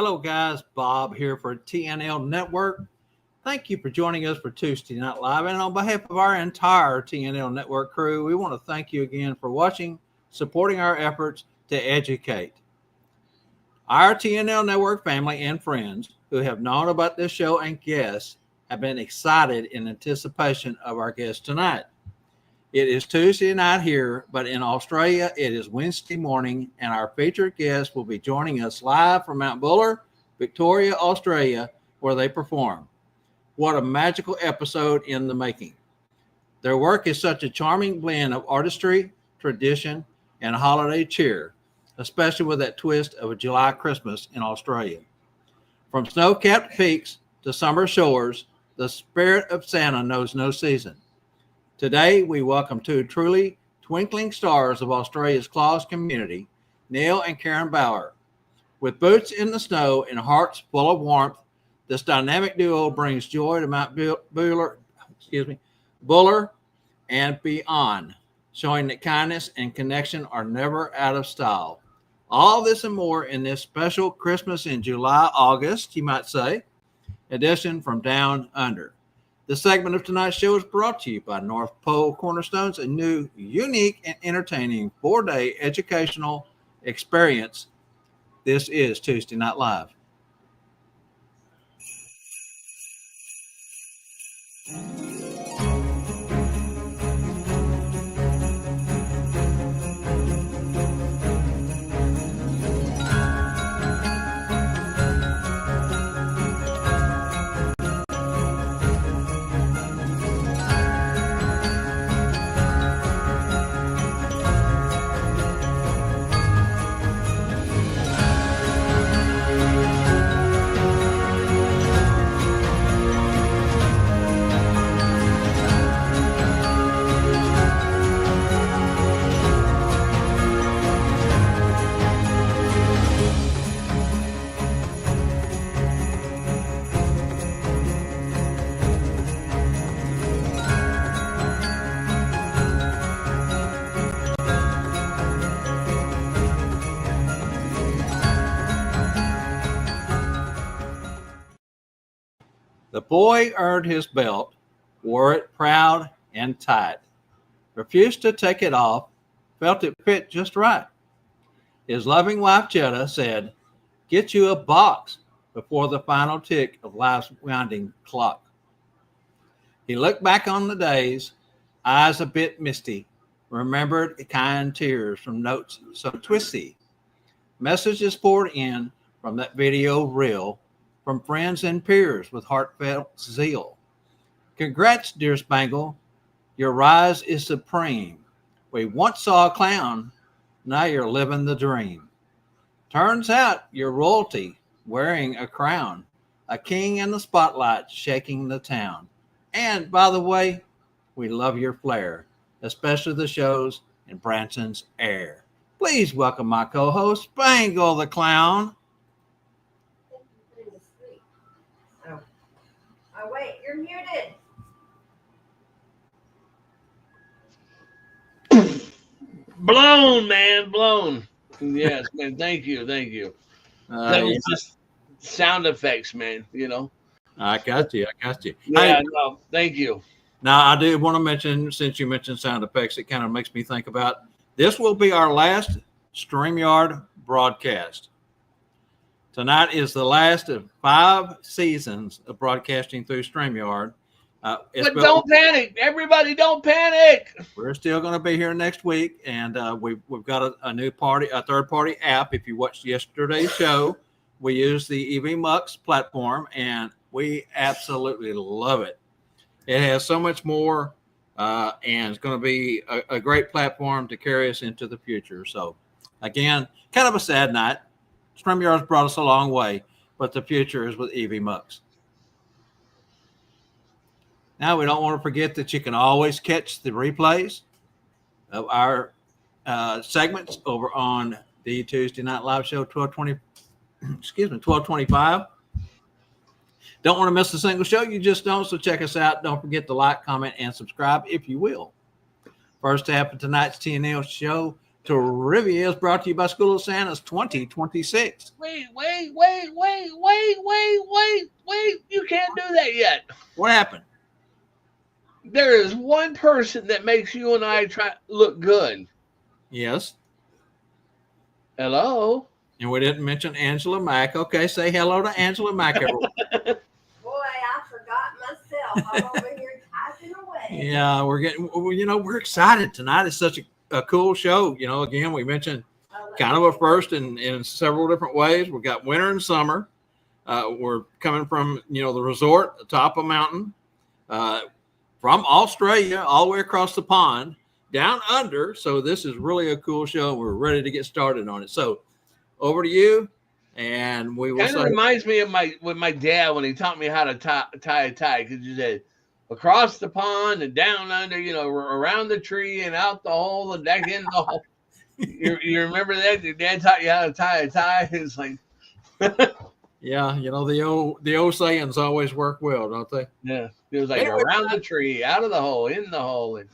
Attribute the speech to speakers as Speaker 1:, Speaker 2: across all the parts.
Speaker 1: Hello, guys. Bob here for TNL Network. Thank you for joining us for Tuesday Night Live. And on behalf of our entire TNL Network crew, we want to thank you again for watching, supporting our efforts to educate. Our TNL Network family and friends who have known about this show and guests have been excited in anticipation of our guest tonight. It is Tuesday night here, but in Australia, it is Wednesday morning, and our featured guest will be joining us live from Mount Buller, Victoria, Australia, where they perform. What a magical episode in the making. Their work is such a charming blend of artistry, tradition, and holiday cheer, especially with that twist of a July Christmas in Australia. From snow-capped peaks to summer shores, the spirit of Santa knows no season. Today, we welcome two truly twinkling stars of Australia's Claus community, Neil and Keryn Bower. With boots in the snow and hearts full of warmth, this dynamic duo brings joy to Mount Buller and beyond, showing that kindness and connection are never out of style. All this and more in this special Christmas in July, August, you might say, edition from Down Under. This segment of tonight's show is brought to you by North Pole Cornerstones, a new, unique, and entertaining 4-day educational experience. This is Tuesday Night Live. The boy earned his belt, wore it proud and tight, refused to take it off, felt it fit just right. His loving wife, Jetta, said, "Get you a box before the final tick of life's winding clock." He looked back on the days, eyes a bit misty, remembered kind tears from notes so twisty. Messages poured in from that video reel, from friends and peers with heartfelt zeal. "Congrats, dear Spangle, your rise is supreme. We once saw a clown, now you're living the dream. Turns out you're royalty, wearing a crown, a king in the spotlight, shaking the town. And by the way, we love your flair, especially the shows in Branson's air." Please welcome my co-host, Spangle the Clown.
Speaker 2: Oh, wait, you're muted.
Speaker 3: Blown, man, blown. Yes, man, thank you. That was just sound effects, man, you know.
Speaker 1: I got you.
Speaker 3: Yeah, no, thank you.
Speaker 1: Now, I do want to mention, since you mentioned sound effects, it kind of makes me think about, this will be our last StreamYard broadcast. Tonight is the last of 5 seasons of broadcasting through StreamYard.
Speaker 3: But don't panic. Everybody don't panic.
Speaker 1: We're still going to be here next week, and we've got a third-party app. If you watched yesterday's show, we use the EV Mux platform, and we absolutely love it. It has so much more, and it's going to be a great platform to carry us into the future. So, again, kind of a sad night. StreamYard's brought us a long way, but the future is with EV Mux. Now, we don't want to forget that you can always catch the replays of our segments over on the Tuesday Night Live show, 1225. Don't want to miss a single show. You just don't, so check us out. Don't forget to like, comment, and subscribe if you will. First half of tonight's TNL show Trivia is brought to you by School of Santa's 2026.
Speaker 3: Wait. You can't do that yet.
Speaker 1: What happened?
Speaker 3: There is one person that makes you and I look good.
Speaker 1: Yes.
Speaker 3: Hello.
Speaker 1: And we didn't mention Angela Mack. Okay, say hello to Angela Mack, everyone.
Speaker 2: Boy, I forgot myself. I'm over here typing away.
Speaker 1: Yeah, we're excited tonight. It's such a cool show. Again, we mentioned kind of a first in several different ways. We've got winter and summer. We're coming from, the resort, the top of a mountain, from Australia all the way across the pond, down under. So this is really a cool show. We're ready to get started on it. So over to you, and we will.
Speaker 3: Kind of reminds me of my dad when he taught me how to tie a tie, because you said across the pond and down under, around the tree and out the hole and back in the hole. You remember that? Your dad taught you how to tie a tie. It's like,
Speaker 1: yeah, the old sayings always work well, don't they?
Speaker 3: Yeah, it was like around the tree, out of the hole, in the hole, and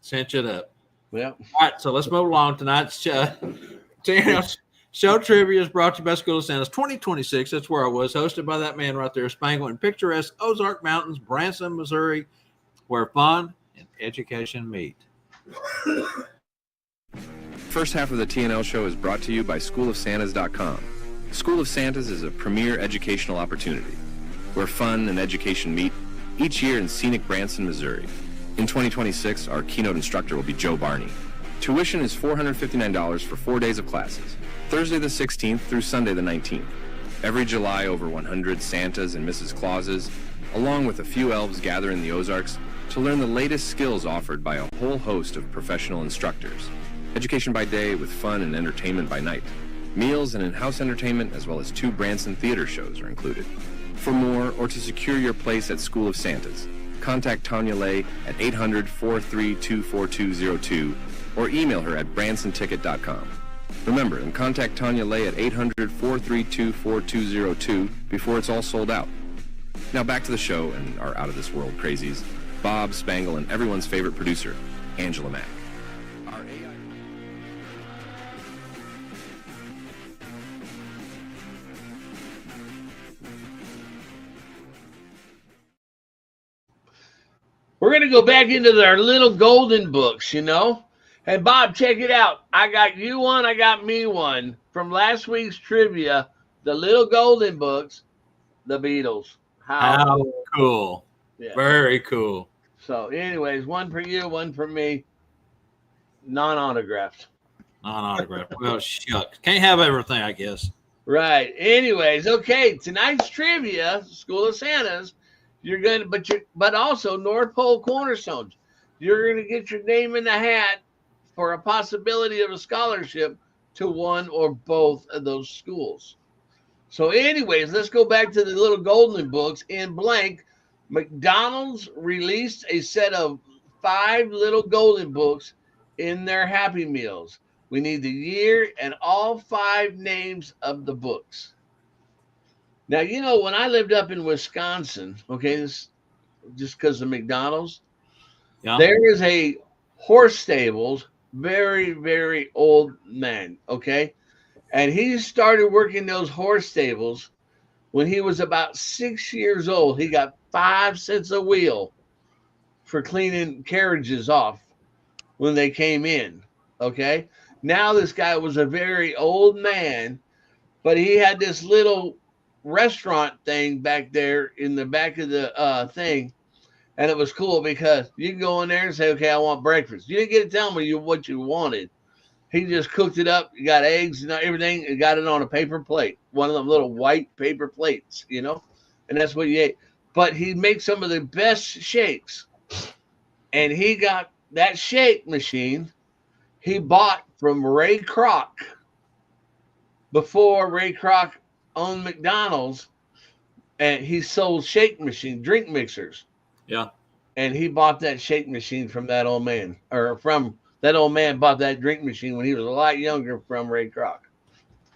Speaker 1: cinch it up.
Speaker 3: Yep.
Speaker 1: All right, so let's move along. Tonight's show trivia is brought to you by School of Santa's 2026. That's where I was, hosted by that man right there, Spangle, in picturesque Ozark Mountains, Branson, Missouri, where fun and education meet.
Speaker 4: First half of the TNL show is brought to you by SchoolofSantas.com. School of Santas is a premier educational opportunity where fun and education meet each year in scenic Branson, Missouri. In 2026, our keynote instructor will be Joe Barney. Tuition is $459 for 4 days of classes, Thursday the 16th through Sunday the 19th. Every July, over 100 Santas and Mrs. Clauses, along with a few elves, gather in the Ozarks to learn the latest skills offered by a whole host of professional instructors. Education by day with fun and entertainment by night. Meals and in-house entertainment, as well as 2 Branson theater shows, are included. For more, or to secure your place at School of Santas, contact Tanya Lay at 800-432-4202 or email her at bransonticket.com. Remember, and contact Tanya Lay at 800-432-4202 before it's all sold out. Now back to the show and our out-of-this-world crazies, Bob, Spangle, and everyone's favorite producer, Angela Mack. Our AI...
Speaker 3: We're going to go back into our little golden books, And Bob, check it out. I got you one, I got me one from last week's trivia, the little golden books, the Beatles.
Speaker 1: How cool. Yeah. Very cool.
Speaker 3: So anyways, one for you, one for me. Non-autographed.
Speaker 1: Non-autographed. Well, shucks. Can't have everything, I guess.
Speaker 3: Right. Anyways, okay. Tonight's trivia, School of Santas, you're going to, but also North Pole Cornerstones. You're going to get your name in the hat for a possibility of a scholarship to one or both of those schools. So anyways, let's go back to the little golden books. In blank, McDonald's released a set of 5 little golden books in their Happy Meals. We need the year and all 5 names of the books. Now, when I lived up in Wisconsin, okay, this just because of McDonald's, there is a horse stables, very, very old man, okay? And he started working those horse stables when he was about 6 years old. He got 5 cents a wheel for cleaning carriages off when they came in, okay? Now this guy was a very old man, but he had this little restaurant thing back there in the back of the thing. And it was cool because you can go in there and say, okay, I want breakfast. You didn't get to tell me what you wanted. He just cooked it up. You got eggs and everything. And got it on a paper plate, one of them little white paper plates, and that's what you ate. But he makes some of the best shakes. And he got that shake machine he bought from Ray Kroc before Ray Kroc owned McDonald's, and he sold shake machine drink mixers.
Speaker 1: Yeah.
Speaker 3: And he bought that shake machine from that old man, or from that old man bought that drink machine when he was a lot younger from Ray Kroc.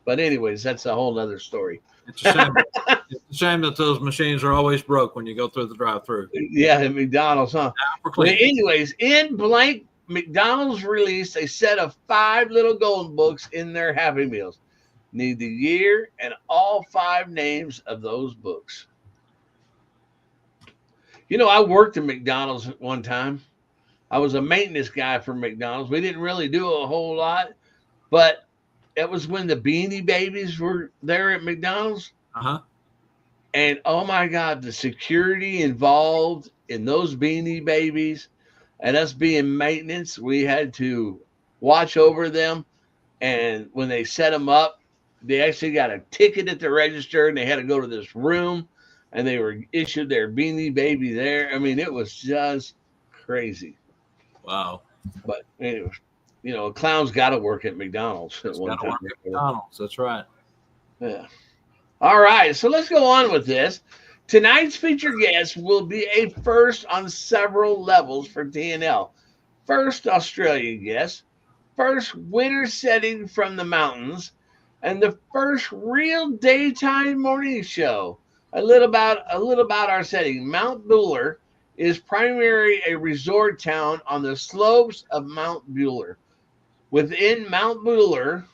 Speaker 3: But anyways, that's a whole other story.
Speaker 1: It's a shame. It's a shame that those machines are always broke when you go through the drive-through.
Speaker 3: Yeah, at McDonald's, huh? Well, anyways, in blank McDonald's released a set of 5 little golden books in their Happy Meals. Need the year and all 5 names of those books. You know, I worked at McDonald's at one time. I was a maintenance guy for McDonald's. We didn't really do a whole lot, but it was when the Beanie Babies were there at McDonald's.
Speaker 1: Uh-huh.
Speaker 3: And oh my God, the security involved in those Beanie Babies and us being maintenance, we had to watch over them. And when they set them up, they actually got a ticket at the register and they had to go to this room and they were issued their Beanie Baby there. I mean, it was just crazy.
Speaker 1: Wow.
Speaker 3: But anyway, you know, a clown's got to work at McDonald's at one
Speaker 1: Gotta
Speaker 3: time.
Speaker 1: work at McDonald's. That's right.
Speaker 3: Yeah. All right, so let's go on with this. Tonight's featured guest will be a first on several levels for TNL. First Australian guest, first winter setting from the mountains, and the first real daytime morning show. A little about our setting. Mount Buller is primarily a resort town on the slopes of Mount Buller. Within Mount Buller,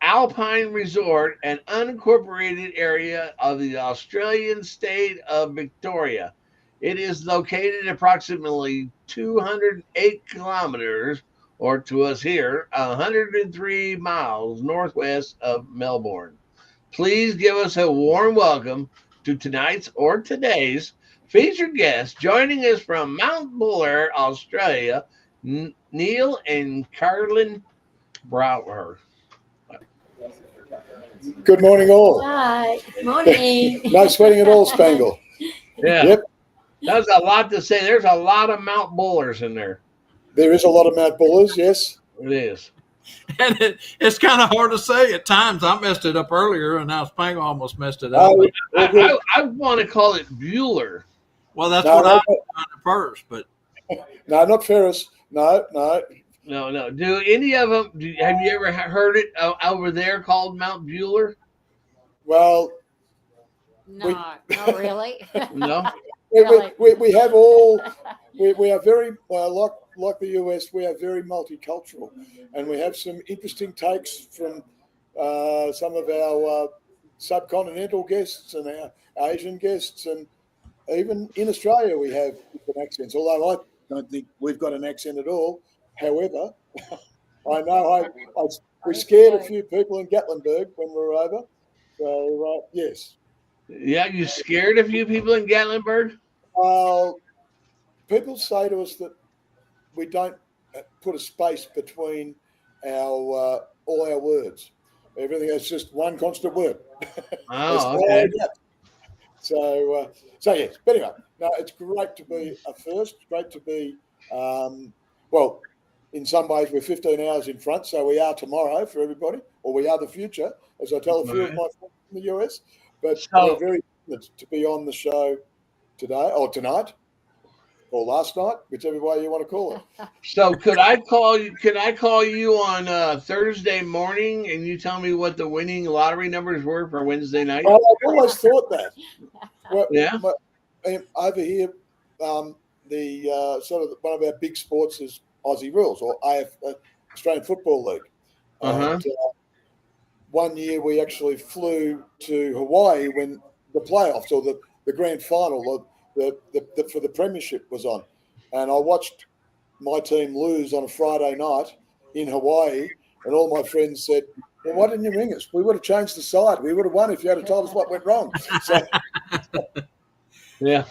Speaker 3: Alpine Resort, an unincorporated area of the Australian state of Victoria. It is located approximately 208 kilometers, or to us here, 103 miles northwest of Melbourne. Please give us a warm welcome to tonight's or today's featured guest, joining us from Mount Buller, Australia, Neil and Keryn Bower.
Speaker 5: Good morning, all.
Speaker 2: Hi. Morning.
Speaker 5: No sweating at all, Spangle.
Speaker 3: Yeah.
Speaker 5: Yep.
Speaker 3: That's a lot to say. There's a lot of Mount Bullers in there.
Speaker 5: There is a lot of Mount Bullers, yes.
Speaker 3: It is.
Speaker 1: And it's kind of hard to say at times. I messed it up earlier, and now Spangle almost messed it up.
Speaker 3: I want to call it Bueller.
Speaker 1: Well, that's
Speaker 5: No,
Speaker 1: what I
Speaker 5: no.
Speaker 1: was trying at first, but
Speaker 5: No, not Ferris. No.
Speaker 3: No. Do any of them? Have you ever heard it over there called Mount Bueller?
Speaker 5: Well,
Speaker 6: No, not really.
Speaker 3: No.
Speaker 5: we have all. We are very like the US. We are very multicultural, and we have some interesting takes from some of our subcontinental guests and our Asian guests, and even in Australia we have different accents. Although I don't think we've got an accent at all. However, I know we scared a few people in Gatlinburg when we were over. So yes.
Speaker 3: Yeah, you scared a few people in Gatlinburg?
Speaker 5: People say to us that we don't put a space between our all our words. Everything is just one constant word.
Speaker 3: Oh, okay.
Speaker 5: So yes. But anyway, no, it's great to be a first. Great to be. Well, in some ways we're 15 hours in front, so we are tomorrow for everybody, or we are the future, as I tell a few of my friends in the US. But we're very honored to be on the show today, or tonight, or last night, whichever way you want to call it.
Speaker 3: So could I call you? Could I call you on Thursday morning and you tell me what the winning lottery numbers were for Wednesday night?
Speaker 5: Well, I've always thought that. Well,
Speaker 3: Yeah.
Speaker 5: Over here, the sort of one of our big sports is Aussie Rules, or Australian Football League.
Speaker 3: Uh-huh.
Speaker 5: And, one year we actually flew to Hawaii when the playoffs or the grand final for the premiership was on, and I watched my team lose on a Friday night in Hawaii, and all my friends said, "Well, why didn't you ring us? We would have changed the side. We would have won if you had told us what went wrong." So,
Speaker 3: Yeah.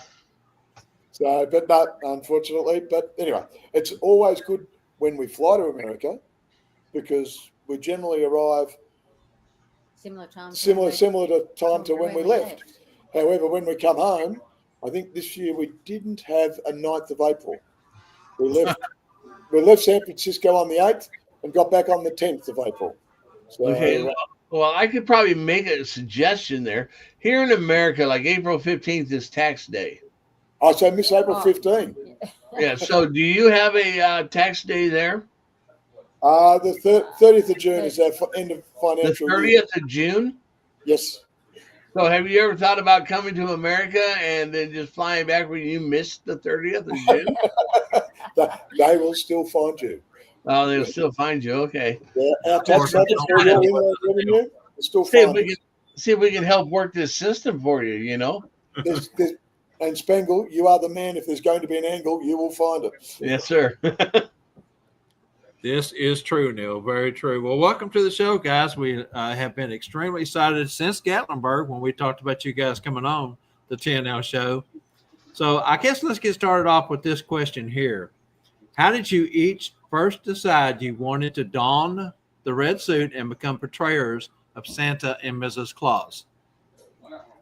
Speaker 5: So, but no, unfortunately. But anyway, it's always good when we fly to America because we generally arrive
Speaker 6: Similar time.
Speaker 5: similar to time to when we left. However, when we come home, I think this year we didn't have a 9th of April. We left San Francisco on the 8th and got back on the 10th of April. So,
Speaker 3: Okay. Well, I could probably make a suggestion there. Here in America, like April 15th is tax day.
Speaker 5: I say miss April 15.
Speaker 3: Yeah. So do you have a tax day there?
Speaker 5: The 30th of June is our end of
Speaker 3: The
Speaker 5: financial
Speaker 3: 30th
Speaker 5: year.
Speaker 3: of June?
Speaker 5: Yes.
Speaker 3: So have you ever thought about coming to America and then just flying back when you missed the 30th of June?
Speaker 5: they will still find you.
Speaker 3: Oh, they'll still find you. Okay.
Speaker 5: Yeah, our
Speaker 1: Of course,
Speaker 5: tax matters for your inland revenue will still
Speaker 3: See if
Speaker 5: find
Speaker 3: we
Speaker 5: us.
Speaker 3: can see if we can help work this system for you. You know.
Speaker 5: There's, and Spangle, you are the man. If there's going to be an angle, you will find it.
Speaker 3: Yes, sir.
Speaker 1: This is true, Neil. Very true. Well, welcome to the show, guys. We have been extremely excited since Gatlinburg when we talked about you guys coming on the TNL show. So I guess let's get started off with this question here. How did you each first decide you wanted to don the red suit and become portrayers of Santa and Mrs. Claus?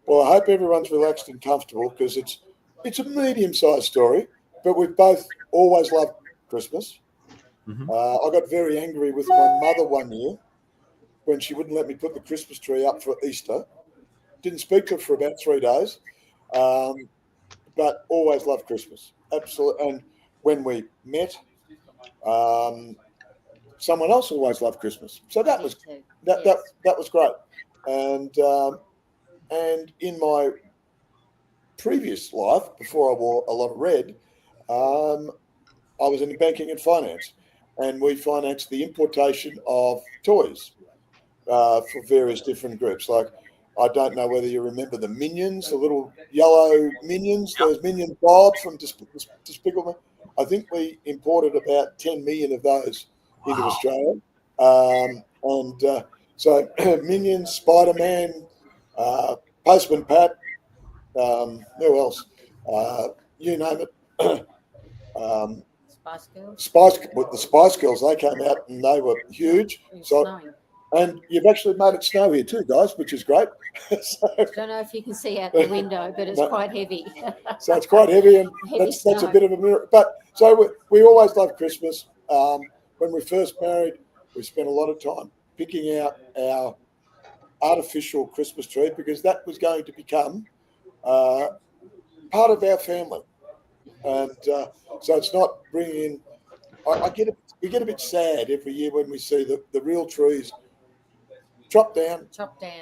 Speaker 5: Well, I hope everyone's relaxed and comfortable because it's a medium-sized story, but we've both always loved Christmas.
Speaker 1: Mm-hmm.
Speaker 5: I got very angry with my mother one year when she wouldn't let me put the Christmas tree up for Easter. Didn't speak to her for about 3 days, but always loved Christmas. Absolutely. And when we met, someone else always loved Christmas. So that was that was great. And in my previous life, before I wore a lot of red, I was in banking and finance, and we financed the importation of toys for various different groups. Like, I don't know whether you remember the Minions, the little yellow Minions, those Minion Bob from Despicable Me. I think we imported about 10 million of those into Australia. So Minions, Spider-Man, Postman Pat, who else? You name it.
Speaker 6: Spice Girls.
Speaker 5: The Spice Girls, they came out and they were huge. And you've actually made it snow here too, guys, which is great.
Speaker 6: I don't know if you can see out the window, but it's quite heavy.
Speaker 5: So it's quite heavy, and that's a bit of a miracle. But so we always loved Christmas. When we first married, we spent a lot of time picking out our artificial Christmas tree because that was going to become part of our family. And so it's not bringing in. We get a bit sad every year when we see the real trees chopped down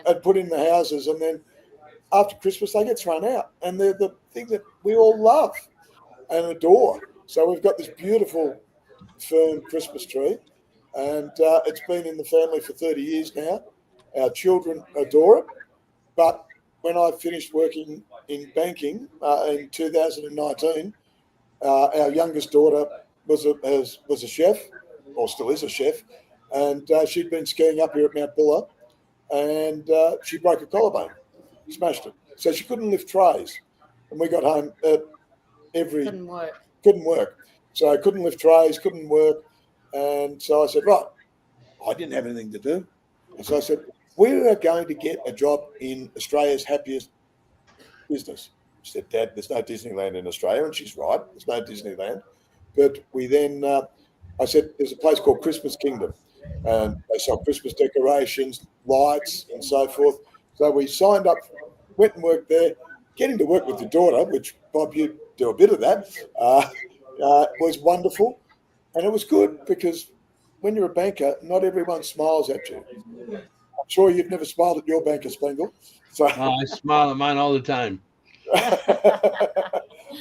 Speaker 5: and put in the houses, and then after Christmas they get thrown out, and they're the thing that we all love and adore. So we've got this beautiful fern Christmas tree, and it's been in the family for 30 years now. Our children adore it, but when I finished working in banking in 2019, our youngest daughter was a chef, or still is a chef, and she'd been skiing up here at Mount Buller, and she broke a collarbone, smashed it. So she couldn't lift trays. And we got home couldn't work. So I couldn't lift trays, couldn't work. And so I said, right, I didn't have anything to do. And so I said, we are going to get a job in Australia's happiest business. She said, Dad, there's no Disneyland in Australia. And she's right, there's no Disneyland. But we then, I said, there's a place called Christmas Kingdom. And they sell Christmas decorations, lights, and so forth. So we signed up, went and worked there. Getting to work with your daughter, which, Bob, you do a bit of that, was wonderful. And it was good because when you're a banker, not everyone smiles at you. I'm sure you've never smiled at your banker, Spangle. So
Speaker 3: I smile at mine all the time.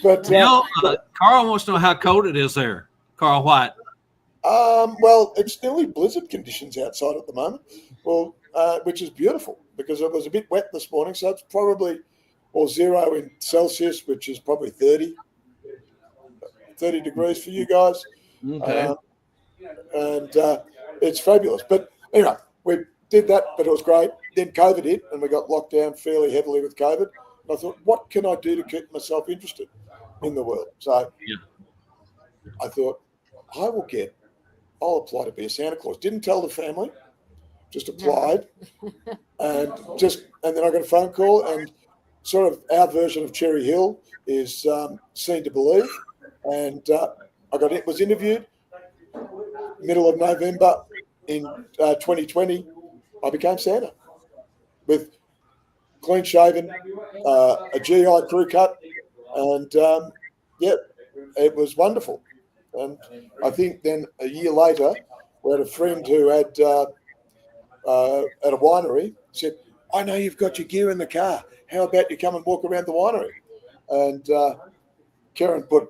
Speaker 5: But
Speaker 1: Carl wants to know how cold it is there. Carl White.
Speaker 5: Well, it's nearly blizzard conditions outside at the moment. Well, which is beautiful because it was a bit wet this morning, so it's probably 0 in Celsius, which is probably 30 degrees for you guys.
Speaker 3: Okay.
Speaker 5: And it's fabulous. But anyway, we did that, but it was great. Then COVID hit, and we got locked down fairly heavily with COVID. And I thought, what can I do to keep myself interested in the world? So I thought, I'll apply to be a Santa Claus. Didn't tell the family, just applied. and then I got a phone call, and sort of our version of Cherry Hill is Seen to Believe. And was interviewed middle of November in 2020. I became Santa with clean shaven, a GI crew cut, and it was wonderful. And I think then a year later, we had a friend who had at a winery said, I know you've got your gear in the car. How about you come and walk around the winery? And Keryn put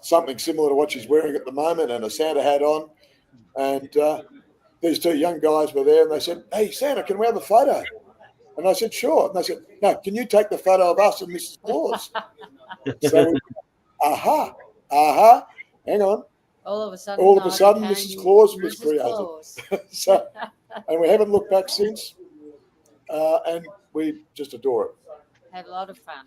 Speaker 5: something similar to what she's wearing at the moment and a Santa hat on. And these two young guys were there, and they said, "Hey, Santa, can we have a photo?" And I said, "Sure." And they said, "No, can you take the photo of us and Mrs. Claus?" So, hang on.
Speaker 6: All of a sudden,
Speaker 5: Mrs. Claus was created.
Speaker 6: Claus.
Speaker 5: So, and we haven't looked back since, and we just adore it.
Speaker 6: Have a lot of fun.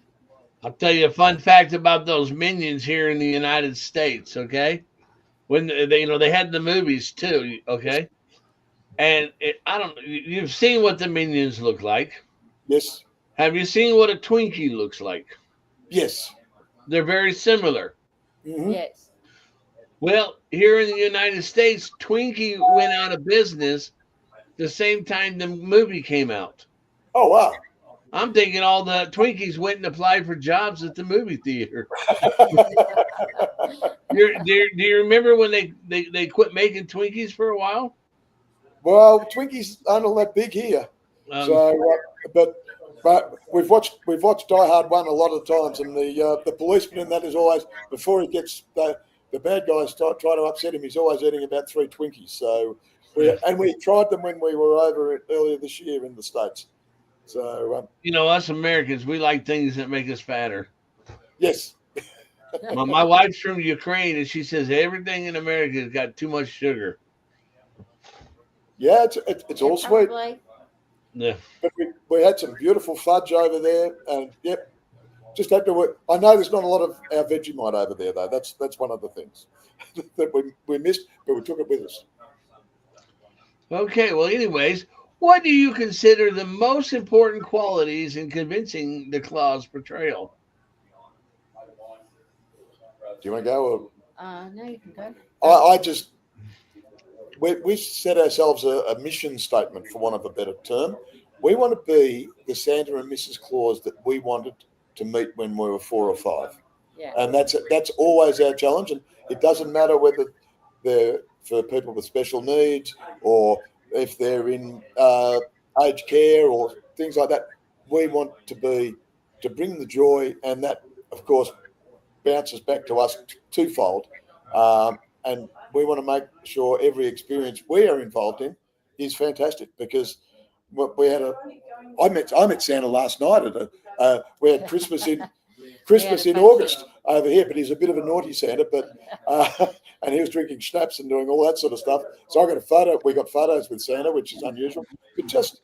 Speaker 3: I'll tell you a fun fact about those Minions here in the United States. Okay, when they had the movies too. Okay, and you've seen what the Minions look like.
Speaker 5: Yes.
Speaker 3: Have you seen what a Twinkie looks like?
Speaker 5: Yes.
Speaker 3: They're very similar.
Speaker 5: Mm-hmm.
Speaker 6: Yes.
Speaker 3: Well, here in the United States, Twinkie went out of business the same time the movie came out.
Speaker 5: Oh, wow.
Speaker 3: I'm thinking all the Twinkies went and applied for jobs at the movie theater. Do you remember when they quit making Twinkies for a while?
Speaker 5: Well, Twinkies aren't all that big here. But we've watched Die Hard 1 a lot of times, and the policeman in that is always, before he gets the bad guys try to upset him, he's always eating about 3 Twinkies. So we tried them when we were over earlier this year in the States. So
Speaker 3: us Americans, we like things that make us fatter.
Speaker 5: Yes.
Speaker 3: My wife's from Ukraine, and she says everything in America has got too much sugar.
Speaker 5: Yeah, it's all sweet.
Speaker 3: Yeah.
Speaker 5: But we had some beautiful fudge over there, and just had to work. I know there's not a lot of our Vegemite over there, though. That's one of the things that we missed, but we took it with us.
Speaker 3: Okay, well, anyways, what do you consider the most important qualities in convincing the Claus portrayal?
Speaker 5: Do you want to go?
Speaker 6: No, you can
Speaker 5: go. We set ourselves a mission statement, for want of a better term. We want to be the Santa and Mrs. Claus that we wanted to meet when we were 4 or 5.
Speaker 6: Yeah.
Speaker 5: And that's always our challenge. And it doesn't matter whether they're for people with special needs or if they're in aged care or things like that. We want to bring the joy, and that, of course, bounces back to us twofold. And we want to make sure every experience we are involved in is fantastic, because I met Santa last night we had Christmas in August over here, but he's a bit of a naughty Santa, and he was drinking schnapps and doing all that sort of stuff. So I got a photo. We got photos with Santa, which is unusual, but just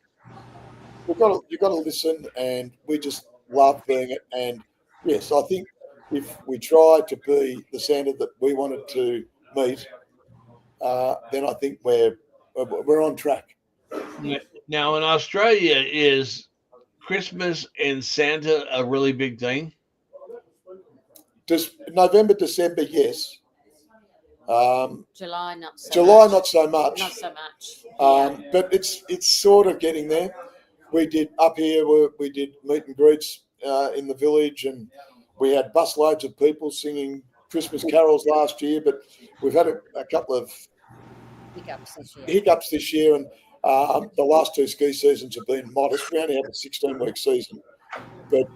Speaker 5: you've got to listen, and we just love being it. And yes, I think if we try to be the Santa that we wanted to meet, then I think we're on track.
Speaker 3: Now, in Australia, is Christmas and Santa a really big thing?
Speaker 5: November, December, yes.
Speaker 6: July, not so
Speaker 5: July,
Speaker 6: much.
Speaker 5: not so much.
Speaker 6: Not so much.
Speaker 5: But it's sort of getting there. We did up here. We did meet and greets in the village, and we had busloads of people singing Christmas carols last year. But we've had a couple of hiccups this year, and the last 2 ski seasons have been modest. We only have a 16-week season, but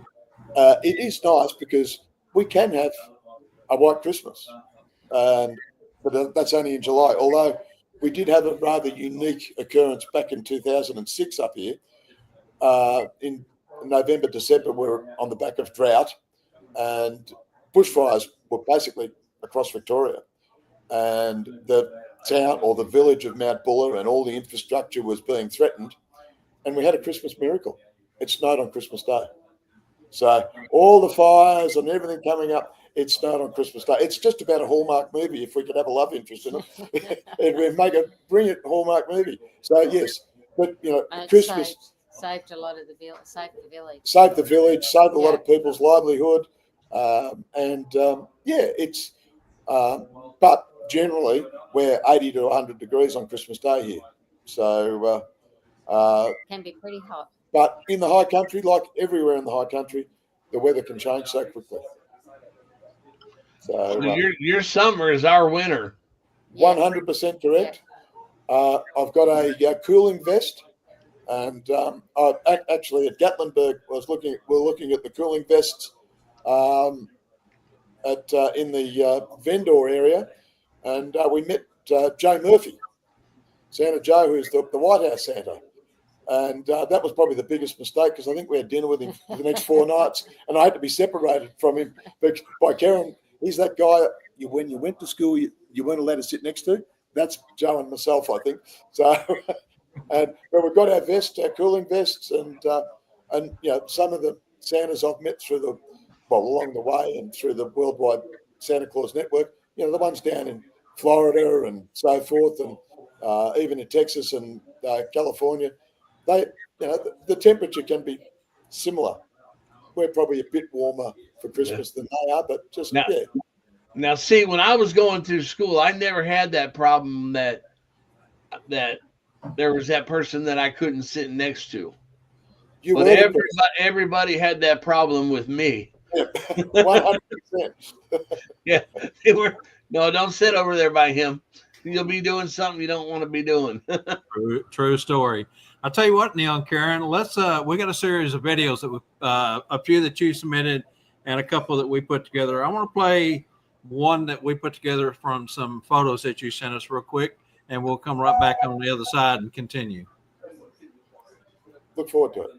Speaker 5: it is nice because we can have a white Christmas, but that's only in July. Although we did have a rather unique occurrence back in 2006 up here. In November, December, we were on the back of drought, and bushfires were basically across Victoria, and the town or the village of Mount Buller and all the infrastructure was being threatened, and we had a Christmas miracle. It snowed on Christmas Day. So all the fires and everything coming up, it snowed on Christmas Day. It's just about a Hallmark movie. If we could have a love interest in it, it would make a brilliant Hallmark movie. So yes, but Christmas
Speaker 6: saved a lot of the village. Saved the village.
Speaker 5: Saved the village. Saved a lot of people's livelihood, it's. But generally, we're 80 to 100 degrees on Christmas Day here, so
Speaker 6: can be pretty hot.
Speaker 5: But in the high country, like everywhere in the high country, the weather can change so quickly. So
Speaker 3: your summer is our winter.
Speaker 5: 100% correct. I've got a cooling vest, and actually at Gatlinburg, we're looking at the cooling vests. at in the vendor area, and we met Joe Murphy, Santa Joe, who's the White House Santa. And that was probably the biggest mistake, because I think we had dinner with him for the next 4 nights, and I had to be separated from him by Keryn. He's that guy when you went to school you weren't allowed to sit next to. That's Joe and myself, I think. So, but we've got our vests, our cooling vests, and some of the Santas I've met along the way and through the worldwide Santa Claus network. The ones down in Florida and so forth, and even in Texas and California. The temperature can be similar. We're probably a bit warmer for Christmas than they are, but just
Speaker 3: Now, see, when I was going through school, I never had that problem that there was that person that I couldn't sit next to. But everybody had that problem with me.
Speaker 5: Yeah, 100%.
Speaker 3: Yeah, they were. No, don't sit over there by him. You'll be doing something you don't want to be doing.
Speaker 1: True story. I'll tell you what, Neil and Keryn, we got a series of videos that a few that you submitted and a couple that we put together. I want to play one that we put together from some photos that you sent us real quick, and we'll come right back on the other side and continue.
Speaker 5: Look forward to it.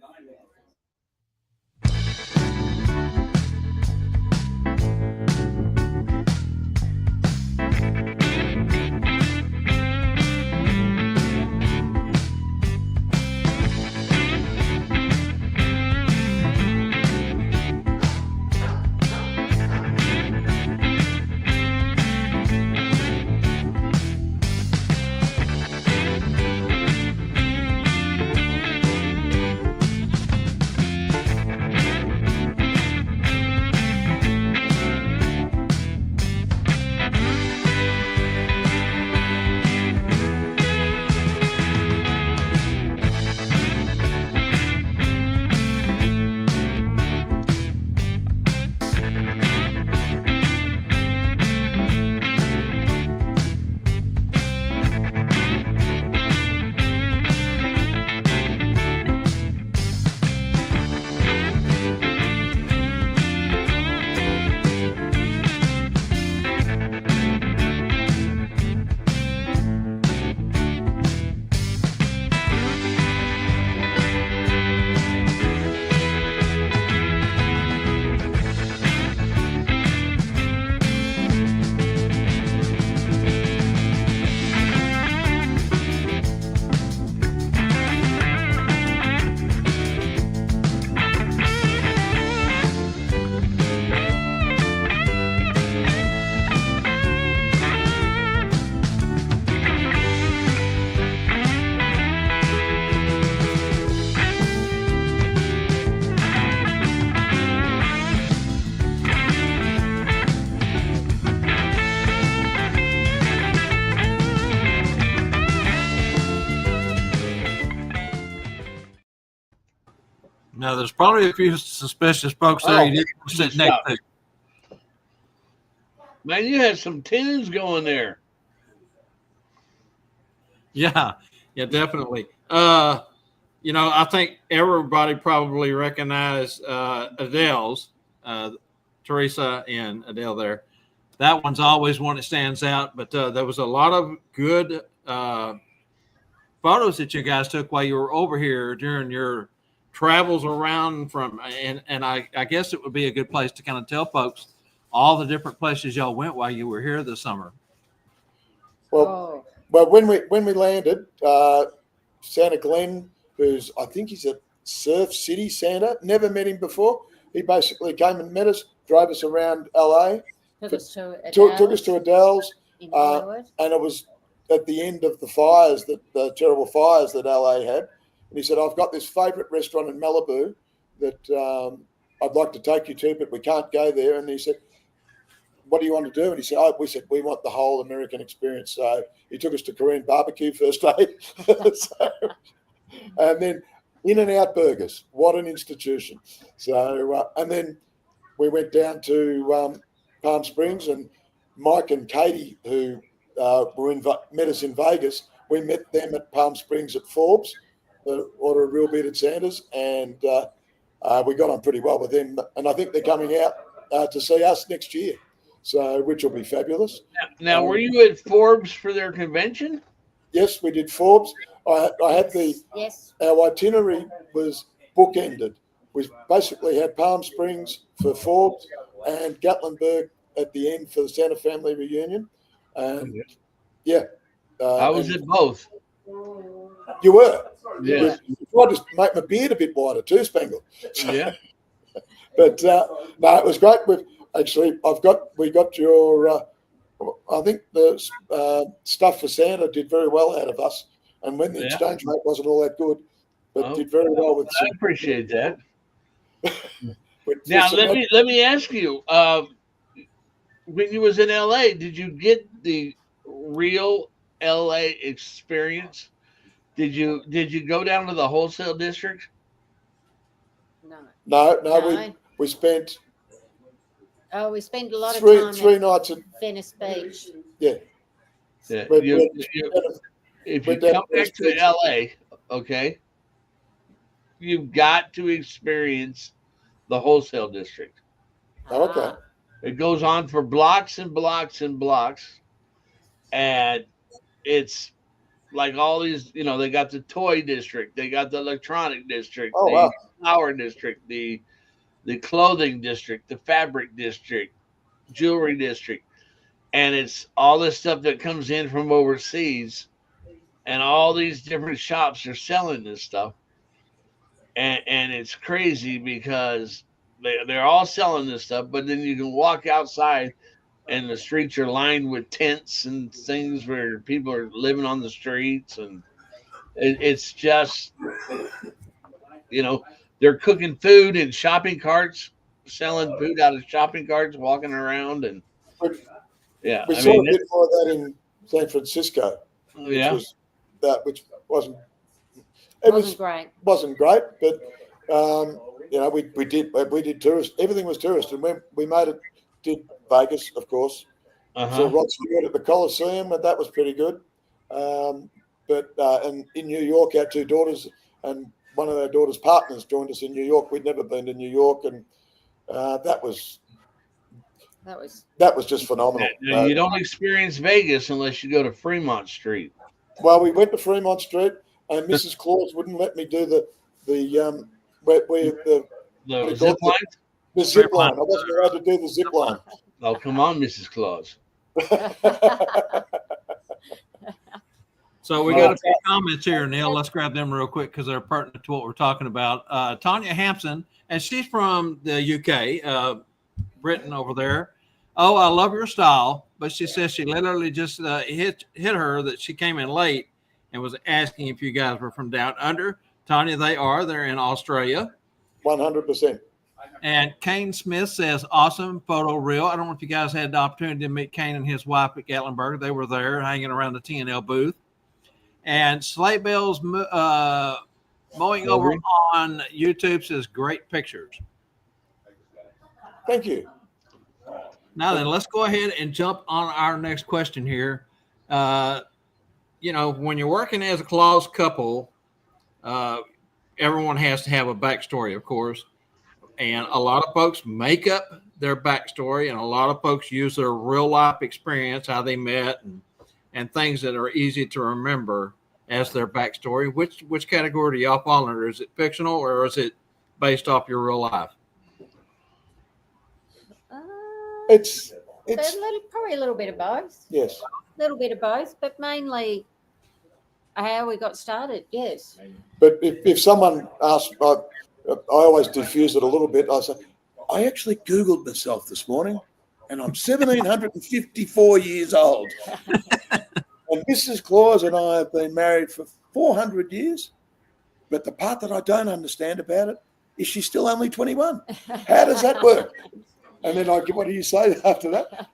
Speaker 1: Now, there's probably a few suspicious folks there you didn't sit next to.
Speaker 3: Man, you had some tunes going there.
Speaker 1: Yeah, definitely. I think everybody probably recognized Adele's, Teresa and Adele there. That one's always one that stands out, but there was a lot of good photos that you guys took while you were over here during your travels around and I guess it would be a good place to kind of tell folks all the different places y'all went while you were here this summer.
Speaker 5: Well, when we landed, Santa Glenn, I think he's a Surf City Santa, never met him before. He basically came and met us, drove us around LA,
Speaker 6: took us to
Speaker 5: Adele's, and it was at the end of the terrible fires that LA had. And he said, I've got this favourite restaurant in Malibu that I'd like to take you to, but we can't go there. And he said, what do you want to do? And he said, we said, we want the whole American experience. So he took us to Korean barbecue first day. And then In-N-Out Burgers. What an institution. So, and then we went down to Palm Springs, and Mike and Katie, who met us in Vegas, we met them at Palm Springs at Forbes. Order of Real Bearded Santas, and we got on pretty well with them. And I think they're coming out to see us next year. so which will be fabulous.
Speaker 3: Now, were you at Forbes for their convention?
Speaker 5: Yes, we did Forbes. I had
Speaker 6: Yes.
Speaker 5: our itinerary was bookended. We basically had Palm Springs for Forbes and Gatlinburg at the end for the Santa family reunion. And yeah.
Speaker 3: I was at both.
Speaker 5: You were?
Speaker 3: Yes.
Speaker 5: I just make my beard a bit wider too, Spangle.
Speaker 3: Yeah.
Speaker 5: But no, it was great. We got your, I think the stuff for Santa did very well out of us. And when the exchange rate wasn't all that good, but did very well with.
Speaker 3: I appreciate that. Now let me ask you. When you was in LA, did you get the real LA experience? Did you go down to the wholesale district?
Speaker 5: No. We spent.
Speaker 6: Oh, we spent a lot of time
Speaker 5: three nights at
Speaker 6: Venice Beach.
Speaker 5: Yeah.
Speaker 3: Yeah. If you come back to LA, okay, you've got to experience the wholesale district.
Speaker 5: Okay.
Speaker 3: It goes on for blocks and blocks and blocks, and it's like all these. They got the toy district, they got the electronic district, the flower district, the clothing district, the fabric district, jewelry district, and it's all this stuff that comes in from overseas, and all these different shops are selling this stuff, and it's crazy because they're all selling this stuff, but then you can walk outside and the streets are lined with tents and things where people are living on the streets, and it's just, they're cooking food in shopping carts, selling food out of shopping carts, walking around, and
Speaker 5: we saw a bit more of that in San Francisco. Which wasn't great. Wasn't great, but we did tourist. Everything was tourist, and we made it. Did Vegas, of course. So Rod Stewart at the Coliseum, and that was pretty good. And in New York, our two daughters and one of our daughter's partners joined us in New York. We'd never been to New York, and that was just phenomenal.
Speaker 3: You don't experience Vegas unless you go to Fremont Street.
Speaker 5: Well, we went to Fremont Street, and Mrs. Claus wouldn't let me do the
Speaker 3: zip line.
Speaker 5: The zip line. I wasn't allowed to do the zip line.
Speaker 3: Oh, come on, Mrs. Claus.
Speaker 1: So we got a few comments here, Neil. Let's grab them real quick because they're pertinent to what we're talking about. Tanya Hampson, and she's from the UK, Britain over there. Oh, I love your style. But she says she literally just hit her that she came in late and was asking if you guys were from down under. Tanya, they are. They're in Australia.
Speaker 5: 100%.
Speaker 1: And Kane Smith says, awesome photo reel. I don't know if you guys had the opportunity to meet Kane and his wife at Gatlinburg. They were there hanging around the TNL booth. And Sleigh Bells mowing over on YouTube says, great pictures.
Speaker 5: Thank you.
Speaker 1: Now then, let's go ahead and jump on our next question here. When you're working as a Claus couple, everyone has to have a backstory, of course. And a lot of folks make up their backstory, and a lot of folks use their real life experience, how they met, and things that are easy to remember as their backstory. Which category do y'all fall under? Is it fictional or is it based off your real life?
Speaker 5: It's
Speaker 6: probably a little bit of both.
Speaker 5: Yes.
Speaker 6: A little bit of both, but mainly how we got started. Yes.
Speaker 5: But if someone asks, I always diffuse it a little bit. I say, I actually Googled myself this morning, and I'm 1,754 years old. And Mrs. Claus and I have been married for 400 years. But the part that I don't understand about it is she's still only 21. How does that work? And then what do you say after that?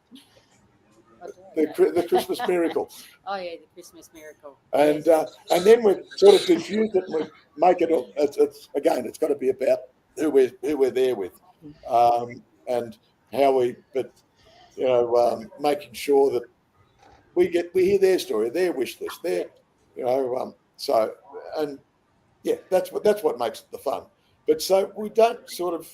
Speaker 5: The Christmas miracle.
Speaker 6: Oh yeah, the Christmas miracle.
Speaker 5: And then we sort of diffuse it and we make it. It's got to be about who we're there with, and how we. But making sure that we hear their story, their wish list, So that's what makes it the fun. But so we don't sort of,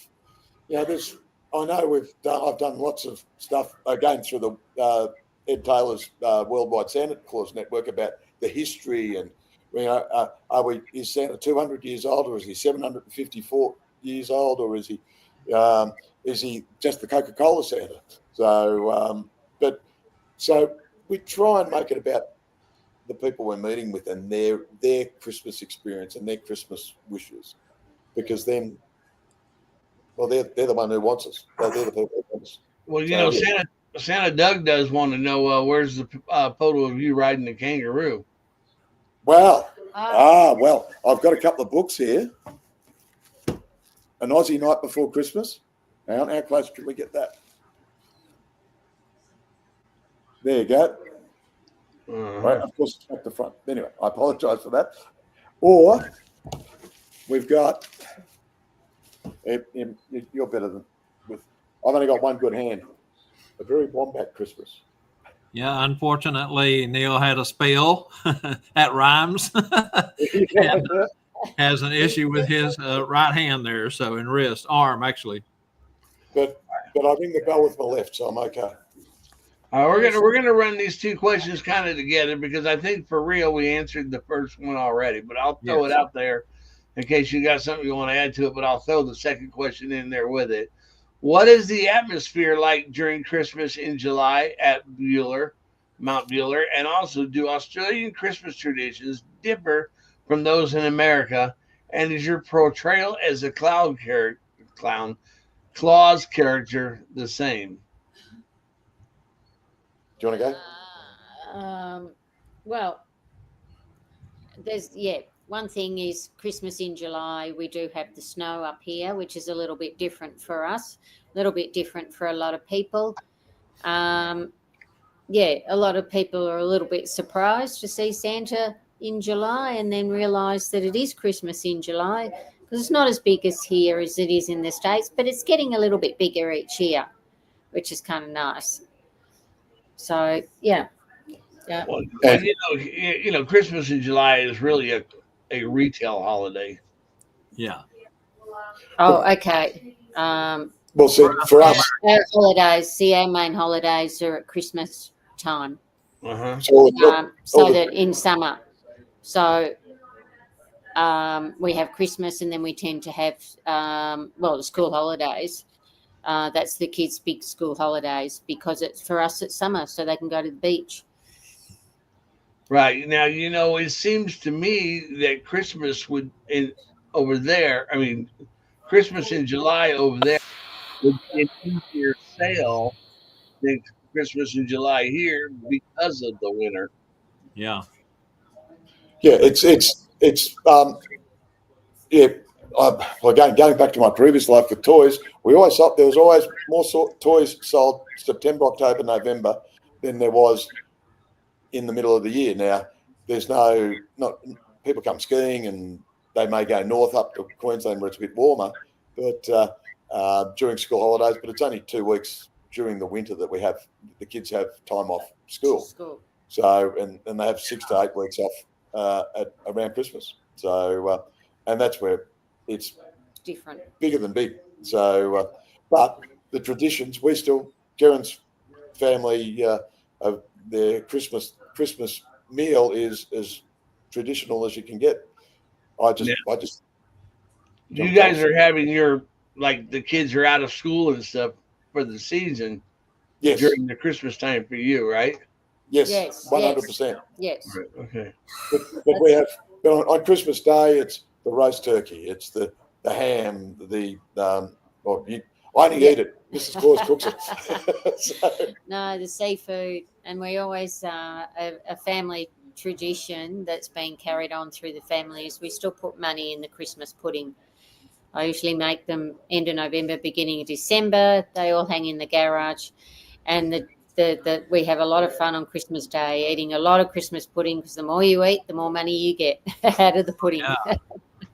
Speaker 5: there's I know I've done lots of stuff again through the Ed Taylor's Worldwide Santa Claus Network about the history and is Santa 200 years old, or is he 754 years old, or is he just the Coca-Cola Santa? So, so we try and make it about the people we're meeting with and their Christmas experience and their Christmas wishes, because then, well, they're the one who wants us. They're the people who want us.
Speaker 3: Well, you know, Santa Doug does want to know where's the photo of you riding the kangaroo.
Speaker 5: Well, well, I've got a couple of books here. An Aussie Night Before Christmas. How close can we get that? There you go. Right, of course, it's at the front. Anyway, I apologise for that. Or we've got. You're better than with. I've only got one good hand. A very wombat Christmas.
Speaker 1: Yeah, unfortunately, Neil had a spill at Rhymes. And has an issue with his right hand there, so in arm actually.
Speaker 5: But I ring the bell with my left, so I'm okay.
Speaker 3: We're gonna run these two questions kind of together because I think for real we answered the first one already, but I'll throw it out there in case you got something you want to add to it. But I'll throw the second question in there with it. What is the atmosphere like during Christmas in July at Mount Buller? And also, do Australian Christmas traditions differ from those in America? And is your portrayal as a Claus character the same?
Speaker 5: Do you want to go?
Speaker 6: Well, there's one thing is Christmas in July. We do have the snow up here, which is a little bit different for us, a little bit different for a lot of people. A lot of people are a little bit surprised to see Santa in July and then realise that it is Christmas in July, because it's not as big as here as it is in the States, but it's getting a little bit bigger each year, which is kind of nice. So, yeah.
Speaker 3: Well, you know, Christmas in July is really a retail holiday.
Speaker 1: Yeah.
Speaker 6: Oh, okay.
Speaker 5: Well, so for us,
Speaker 6: our holidays, our main holidays are at Christmas time.
Speaker 5: So
Speaker 6: that in summer. So we have Christmas and then we tend to have, the school holidays. That's the kids' big school holidays because for us it's summer, so they can go to the beach.
Speaker 3: Right. Now, you know, it seems to me that Christmas Christmas in July over there would be an easier sale than Christmas in July here because of the winter.
Speaker 1: Yeah.
Speaker 5: Yeah, going back to my previous life with toys, there was always more toys sold September, October, November than there was in the middle of the year. Now, there's people come skiing and they may go north up to Queensland where it's a bit warmer, but during school holidays. But it's only 2 weeks during the winter that the kids have time off school. So and they have 6 to 8 weeks off around Christmas. So and that's where it's
Speaker 6: different,
Speaker 5: bigger than big. So, but the traditions, Keryn's family, their Christmas meal is as traditional as you can get.
Speaker 3: You guys are having the kids are out of school and stuff for the season.
Speaker 5: Yes.
Speaker 3: During the Christmas time for you, right?
Speaker 5: Yes. 100%.
Speaker 6: Yes.
Speaker 3: Right. Okay.
Speaker 5: But on Christmas Day, it's the roast turkey, it's the ham, I only eat it. Mrs. Claus cooks it.
Speaker 6: No, the seafood, and we always a family tradition that's been carried on through the family is we still put money in the Christmas pudding. I usually make them end of November, beginning of December. They all hang in the garage, and we have a lot of fun on Christmas Day, eating a lot of Christmas pudding because the more you eat, the more money you get out of the pudding.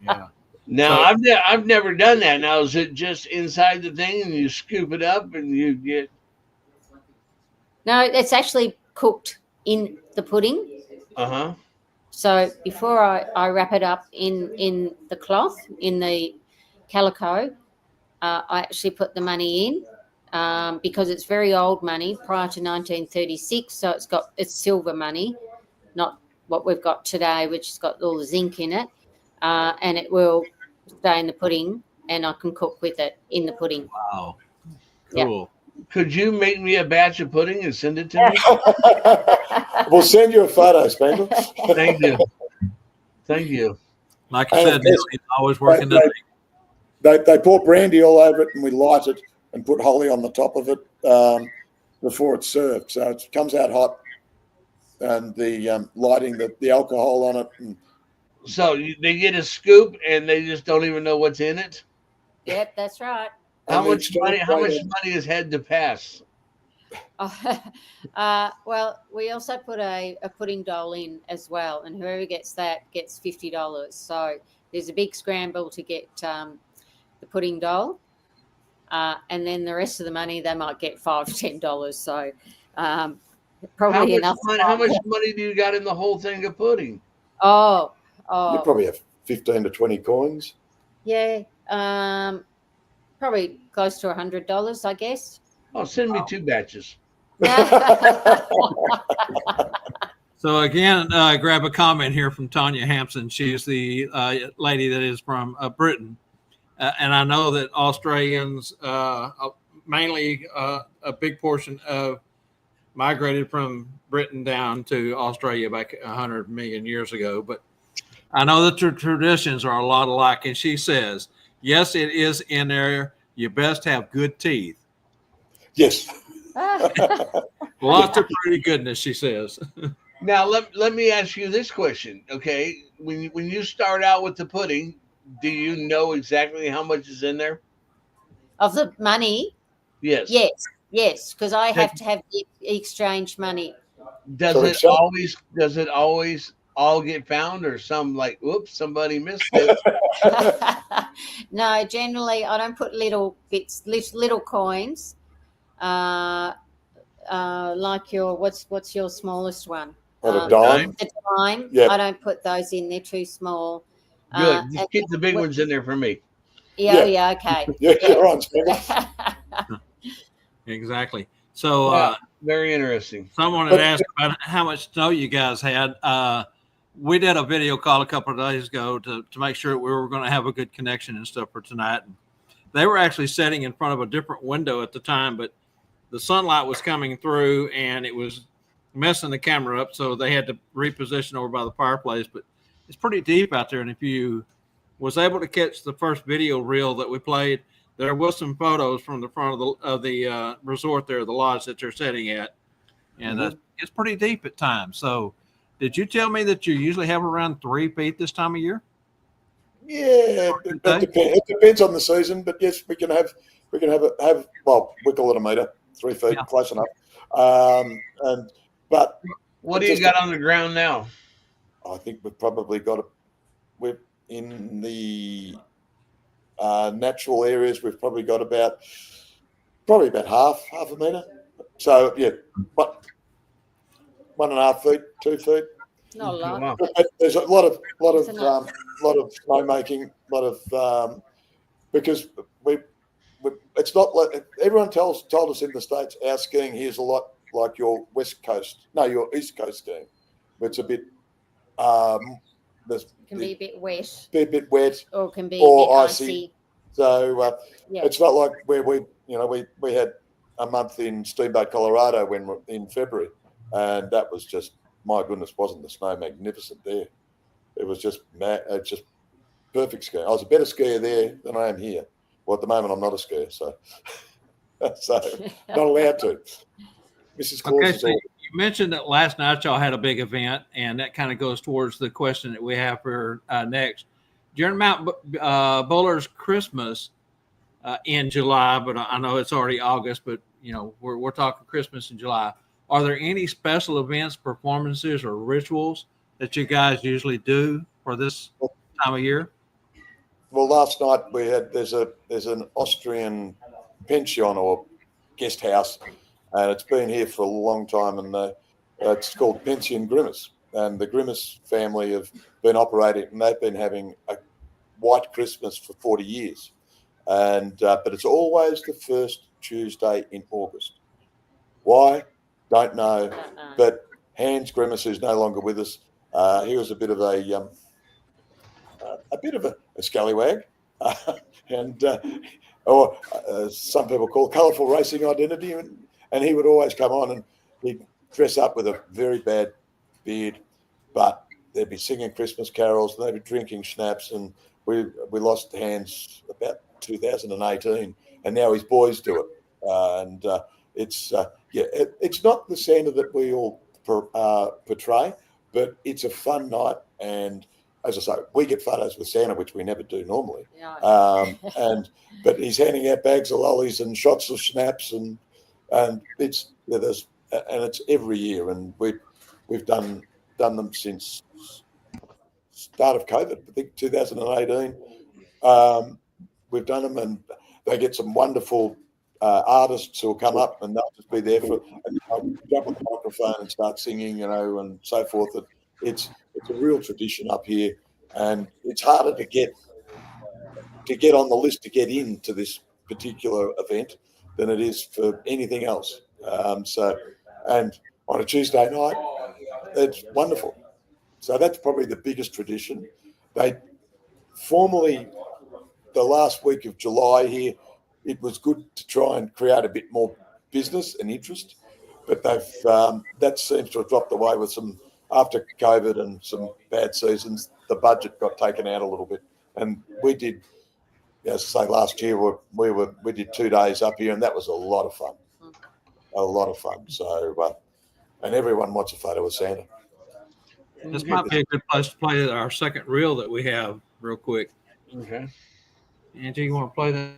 Speaker 1: Yeah.
Speaker 3: Now, I've never done that. Now, is it just inside the thing and you scoop it up and you get?
Speaker 6: No, it's actually cooked in the pudding. So before I wrap it up in the cloth, in the calico, I actually put the money in because it's very old money prior to 1936. So it's silver money, not what we've got today, which has got all the zinc in it. And it will stay in the pudding, and I can cook with it in the pudding.
Speaker 1: Wow.
Speaker 6: Yeah.
Speaker 1: Cool.
Speaker 3: Could you make me a batch of pudding and send it to me?
Speaker 5: We'll send you a photo, Spangler.
Speaker 3: Thank you. Thank you.
Speaker 1: Like I
Speaker 5: And
Speaker 1: said,
Speaker 5: of course,
Speaker 1: he's always working
Speaker 5: they-
Speaker 1: the
Speaker 5: They pour brandy all over it, and we light it and put holly on the top of it before it's served. So it comes out hot, and the lighting the alcohol on it. And
Speaker 3: So they get a scoop and they just don't even know what's in it.
Speaker 6: Yep, that's right.
Speaker 3: How
Speaker 5: and the
Speaker 3: much money?
Speaker 5: exchange
Speaker 3: How much
Speaker 5: rate
Speaker 3: money has had to pass?
Speaker 6: Well, we also put a pudding dole in as well, and whoever gets that gets $50. So there's a big scramble to get the pudding dole, and then the rest of the money they might get $5-10. So probably enough.
Speaker 3: How much money do you got in the whole thing of pudding?
Speaker 6: Oh,
Speaker 5: you probably have 15 to 20 coins.
Speaker 6: yeah, probably close to $100, I guess.
Speaker 3: Oh, send me 2 batches.
Speaker 1: So again, grab a comment here from Tanya Hampson. She's the lady that is from Britain. And I know that Australians, mainly a big portion of migrated from Britain down to Australia back 100 million years ago. But I know that the traditions are a lot alike. And she says, yes, it is in there. You best have good teeth.
Speaker 5: Yes.
Speaker 1: Lots of pretty goodness, she says.
Speaker 3: Now let me ask you this question, okay? When you start out with the pudding, do you know exactly how much is in there?
Speaker 6: Of the money?
Speaker 3: Yes.
Speaker 6: Yes, because I have to have the exchange money.
Speaker 3: Does
Speaker 5: So
Speaker 3: it always all get found, or some like, oops, somebody missed it?
Speaker 6: No, generally I don't put little bits, little coins. Like what's your smallest one?
Speaker 5: Or a dime.
Speaker 6: The dime.
Speaker 5: Yeah.
Speaker 6: I don't put those in; they're too small.
Speaker 3: Good. Just keep the big ones in there for me.
Speaker 6: Yeah. Okay.
Speaker 5: Yeah, you're on, Spangler.
Speaker 1: Exactly. So
Speaker 3: Wow, very interesting.
Speaker 1: someone had asked about how much snow you guys had. We did a video call a couple of days ago to make sure we were going to have a good connection and stuff for tonight. And they were actually sitting in front of a different window at the time, but the sunlight was coming through and it was messing the camera up. So they had to reposition over by the fireplace, but it's pretty deep out there. And if you was able to catch the first video reel that we played, there was some photos from the front of the resort there, the lodge that you're sitting at. And it's pretty deep at times. So did you tell me that you usually have around 3 feet this time of year?
Speaker 5: Yeah, it depends on the season, but yes, we can have well, we call it a meter, 3 feet,
Speaker 1: Yeah.
Speaker 5: close enough. But
Speaker 3: What do you got on the ground now?
Speaker 5: I think we've probably got we're in the natural areas. We've probably got about half a meter. So yeah, but 1.5 feet, 2 feet.
Speaker 6: Not a lot.
Speaker 3: Wow.
Speaker 5: But there's a lot of
Speaker 6: It's enough.
Speaker 5: snowmaking, because we it's not like everyone told us in the States our skiing here is a lot like your your East Coast skiing. It's a bit
Speaker 6: It can be a bit wet,
Speaker 5: a bit wet
Speaker 6: or it can be
Speaker 5: or
Speaker 6: a bit
Speaker 5: icy.
Speaker 6: icy.
Speaker 5: So
Speaker 6: Yeah.
Speaker 5: it's not like where we had a month in Steamboat, Colorado in February, and that was just, my goodness, wasn't the snow magnificent there? It was just perfect skiing. I was a better skier there than I am here. Well, at the moment I'm not a skier, so not allowed to. Mrs. Claus
Speaker 1: Okay,
Speaker 5: is
Speaker 1: so
Speaker 5: all.
Speaker 1: you mentioned that last night y'all had a big event, and that kind of goes towards the question that we have for next. During Mount Buller's Christmas in July, but I know it's already August, but we're talking Christmas in July. Are there any special events, performances, or rituals that you guys usually do for this time of year?
Speaker 5: Well, last night there's an Austrian pension or guest house, and it's been here for a long time, and it's called Pension Grimace. And the Grimace family have been operating, and they've been having a white Christmas for 40 years. and but it's always the first Tuesday in August. Why? Don't know. But Hans Grimace, who's no longer with us, he was a bit of a scallywag, and or some people call colourful racing identity, and he would always come on and he'd dress up with a very bad beard, but they'd be singing Christmas carols and they'd be drinking schnapps, and we lost Hans about 2018, and now his boys do it, and it's it's not the Santa that we all portray, but it's a fun night, and as I say, we get photos with Santa, which we never do normally.
Speaker 6: Yeah.
Speaker 5: But he's handing out bags of lollies and shots of schnapps, and it's every year, and we've done them since start of COVID. I think 2018. We've done them, and they get some wonderful artists who'll come up and they'll just be there and jump on the microphone and start singing, and so forth. It's a real tradition up here, and it's harder to get on the list to get into this particular event than it is for anything else. And on a Tuesday night, it's wonderful. So that's probably the biggest tradition. They formally, the last week of July here, it was good to try and create a bit more business and interest, but that seems to have dropped away with some, after COVID and some bad seasons, the budget got taken out a little bit. And we did, as I say, last year we did 2 days up here, and that was a lot of fun. A lot of fun. So, and everyone wants a photo with Santa.
Speaker 1: This might be a good place to play our second reel that we have real quick.
Speaker 3: Okay.
Speaker 1: Angie, you want to play that?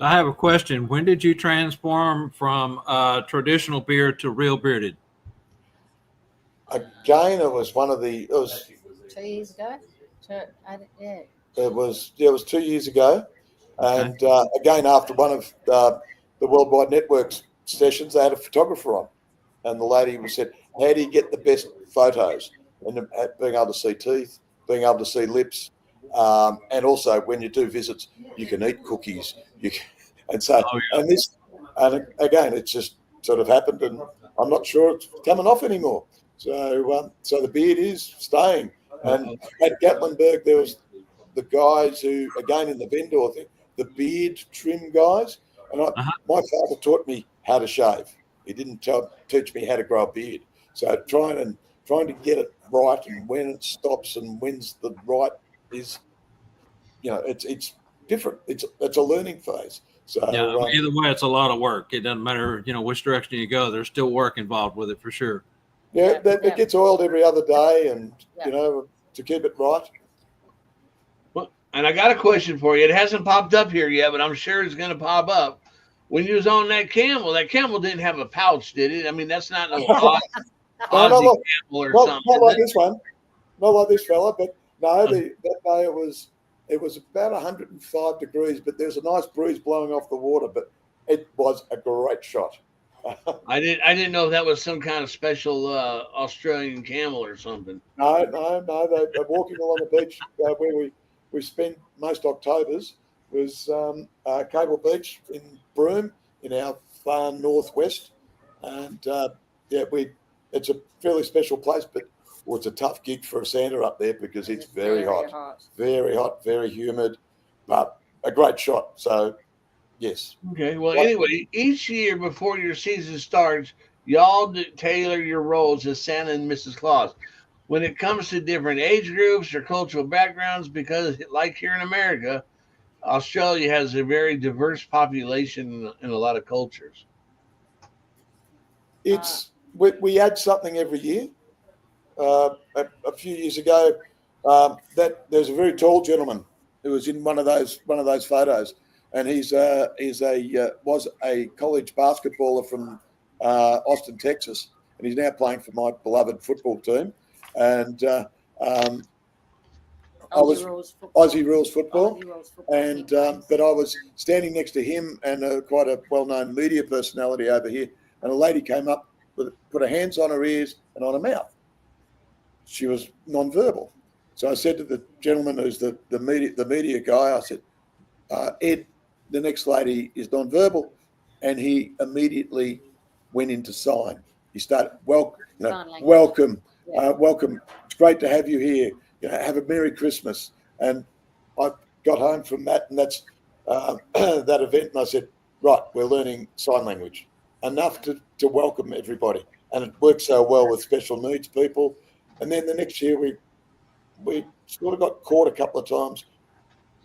Speaker 1: I have a question. When did you transform from traditional beard to real bearded?
Speaker 5: Again, it was
Speaker 6: 2 years ago. Yeah.
Speaker 5: It was 2 years ago, and again after one of the Worldwide Network's sessions, they had a photographer on, and the lady said, "How do you get the best photos?" And being able to see teeth, being able to see lips, and also when you do visits, you can eat cookies. And again, it's just sort of happened, and I'm not sure it's coming off anymore. So the beard is staying. And at Gatlinburg, there was the guys who, again, in the vendor thing, the beard trim guys. And my father taught me how to shave. He didn't teach me how to grow a beard. So trying to get it right, and when it stops and when's the right is, it's different. It's a learning phase. So
Speaker 1: Yeah, either way, it's a lot of work. It doesn't matter, which direction you go. There's still work involved with it for sure.
Speaker 5: Yeah, it gets oiled every other day, and to keep it right.
Speaker 3: Well, and I got a question for you. It hasn't popped up here yet, but I'm sure it's going to pop up. When you was on that camel didn't have a pouch, did it? I mean, that's not no Aussie camel or something.
Speaker 5: Not like this one, not like this fella, but no, that day it was about 105 degrees, but there's a nice breeze blowing off the water, but it was a great shot.
Speaker 3: I didn't know if that was some kind of special Australian camel or something.
Speaker 5: No. They're walking along the beach where we spend most Octobers was Cable Beach in Broome in our far northwest, and it's a fairly special place, but it's a tough gig for a Santa up there because it's very hot, very humid, but a great shot. So. Yes.
Speaker 3: Okay. Well, anyway, each year before your season starts, y'all tailor your roles as Santa and Mrs. Claus. When it comes to different age groups or cultural backgrounds, because like here in America, Australia has a very diverse population in a lot of cultures.
Speaker 5: We add something every year. A few years ago, that there's a very tall gentleman who was in one of those photos. And was a college basketballer from Austin, Texas, and he's now playing for my beloved football team. And Aussie Rules Football. And but I was standing next to him and quite a well-known media personality over here, and a lady came up, put her hands on her ears and on her mouth. She was non-verbal. So I said to the gentleman who's the media guy, I said, Ed, the next lady is non-verbal, and he immediately went into sign. He started, welcome, welcome. It's great to have you here. Have a Merry Christmas. And I got home from that, and that's that event, and I said, right, we're learning sign language enough to welcome everybody, and it works so well with special needs people. And then the next year we sort of got caught a couple of times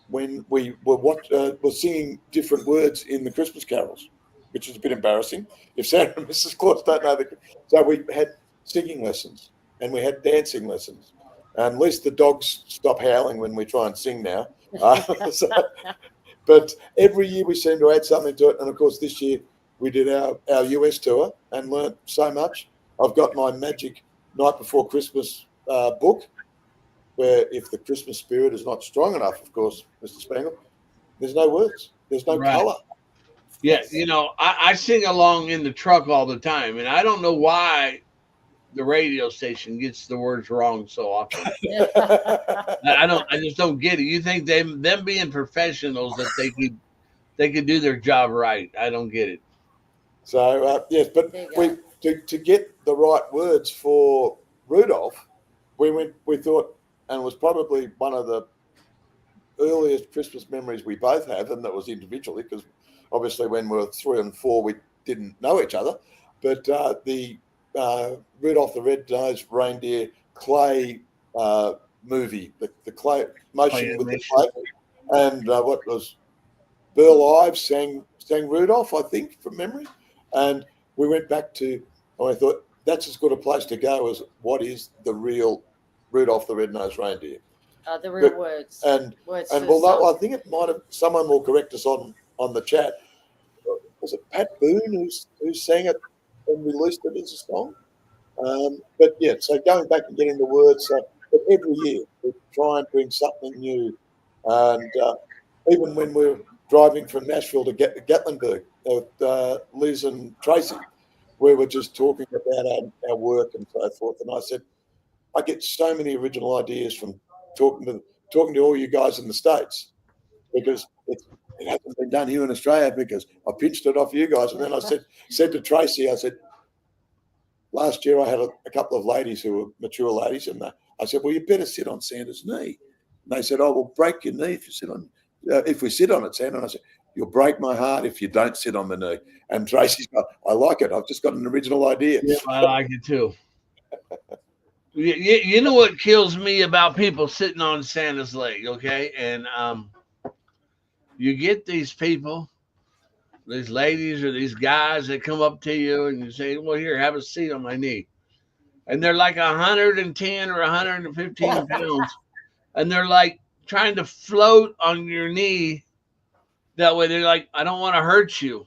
Speaker 5: when we were singing different words in the Christmas carols, which is a bit embarrassing if Santa and Mrs. Claus don't know so we had singing lessons and we had dancing lessons. And at least the dogs stop howling when we try and sing now. But every year we seem to add something to it. And of course, this year we did our US tour and learnt so much. I've got my magic Night Before Christmas book, where if the Christmas spirit is not strong enough, of course, Mr. Spangle, there's no words, there's no color.
Speaker 3: Yeah, I sing along in the truck all the time, and I don't know why the radio station gets the words wrong so often. I just don't get it. You think them being professionals that they could do their job right? I don't get it.
Speaker 5: So yes, but to get the right words for Rudolph, we thought. And it was probably one of the earliest Christmas memories we both have, and that was individually, because obviously when we were 3 and 4, we didn't know each other. But the Rudolph the Red-Nosed Reindeer clay movie, the clay motion with the clay, and what was Burl Ives sang Rudolph, I think, from memory. And we went back to, and I thought that's as good a place to go as what is the real Rudolph the Red-Nosed Reindeer.
Speaker 6: The real words.
Speaker 5: And although I think it might have, someone will correct us on the chat, was it Pat Boone who sang it and released it as a song? But yeah, so going back and getting the words, but every year we try and bring something new. And even when we're driving from Nashville to Gatlinburg with Liz and Tracy, we were just talking about our work and so forth. And I said, I get so many original ideas from talking to all you guys in the States, because it hasn't been done here in Australia, because I pinched it off you guys. And then I said to Tracy, I said, last year I had a couple of ladies who were mature ladies, and I said, well, you better sit on Santa's knee. And they said, oh, we'll break your knee if we sit on it, Santa. And I said, you'll break my heart if you don't sit on the knee. And Tracy's got, I like it. I've just got an original idea.
Speaker 3: Yeah, I like it too. You know what kills me about people sitting on Santa's leg, okay? And you get these people, these ladies or these guys that come up to you and you say, well, here, have a seat on my knee. And they're like 110 or 115 pounds. And they're like trying to float on your knee. That way they're like, I don't want to hurt you.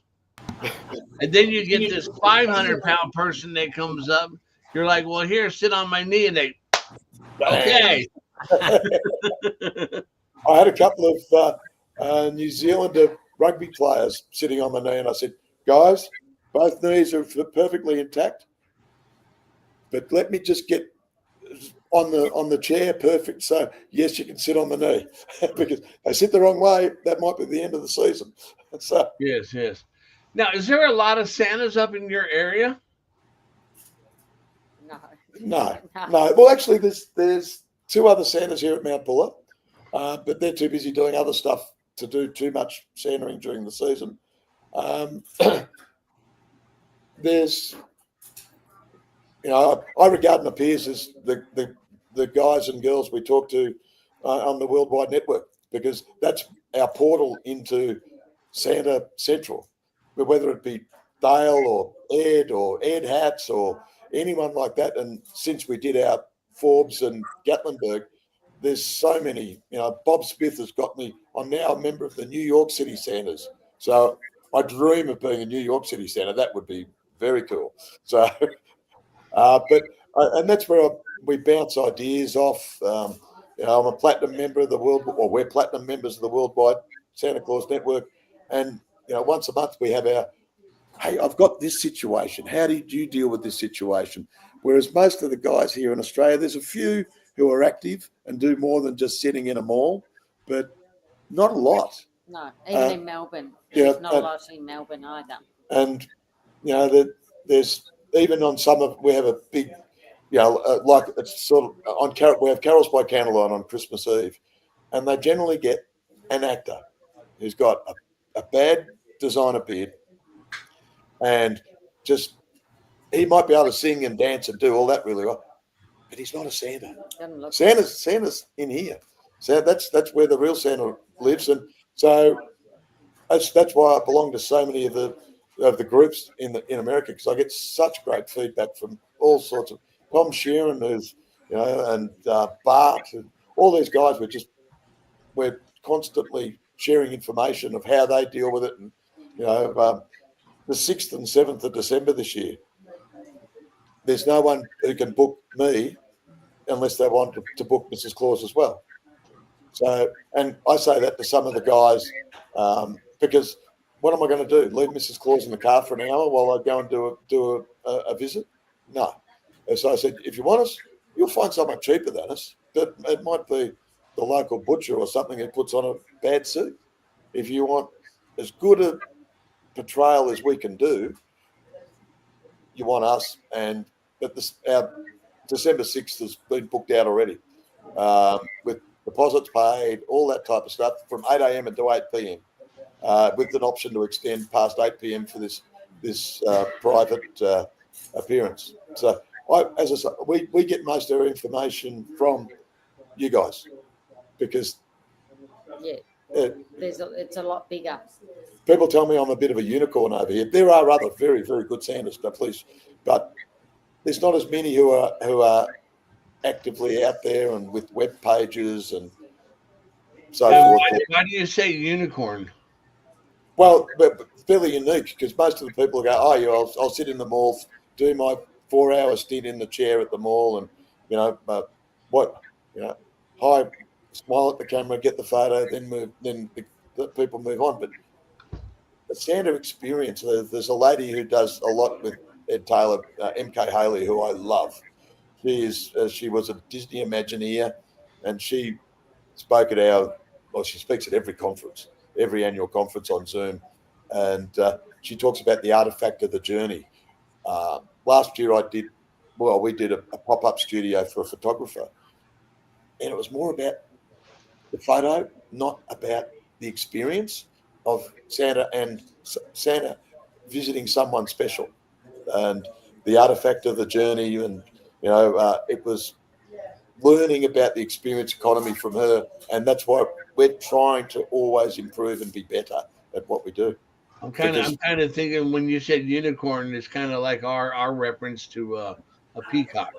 Speaker 3: And then you get this 500-pound person that comes up. You're like, well, here, sit on my knee. And they, okay.
Speaker 5: I had a couple of New Zealander rugby players sitting on my knee, and I said, guys, both knees are perfectly intact, but let me just get on the chair perfect. So, yes, you can sit on the knee. Because they sit the wrong way, that might be the end of the season. So,
Speaker 3: Yes, yes. Now, is there a lot of Santas up in your area?
Speaker 5: no. Well, actually, there's two other Santas here at Mount Buller, but they're too busy doing other stuff to do too much Santaing during the season. There's, I regard my peers as the guys and girls we talk to on the worldwide network, because that's our portal into Santa Central. But whether it be Dale or Ed Hats or anyone like that, and since we did our Forbes and Gatlinburg, there's so many. Bob Smith has got me. I'm now a member of the New York City Santas. So I dream of being a New York City Santa. That would be very cool. So, and that's where we bounce ideas off. I'm a platinum member of the we're platinum members of the Worldwide Santa Claus Network. And, once a month we have our, hey, I've got this situation. How did you deal with this situation? Whereas most of the guys here in Australia, there's a few who are active and do more than just sitting in a mall, but not a lot.
Speaker 6: No, even in Melbourne.
Speaker 5: Yeah,
Speaker 6: not a lot in Melbourne either.
Speaker 5: And, there's even on some of, we have a big, like it's sort of on we have Carols by Candlelight on Christmas Eve, and they generally get an actor who's got a bad designer beard, and just he might be able to sing and dance and do all that really well, but he's not a Santa. Santa's in here. So that's where the real Santa lives, and so that's why I belong to so many of the groups in America, because I get such great feedback from all sorts of Tom Sheeran, who's and Bart, and all these guys. We're constantly sharing information of how they deal with it, and the 6th and 7th of December this year, there's no one who can book me unless they want to book Mrs. Claus as well. So, and I say that to some of the guys because what am I going to do? Leave Mrs. Claus in the car for an hour while I go and do a visit? No. And so I said, if you want us, you'll find someone cheaper than us. But it might be the local butcher or something that puts on a bad suit. If you want as good a portrayal as we can do, you want us. But our December 6th has been booked out already with deposits paid, all that type of stuff from 8 a.m. until 8 p.m. With an option to extend past 8 p.m. for this private appearance. So, as I say, we get most of our information from you guys because
Speaker 6: it's a lot bigger.
Speaker 5: People tell me I'm a bit of a unicorn over here. There are other very, very good Santas, but there's not as many who are actively out there and with web pages and so forth.
Speaker 3: Why do you say unicorn?
Speaker 5: Well, but fairly unique because most of the people go, oh, yeah, I'll sit in the mall, do my 4-hour stint in the chair at the mall, and hi, smile at the camera, get the photo, then move. Then the people move on. But the Santa experience, there's a lady who does a lot with Ed Taylor, MK Haley, who I love. She was a Disney Imagineer, and she spoke at she speaks at every conference, every annual conference on Zoom, and she talks about the artifact of the journey. Last year we did a pop-up studio for a photographer, and it was more about the photo, not about the experience of Santa and Santa visiting someone special, and the artifact of the journey, and it was learning about the experience economy from her, and that's why we're trying to always improve and be better at what we do.
Speaker 3: I'm kind of thinking when you said unicorn, it's kind of like our reference to a peacock.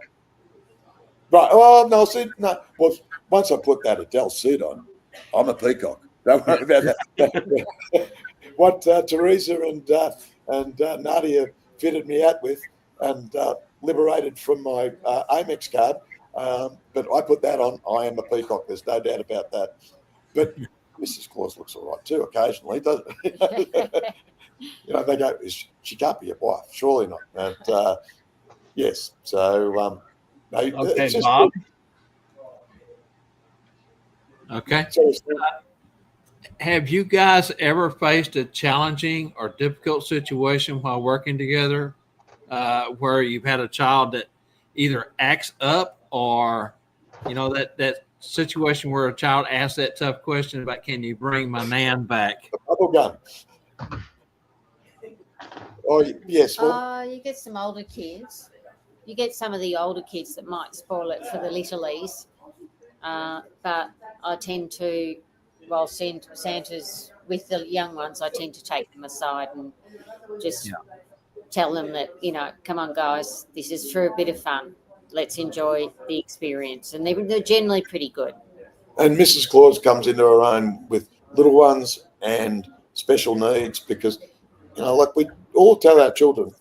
Speaker 5: Right. Oh no, see, no. Well, once I put that Adele suit on, I'm a peacock. Don't worry about that. What Teresa and Nadia fitted me out with, and liberated from my Amex card. But I put that on. I am a peacock. There's no doubt about that. But Mrs. Claus looks all right too occasionally, doesn't it? They go, she can't be a wife, surely not. And yes, so
Speaker 3: okay, Bob.
Speaker 1: Okay. Have you guys ever faced a challenging or difficult situation while working together, where you've had a child that either acts up, or that situation where a child asks that tough question about, can you bring my nan back?
Speaker 5: A bubble gun. Oh yes.
Speaker 6: You get some older kids. You get some of the older kids that might spoil it for the littlies. But I tend to, while Santa's with the young ones, I tend to take them aside and just tell them that, come on, guys, this is for a bit of fun. Let's enjoy the experience. And they're generally pretty good.
Speaker 5: And Mrs. Claus comes into her own with little ones and special needs, because, like we all tell our children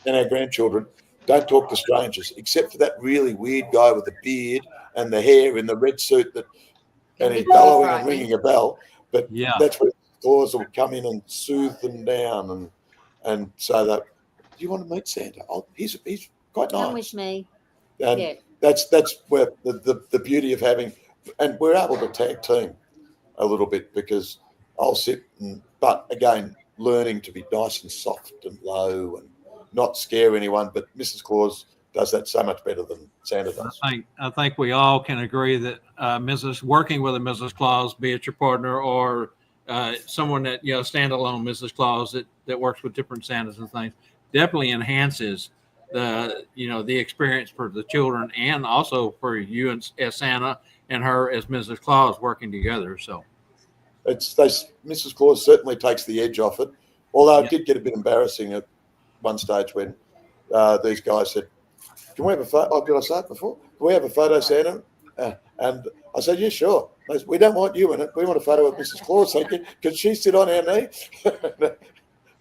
Speaker 5: and our grandchildren, don't talk to strangers, except for that really weird guy with the beard and the hair in the red suit and he's bellowing and ringing a bell. But that's where Claus will come in and soothe them down and say that, do you want to meet Santa? Oh, he's quite nice.
Speaker 6: Come with me.
Speaker 5: And that's where the beauty of having, and we're able to tag team a little bit, because I'll sit but again, learning to be nice and soft and low and not scare anyone. But Mrs. Claus does that so much better than Santa does.
Speaker 1: I think we all can agree that working with a Mrs. Claus, be it your partner or someone that standalone Mrs. Claus that works with different Santas and things, definitely enhances the experience for the children, and also for you as Santa and her as Mrs. Claus working together. So
Speaker 5: Mrs. Claus certainly takes the edge off it. Although it did get a bit embarrassing at one stage when these guys said, "Can we have a photo?" Oh, did I say it before? Can we have a photo, Santa? And I said, "Yeah, sure." Said, "We don't want you in it. We want a photo of Mrs. Claus." Thank you. Can she sit on our knee?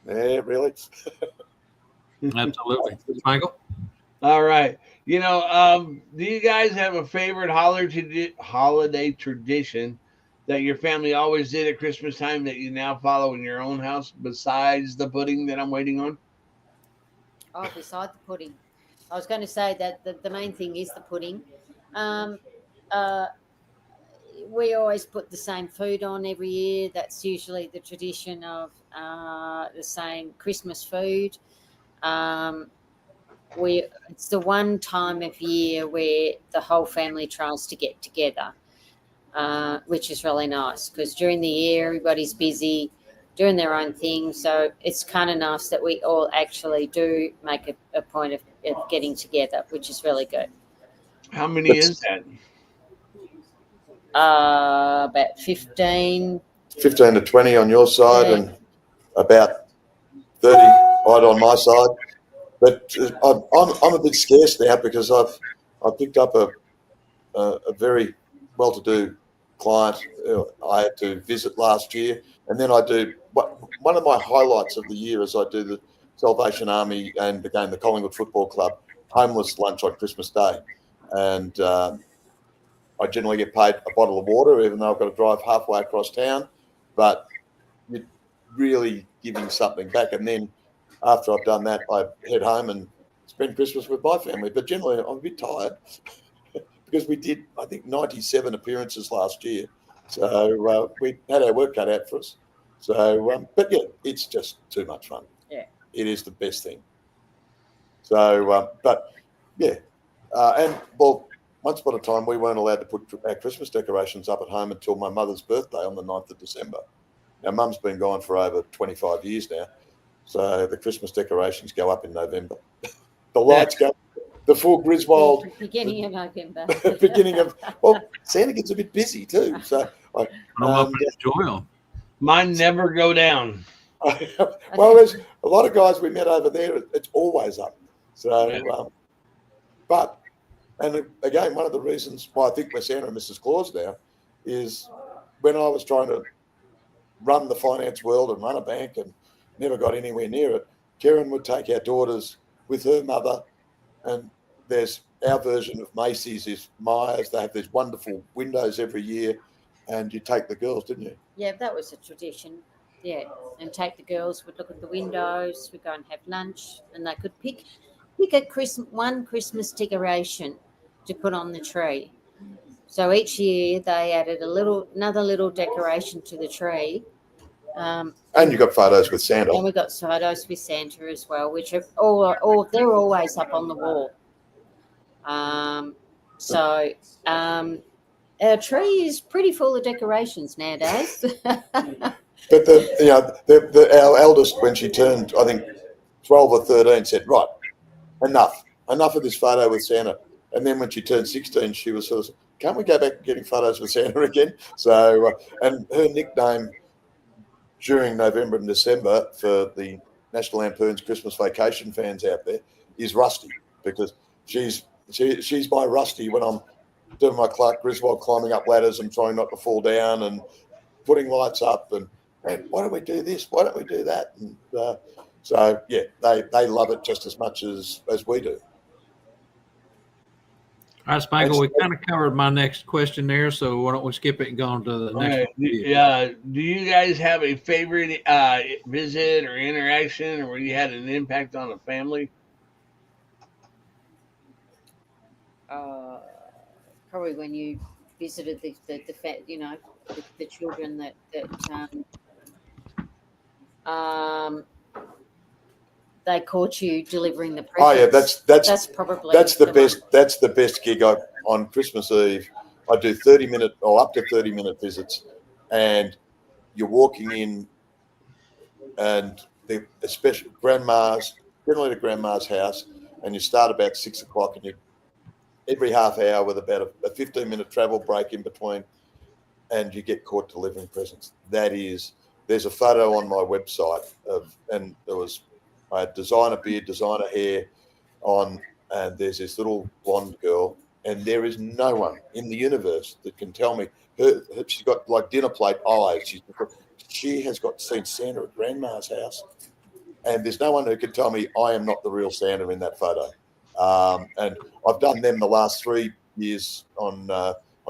Speaker 5: Yeah, really.
Speaker 1: Absolutely. Michael?
Speaker 3: All right. Do you guys have a favorite holiday tradition that your family always did at Christmas time that you now follow in your own house, besides the pudding that I'm waiting on?
Speaker 6: Oh, beside the pudding. I was going to say that the main thing is the pudding. We always put the same food on every year. That's usually the tradition of the same Christmas food. It's the one time of year where the whole family tries to get together, which is really nice, because during the year everybody's busy doing their own thing. So it's kind of nice that we all actually do make a point of getting together, which is really good.
Speaker 3: How many is that?
Speaker 6: About 15
Speaker 5: to 20 on your side, and about 30 odd on my side. But I'm a bit scarce now, because I picked up a very well-to-do client I had to visit last year, and then I do one of my highlights of the year is I do the Salvation Army and again the Collingwood Football Club homeless lunch on Christmas Day, and I generally get paid a bottle of water, even though I've got to drive halfway across town. But you're really giving something back, and then after I've done that, I head home and spend Christmas with my family. But generally, I'm a bit tired because we did, I think, 97 appearances last year. So we had our work cut out for us. So, but yeah, it's just too much fun.
Speaker 6: Yeah.
Speaker 5: It is the best thing. So, but yeah. And well, once upon a time, we weren't allowed to put our Christmas decorations up at home until my mother's birthday on the 9th of December. Now, Mum's been gone for over 25 years now. So the Christmas decorations go up in November. The lights go, the full Griswold.
Speaker 6: Beginning of November.
Speaker 5: Well, Santa gets a bit busy too. So
Speaker 1: Come up and enjoy them.
Speaker 3: Mine never go down.
Speaker 5: Well, there's a lot of guys we met over there. It's always up. So, and again, one of the reasons why I think we're Santa and Mrs. Claus now is when I was trying to run the finance world and run a bank and never got anywhere near it, Keryn would take our daughters with her mother, and there's our version of Macy's is Myers. They have these wonderful windows every year, and you take the girls, didn't you?
Speaker 6: Yeah, that was a tradition. Yeah, and take the girls, would look at the windows, we'd go and have lunch, and they could pick one Christmas decoration to put on the tree. So each year they added another little decoration to the tree.
Speaker 5: And you got photos with Santa.
Speaker 6: And we got photos with Santa as well, which are all they're always up on the wall. Our tree is pretty full of decorations nowadays.
Speaker 5: But our eldest, when she turned, I think 12 or 13, said, "Right, enough of this photo with Santa." And then when she turned 16, she was sort of, "Can't we go back to getting photos with Santa again?" So, and her nickname during November and December for the National Lampoon's Christmas Vacation fans out there is Rusty, because she's my Rusty when I'm doing my Clark Griswold climbing up ladders and trying not to fall down and putting lights up and why don't we do this? Why don't we do that? And so yeah, they love it just as much as we do.
Speaker 1: All right, Spangle, we kind of covered my next question there, so why don't we skip it and go on to the next one?
Speaker 3: Yeah. Do you guys have a favorite visit or interaction, or where you had an impact on a family?
Speaker 6: Probably when you visited the children that they caught you delivering the presents.
Speaker 5: Oh yeah, that's
Speaker 6: probably
Speaker 5: the best. That's the best gig. On Christmas Eve, I do 30-minute or up to 30-minute visits, and you're walking in, and especially generally to grandma's house, and you start about 6 o'clock, and you every half hour with about a 15-minute travel break in between, and you get caught delivering presents. There's a photo on my website I had designer beard, designer hair on, and there's this little blonde girl, and there is no one in the universe that can tell me she's got like dinner plate eyes. She has got seen Santa at grandma's house, and there's no one who can tell me I am not the real Santa in that photo. And I've done them the last 3 years on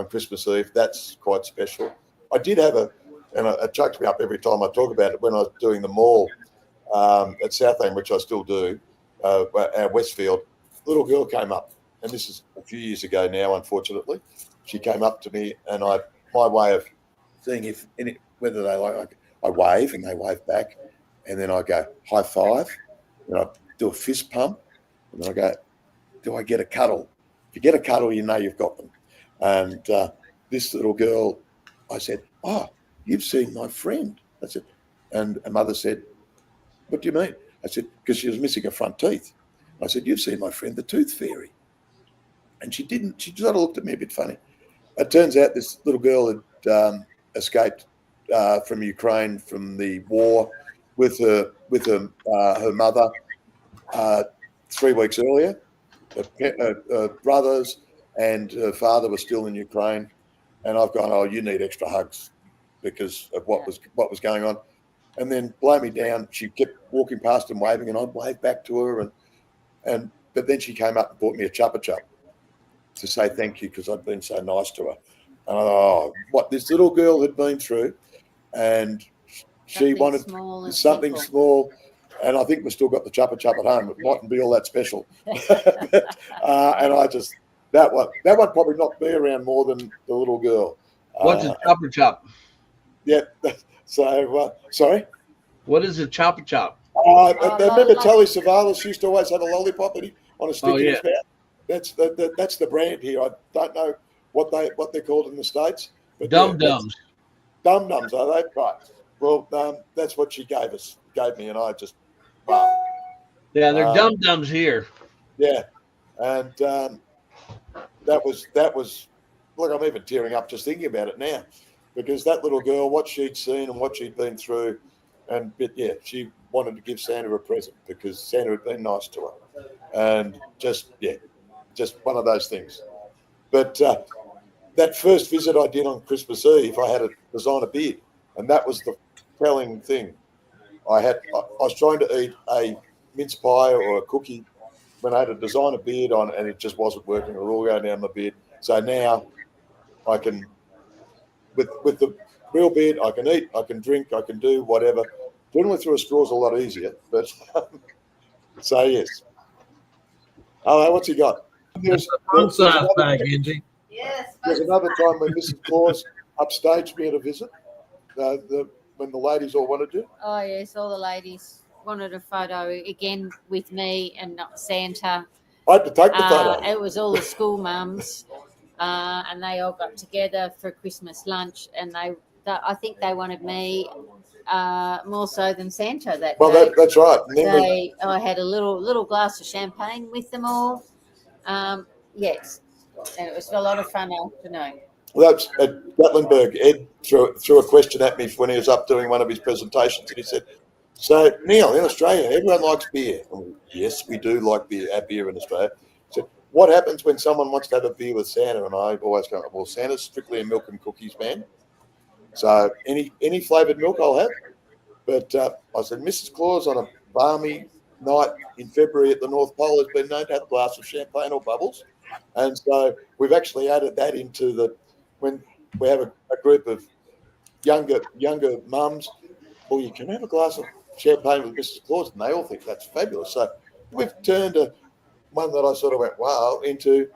Speaker 5: Christmas Eve. That's quite special. I did have and it chokes me up every time I talk about it, when I was doing the mall at Southend, which I still do, at Westfield. Little girl came up, and this is a few years ago now, unfortunately. She came up to me, and my way of seeing whether they like, I wave, and they wave back, and then I go high five, and I do a fist pump, and then I go, do I get a cuddle? If you get a cuddle, you know you've got them. And this little girl, I said, "Oh, you've seen my friend." I said, and a mother said, "What do you mean?" I said, because she was missing her front teeth. I said, "You've seen my friend, the Tooth Fairy." And she didn't. She sort of looked at me a bit funny. It turns out this little girl had escaped from Ukraine, from the war, with her mother 3 weeks earlier. Her brothers and her father were still in Ukraine, and I've gone, "Oh, you need extra hugs," because of what was going on. And then blow me down, she kept walking past and waving, and I'd wave back to her, but then she came up and bought me a Chupa Chup to say thank you, because I'd been so nice to her. And what this little girl had been through, and she wanted something small. And I think we've still got the Chupa Chup at home. It mightn't be all that special. And that one probably knocked me around more than the little girl.
Speaker 3: What's a Chupa Chup?
Speaker 5: Yeah. So, sorry?
Speaker 3: What is a Chupa Chup?
Speaker 5: I remember Telly Savalas used to always have a lollipop on a stick in his mouth. That's the brand here. I don't know what they're called in the States.
Speaker 3: Dum Dums.
Speaker 5: Dum Dums, are they? Right. Well, that's what she gave me, and I just, wow.
Speaker 3: Yeah, they're Dum Dums here.
Speaker 5: Yeah, and that was. Look, I'm even tearing up just thinking about it now. because that little girl, what she'd seen and what she'd been through, and she wanted to give Santa a present because Santa had been nice to her, and just one of those things. But that first visit I did on Christmas Eve, I had to design a beard, and that was the telling thing. I was trying to eat a mince pie or a cookie when I had to design a beard on, and it just wasn't working. It was all going down my beard. So now I can, with the real beard, I can eat, I can drink, I can do whatever. Doing it through a straw is a lot easier, but so yes. Oh, what's he got?
Speaker 1: That's a fun size bag, Angie.
Speaker 2: Yes.
Speaker 5: There's another time when Mrs. Claus upstaged me at a visit, when the ladies all wanted to.
Speaker 6: Oh, yes, all the ladies wanted a photo again with me and not Santa.
Speaker 5: I had to take the photo.
Speaker 6: It was all the school mums, and they all got together for Christmas lunch, and I think they wanted me more so than Santa that day.
Speaker 5: That's right. And then
Speaker 6: I had a little glass of champagne with them all. Yes, and it was a lot of fun afternoon.
Speaker 5: Well, that's at Gatlinburg. Ed threw a question at me when he was up doing one of his presentations, and he said, "So, Neil, in Australia, everyone likes beer." And yes, we do like beer in Australia. He said, "What happens when someone wants to have a beer with Santa?" And I always go, "Well, Santa's strictly a milk and cookies man. So any flavoured milk I'll have." But I said, Mrs. Claus on a balmy night in February at the North Pole has been known to have a glass of champagne or bubbles. And so we've actually added that into when we have a group of younger mums, well, you can have a glass of champagne with Mrs. Claus, and they all think that's fabulous. So we've turned one that I sort of went, wow, into,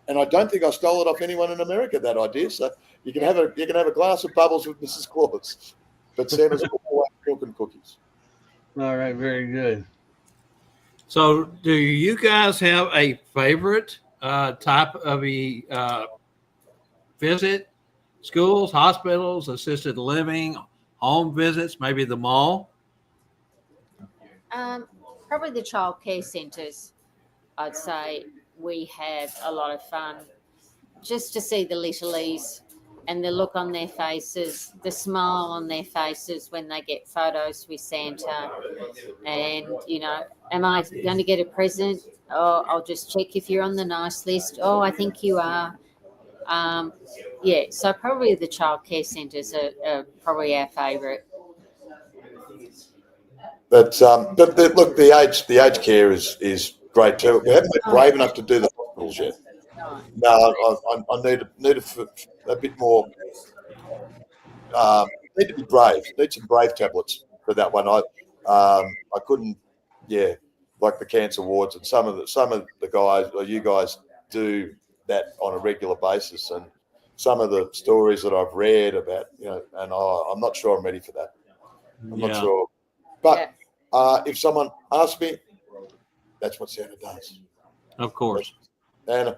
Speaker 5: and I don't think I stole it off anyone in America, that idea. So you can have a glass of bubbles with Mrs. Claus, but Santa's always milk and cookies.
Speaker 3: All right, very good.
Speaker 1: So, do you guys have a favorite type of a visit? Schools, hospitals, assisted living, home visits, maybe the mall?
Speaker 6: Probably the child care centres. I'd say we have a lot of fun just to see the littlies and the look on their faces, the smile on their faces when they get photos with Santa. And, am I going to get a present? Oh, I'll just check if you're on the nice list. Oh, I think you are. So probably the child care centres are probably our favourite.
Speaker 5: But look, the aged care is great too. We haven't been brave enough to do the hospitals yet. No, I need a bit more. Need to be brave. Need some brave tablets for that one. I couldn't. Yeah, like the cancer wards, and some of the guys or you guys do that on a regular basis, and some of the stories that I've read about, and I'm not sure I'm ready for that. I'm not sure, but if someone asks me, that's what Santa does.
Speaker 1: Of course.
Speaker 5: And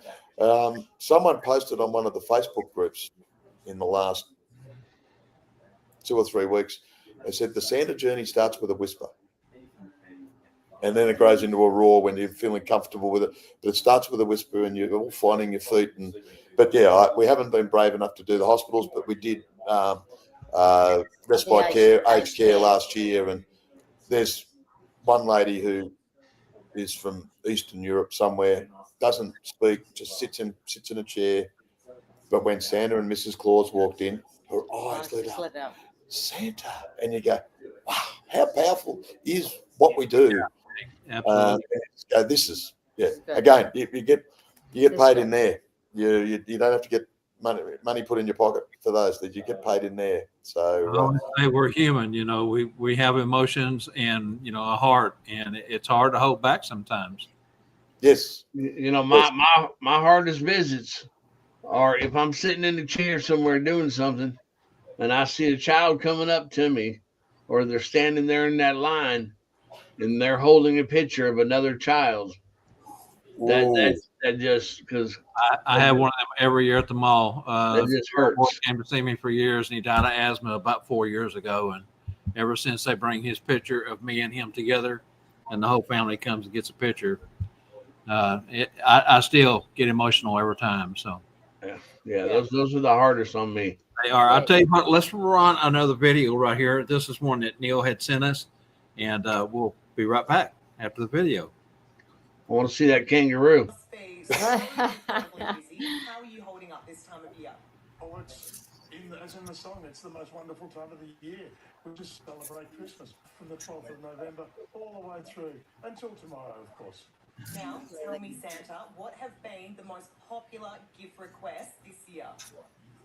Speaker 5: someone posted on one of the Facebook groups in the last 2 or 3 weeks. They said the Santa journey starts with a whisper, and then it grows into a roar when you're feeling comfortable with it. But it starts with a whisper, and you're all finding your feet. We haven't been brave enough to do the hospitals, but we did respite care, aged care last year. And there's one lady who is from Eastern Europe somewhere, doesn't speak, just sits in a chair. But when Santa and Mrs. Claus walked in, her eyes lit up. Santa, and you go, wow, how powerful is what we do?
Speaker 1: Absolutely.
Speaker 5: This is again, you get paid in there. You don't have to get money put in your pocket for those. That you get paid in there. So
Speaker 1: we're human, we have emotions and a heart, and it's hard to hold back sometimes.
Speaker 5: Yes.
Speaker 3: My hardest visits are if I'm sitting in a chair somewhere doing something and I see a child coming up to me, or they're standing there in that line and they're holding a picture of another child. That just, because
Speaker 1: I have one of them every year at the mall.
Speaker 3: That just hurts.
Speaker 1: Boy came to see me for years, and he died of asthma about 4 years ago. And ever since they bring his picture of me and him together, and the whole family comes and gets a picture, I still get emotional every time. So
Speaker 3: Yeah. Those are the hardest on me.
Speaker 1: They are. I'll tell you what, let's run another video right here. This is one that Neil had sent us, and we'll be right back after the video.
Speaker 3: I want to see that kangaroo.
Speaker 7: How are you holding up this time of year?
Speaker 8: Oh, as in the song, it's the most wonderful time of the year. We just celebrate Christmas from the 12th of November all the way through until tomorrow, of course.
Speaker 7: Now, tell me, Santa, what have been the most popular gift requests this year?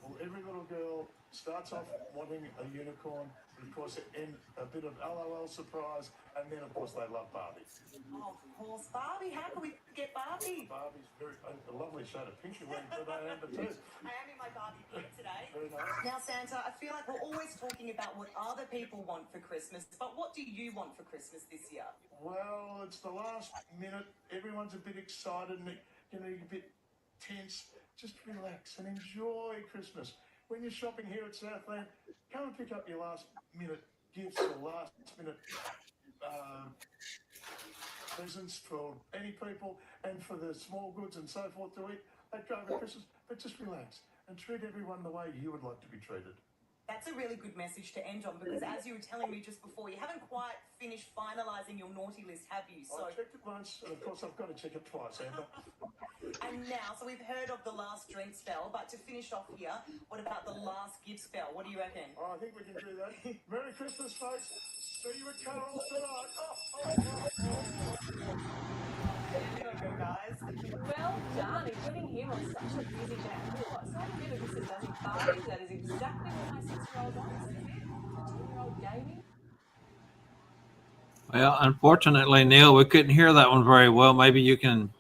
Speaker 8: Well, every little girl starts off wanting a unicorn, but of course, and a bit of LOL surprise, and then of course they love Barbie.
Speaker 7: Oh, of course, Barbie. How can we forget Barbie?
Speaker 8: Barbie's a lovely shade of pink you're wearing today, Amber, too.
Speaker 7: I am in my Barbie pink today.
Speaker 8: Very nice.
Speaker 7: Now, Santa, I feel like we're always talking about what other people want for Christmas, but what do you want for Christmas this year?
Speaker 8: Well, it's the last minute. Everyone's a bit excited and a bit tense. Just relax and enjoy Christmas. When you're shopping here at Southland, come and pick up your last minute gifts or last minute presents for any people and for the small goods and so forth to eat. They go over Christmas, but just relax and treat everyone the way you would like to be treated.
Speaker 7: That's a really good message to end on because, as you were telling me just before, you haven't quite finished finalising your naughty list, have you?
Speaker 8: So I checked it once, and of course I've got to check it twice, Amber.
Speaker 7: And now, so we've heard of the last drink spell, but to finish off here, what about the last gift spell? What do you reckon?
Speaker 8: Oh, I think we can do that. Merry Christmas, folks. See you at Carol's tonight.
Speaker 7: There we go, guys.
Speaker 9: Well done, including him on such a busy day. So I did a visit, does he? Parties. That is exactly what my 6-year-old wants. 10-year-old gaming.
Speaker 1: Well, unfortunately, Neil, we couldn't hear that one very well. Maybe you can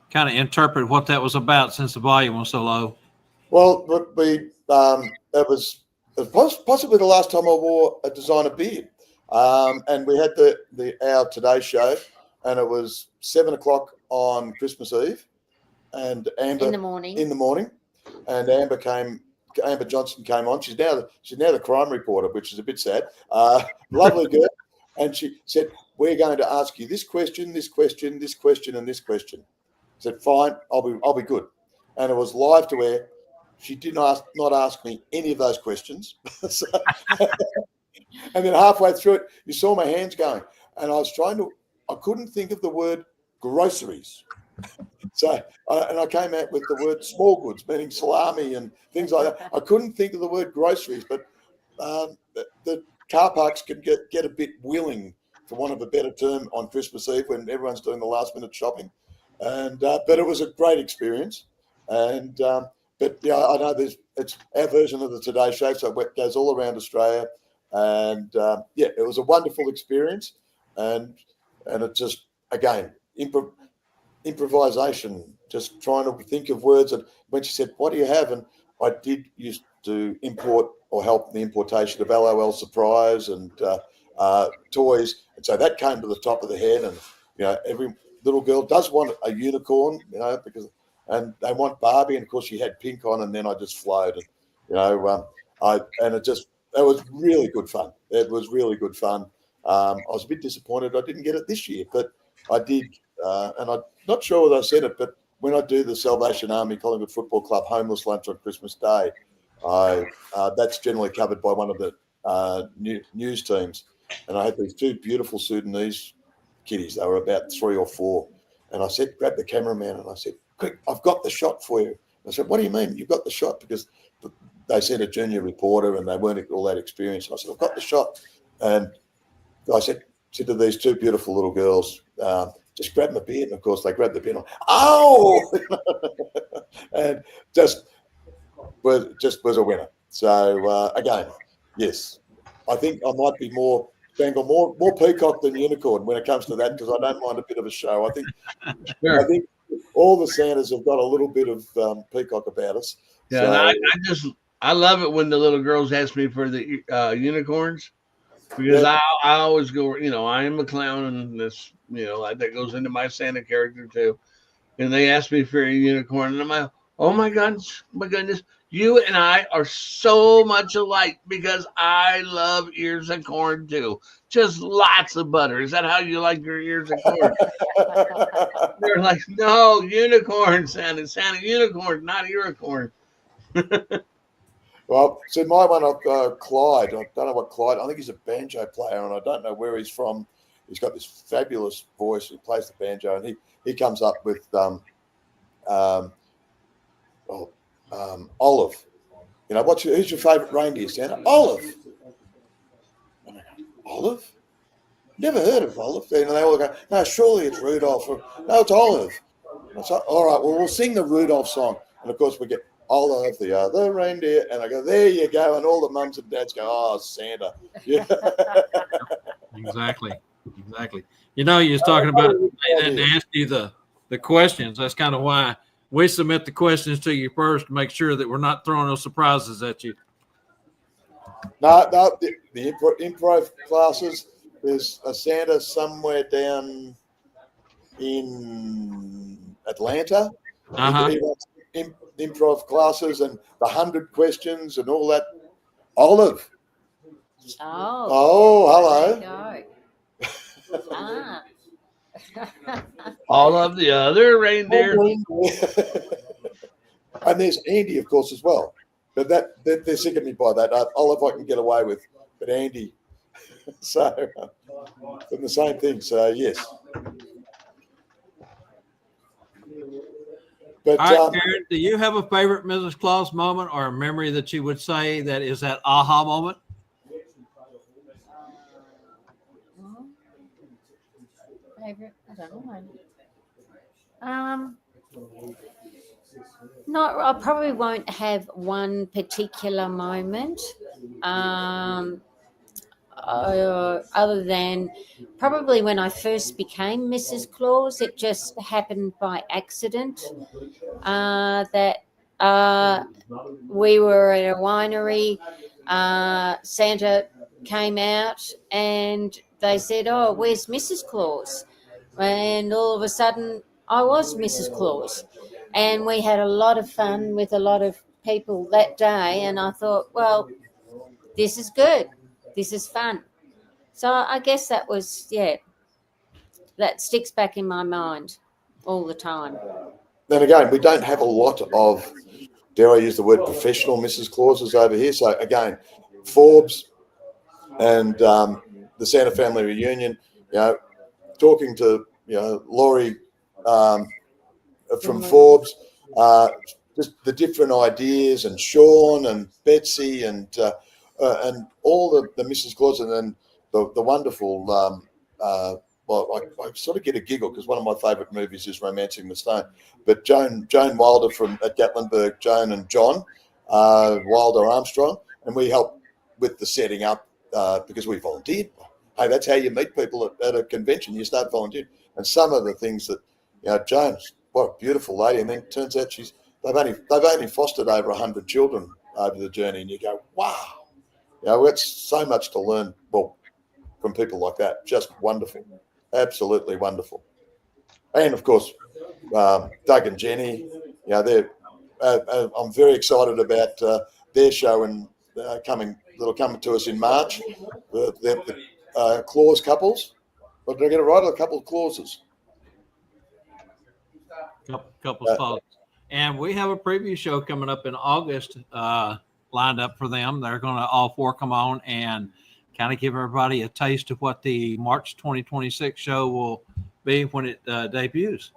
Speaker 1: kind of interpret what that was about since the volume was so low.
Speaker 5: Well, that was possibly the last time I wore a designer beard. And we had our Today show, and it was 7:00 on Christmas Eve, and Amber
Speaker 6: in the morning,
Speaker 5: and Amber Johnson came on. She's now the crime reporter, which is a bit sad. Lovely girl, and she said, "We're going to ask you this question, this question, this question, and this question." I said, "Fine, I'll be good." And it was live to air. She did not ask me any of those questions. And then halfway through it, you saw my hands going, and I couldn't think of the word groceries. So, I came out with the word small goods, meaning salami and things like that. I couldn't think of the word groceries, but the car parks can get a bit willing, for want of a better term, on Christmas Eve when everyone's doing the last minute shopping. And but it was a great experience. And but yeah, I know it's our version of the Today Show, so it goes all around Australia. And yeah, it was a wonderful experience, and it just, again, improvisation, just trying to think of words. And when she said, "What do you have?" and I did used to import or help the importation of LOL Surprise and toys, and so that came to the top of the head. And every little girl does want a unicorn, and they want Barbie, and of course she had pink on, and then I just flowed, it was really good fun. It was really good fun. I was a bit disappointed I didn't get it this year, but I did. And I'm not sure whether I said it, but when I do the Salvation Army Collingwood Football Club homeless lunch on Christmas Day, that's generally covered by one of the news teams. And I had these two beautiful Sudanese kiddies. They were about 3 or 4. And I said, grabbed the cameraman and I said, "Quick, I've got the shot for you." I said, "What do you mean you've got the shot?" Because they sent a junior reporter and they weren't all that experienced. And I said, "I've got the shot." And I said to these two beautiful little girls, "Just grab my beard." And of course they grabbed the beard. Oh! And just was a winner. So again, yes, I think I might be more peacock than unicorn when it comes to that, because I don't mind a bit of a show. I think
Speaker 3: Sure.
Speaker 5: I think all the Santas have got a little bit of peacock about us.
Speaker 3: Yeah,
Speaker 5: so,
Speaker 3: I love it when the little girls ask me for the unicorns, because I always go, I am a clown, and this, that goes into my Santa character too. And they ask me for a unicorn, and I'm like, oh my goodness, You and I are so much alike because I love ears of corn too. Just lots of butter. Is that how you like your ears of corn? They're like, no, unicorn, Santa. Santa unicorn, not unicorn.
Speaker 5: Well, so my one, Clyde. I don't know what Clyde. I think he's a banjo player, and I don't know where he's from. He's got this fabulous voice. He plays the banjo, and he comes up with Olive. You know, who's your favourite reindeer, Santa? Olive. Olive? Never heard of Olive. And they all go, no, surely it's Rudolph. No, it's Olive. And I said, all right, well, we'll sing the Rudolph song. And of course, we get Olive, the other reindeer. And I go, there you go. And all the mums and dads go, oh, Santa. Yeah.
Speaker 1: Exactly. You know, you was talking about they didn't ask you the questions. That's kind of why we submit the questions to you first to make sure that we're not throwing those surprises at you.
Speaker 5: No, the improv classes, there's a Santa somewhere down in Atlanta.
Speaker 1: Uh-huh.
Speaker 5: He runs improv classes and the 100 questions and all that. Olive.
Speaker 6: Oh,
Speaker 5: hello.
Speaker 6: Ah.
Speaker 3: All of the other reindeer.
Speaker 5: And there's Andy, of course, as well. But they're sick of me by that. Olive I can get away with, but Andy. So, from the same thing. So, yes. But
Speaker 1: All right, Keryn, do you have a favorite Mrs. Claus moment or a memory that you would say that is that aha moment?
Speaker 6: Favorite? I don't know. No, I probably won't have one particular moment. Other than probably when I first became Mrs. Claus, it just happened by accident. That we were at a winery. Santa came out and they said, "Oh, where's Mrs. Claus?" And all of a sudden, I was Mrs. Claus. And we had a lot of fun with a lot of people that day. And I thought, well, this is good. This is fun. So I guess that was, that sticks back in my mind all the time.
Speaker 5: Then again, we don't have a lot of, dare I use the word, professional Mrs. Clauses over here. So again, Forbes and the Santa Family Reunion, talking to, Laurie from Forbes, just the different ideas, and Sean and Betsy and all the Mrs. Claus, and then the wonderful, I sort of get a giggle because one of my favourite movies is Romancing the Stone. But Joan Wilder at Gatlinburg, Joan and John Wilder Armstrong, and we helped with the setting up because we volunteered. Hey, that's how you meet people at a convention. You start volunteering. And some of the things that, Joan's, what a beautiful lady. And then it turns out they've only fostered over 100 children over the journey. And you go, wow. That's so much to learn, from people like that. Just wonderful. Absolutely wonderful. And of course, Doug and Jenny, I'm very excited about their show and that'll come to us in March. The Claus couples. But did I get it right? A couple of clauses.
Speaker 1: Couple clauses. And we have a preview show coming up in August lined up for them. They're going to all four come on and kind of give everybody a taste of what the March 2026 show will be when it debuts.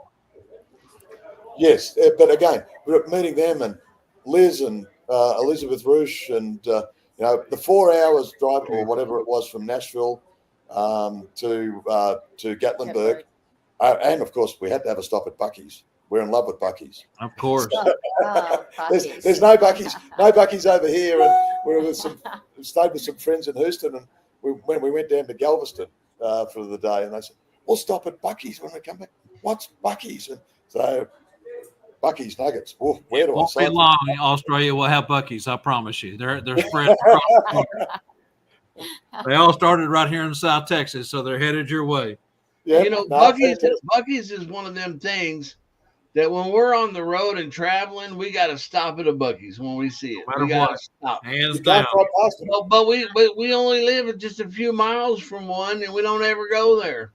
Speaker 5: Yes, but again, we're meeting them and Liz and Elizabeth Roosh and, the 4 hours drive or whatever it was from Nashville to Gatlinburg. And, of course, we had to have a stop at Buc-ee's. We're in love with Buc-ee's.
Speaker 1: Of course.
Speaker 5: There's no Buc-ee's over here. And we stayed with some friends in Houston. And when we went down to Galveston for the day, and they said, we'll stop at Buc-ee's when we come back. What's Buc-ee's? And so Buc-ee's Nuggets. Oh, where do I
Speaker 1: sign? Won't be long. Australia will have Buc-ee's. I promise you. They're spread across the country. They all started right here in South Texas, so they're headed your way.
Speaker 5: Yeah,
Speaker 3: Buc-ee's is one of them things that when we're on the road and traveling, we got to stop at a Buc-ee's when we see it.
Speaker 1: No matter
Speaker 3: We got to
Speaker 1: what.
Speaker 3: stop.
Speaker 1: Hands
Speaker 5: You
Speaker 1: down.
Speaker 5: can't drive past them.
Speaker 3: But we only live just a few miles from one, and we don't ever go there.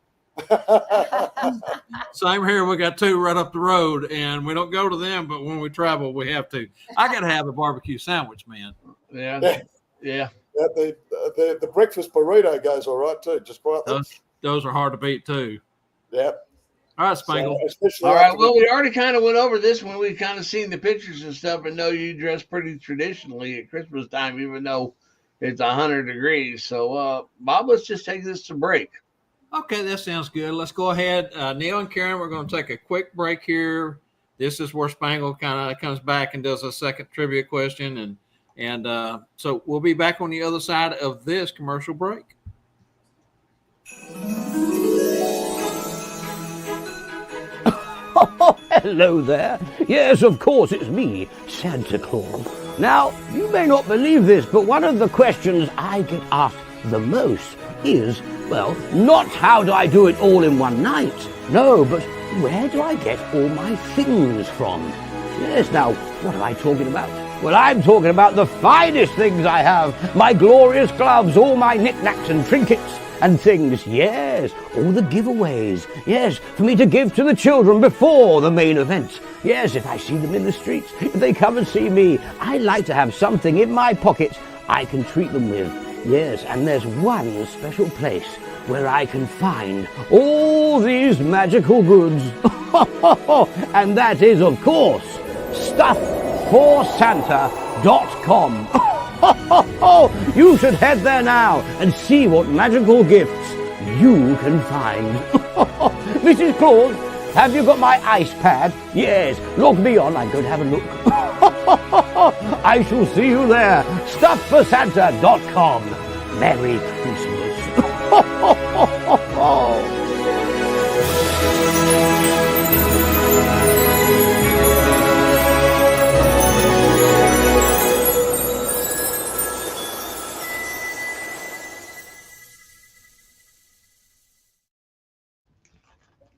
Speaker 1: Same here. We got two right up the road, and we don't go to them, but when we travel, we have to. I got to have a barbecue sandwich, man.
Speaker 3: Yeah.
Speaker 5: Yeah, the breakfast burrito goes all right too. Just right there.
Speaker 1: Those are hard to beat too.
Speaker 5: Yeah.
Speaker 1: All right, Spangle.
Speaker 5: So, especially
Speaker 3: All right.
Speaker 5: after
Speaker 3: Well, we already kind of went over this when we kind of seen the pictures and stuff, and know you dress pretty traditionally at Christmas time, even though it's 100 degrees. So, Bob, let's just take this to break.
Speaker 1: Okay, that sounds good. Let's go ahead. Neil and Keryn, we're going to take a quick break here. This is where Spangle kind of comes back and does a second trivia question. And so we'll be back on the other side of this commercial break.
Speaker 10: Hello there. Yes, of course, it's me, Santa Claus. Now, you may not believe this, but one of the questions I get asked the most is, well, not how do I do it all in one night? No, but where do I get all my things from? Yes, now, what am I talking about? Well, I'm talking about the finest things I have. My glorious gloves, all my knickknacks and trinkets and things. Yes, all the giveaways. Yes, for me to give to the children before the main event. Yes, if I see them in the streets, if they come and see me, I like to have something in my pocket I can treat them with. Yes, and there's one special place where I can find all these magical goods. And that is, of course, stuffforsanta.com. You should head there now and see what magical gifts you can find. Mrs. Claus, have you got my ice pad? Yes, log me on, I'm going to have a look. I shall see you there. Stuffforsanta.com. Merry Christmas.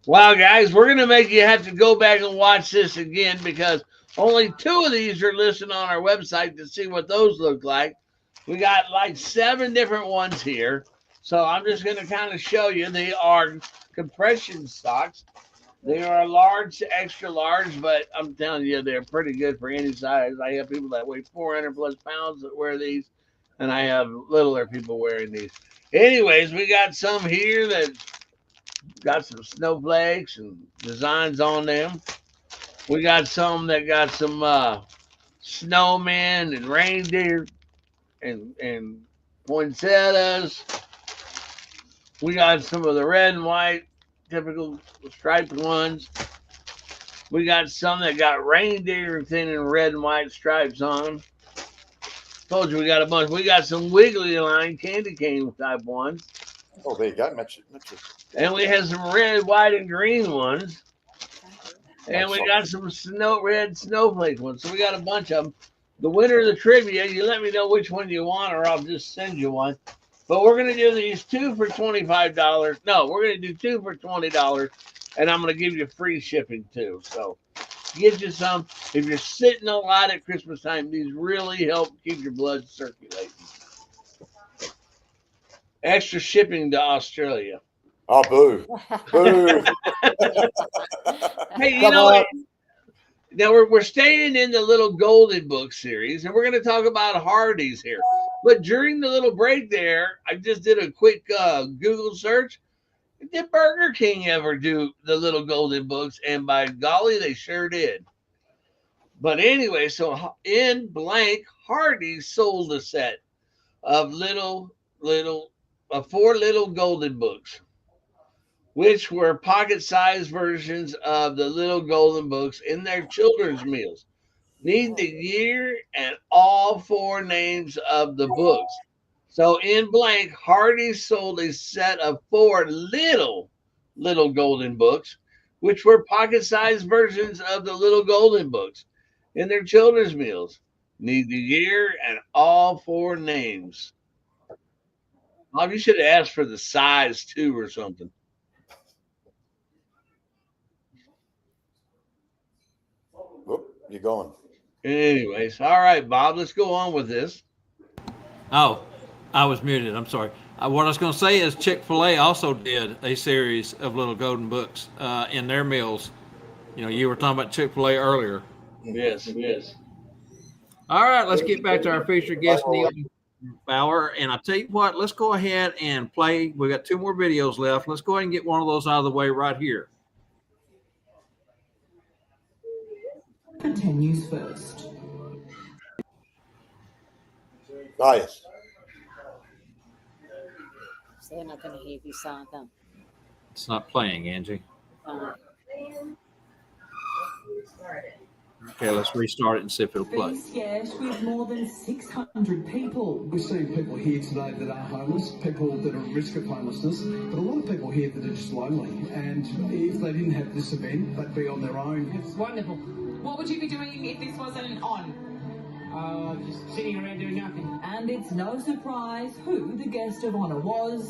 Speaker 3: Wow, guys, we're going to make you have to go back and watch this again because only 2 of these are listed on our website to see what those look like. We got like 7 different ones here. So I'm just going to kind of show you. They are compression socks. They are large to extra large, but I'm telling you, they're pretty good for any size. I have people that weigh 400 plus pounds that wear these, and I have littler people wearing these. Anyways, we got some here that got some snowflakes and designs on them. We got some that got some snowmen and reindeer and poinsettias. We got some of the red and white typical striped ones. We got some that got reindeer thin and red and white stripes on them. Told you we got a bunch. We got some wiggly line candy cane type ones.
Speaker 5: Oh, there you go. Match it.
Speaker 3: And we have some red, white, and green ones. And we got some red snowflake ones. So we got a bunch of them. The winner of the trivia, you let me know which one you want, or I'll just send you one. But we're going to do these 2 for $25. No, we're going to do 2 for $20. And I'm going to give you free shipping too. So get you some. If you're sitting a lot at Christmas time, these really help keep your blood circulating. Extra shipping to Australia.
Speaker 5: Oh, boo. Boo.
Speaker 3: Hey, you
Speaker 5: Come
Speaker 3: know,
Speaker 5: on.
Speaker 3: now we're staying in the little Golden Book series, and we're going to talk about Hardee's here. But during the little break there, I just did a quick Google search. Did Burger King ever do the little Golden Books? And by golly, they sure did. But anyway, so in blank, Hardee's sold a set of 4 little Golden Books, which were pocket-sized versions of the little Golden Books in their children's meals. Need the year and all 4 names of the books. So in blank, Hardee's sold a set of 4 little Golden Books, which were pocket-sized versions of the little Golden Books in their children's meals. Need the year and all 4 names. Bob, you should have asked for the size too or something.
Speaker 5: you're gone.
Speaker 3: Anyways, all right, Bob, let's go on with this.
Speaker 1: Oh, I was muted. I'm sorry. What I was going to say is Chick-fil-A also did a series of little golden books in their meals. You know, you were talking about Chick-fil-A earlier.
Speaker 3: Yes.
Speaker 1: All right, let's get back to our featured guest, Neil Bower. And I tell you what, let's go ahead and play. We got 2 more videos left. Let's go ahead and get one of those out of the way right here.
Speaker 11: For 10 News First.
Speaker 5: Oh, yes.
Speaker 6: They're not going to hear this either.
Speaker 1: It's not playing, Angie. Okay, let's restart it and see if it'll play.
Speaker 11: Scared with more than 600 people.
Speaker 12: We're seeing people here today that are homeless, people that are at risk of homelessness, but a lot of people here that are just lonely. And if they didn't have this event, they'd be on their own.
Speaker 11: It's wonderful. What would you be doing if this wasn't on?
Speaker 12: Just sitting around doing nothing.
Speaker 11: And it's no surprise who the guest of honour was.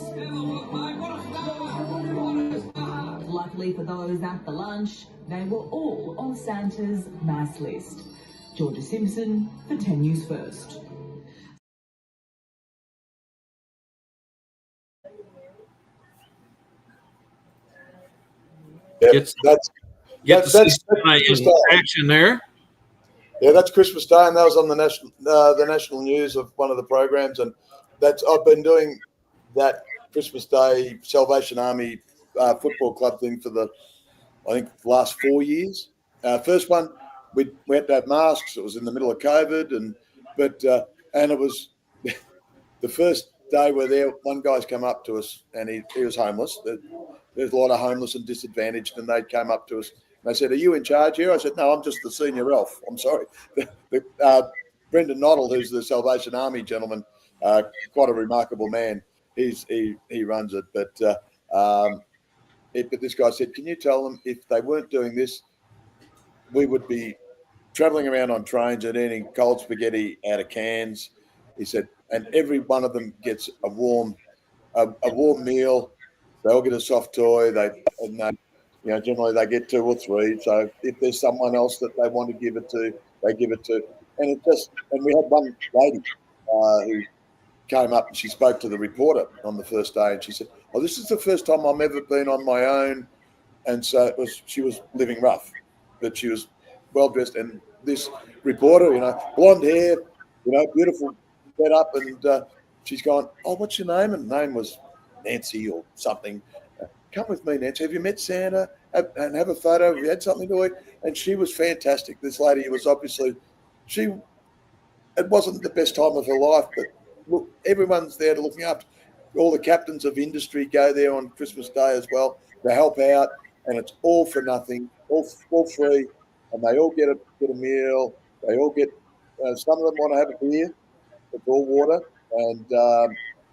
Speaker 11: Luckily for those at the lunch, they were all on Santa's nice list. Georgia Simpson for 10 News First.
Speaker 5: Yeah, that's
Speaker 1: action there.
Speaker 5: Yeah, that's Christmas Day, and that was on the national news of one of the programs, and I've been doing that Christmas Day Salvation Army football club thing for the last 4 years. First one, we had to have masks. It was in the middle of COVID, and it was the first day we're there. One guy's come up to us, and he was homeless. There's a lot of homeless and disadvantaged, and they came up to us. They said, "Are you in charge here?" I said, "No, I'm just the senior elf. I'm sorry." Brendan Noddle, who's the Salvation Army gentleman, quite a remarkable man. He runs it. But this guy said, "Can you tell them if they weren't doing this, we would be traveling around on trains and eating cold spaghetti out of cans." He said, "And every one of them gets a warm meal. They all get a soft toy. Generally they get 2 or 3. So if there's someone else that they want to give it to, they give it to." And we had one lady who came up and she spoke to the reporter on the first day, and she said, "Oh, this is the first time I've ever been on my own." And so she was living rough, but she was well dressed. And this reporter, blonde hair, beautiful set up, and she's gone, "Oh, what's your name?" And the name was Nancy or something. "Come with me, Nancy. Have you met Santa? And have a photo. Have you had something to eat?" And she was fantastic. This lady was obviously, it wasn't the best time of her life, but look, everyone's there to looking after. All the captains of industry go there on Christmas Day as well to help out, and it's all for nothing, all free, and they all get a meal. They all get. Some of them want to have a beer. It's all water, and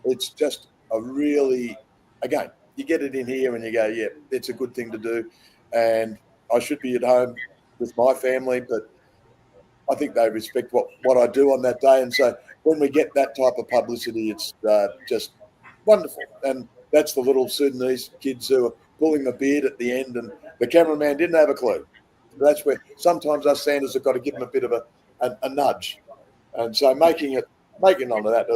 Speaker 5: it's just a really, again, you get it in here and you go, yeah, it's a good thing to do. And I should be at home with my family, but I think they respect what I do on that day. And so when we get that type of publicity, it's just wonderful. And that's the little Sudanese kids who are pulling the beard at the end, and the cameraman didn't have a clue. That's where sometimes us Sanders have got to give them a bit of a nudge. And so making onto that,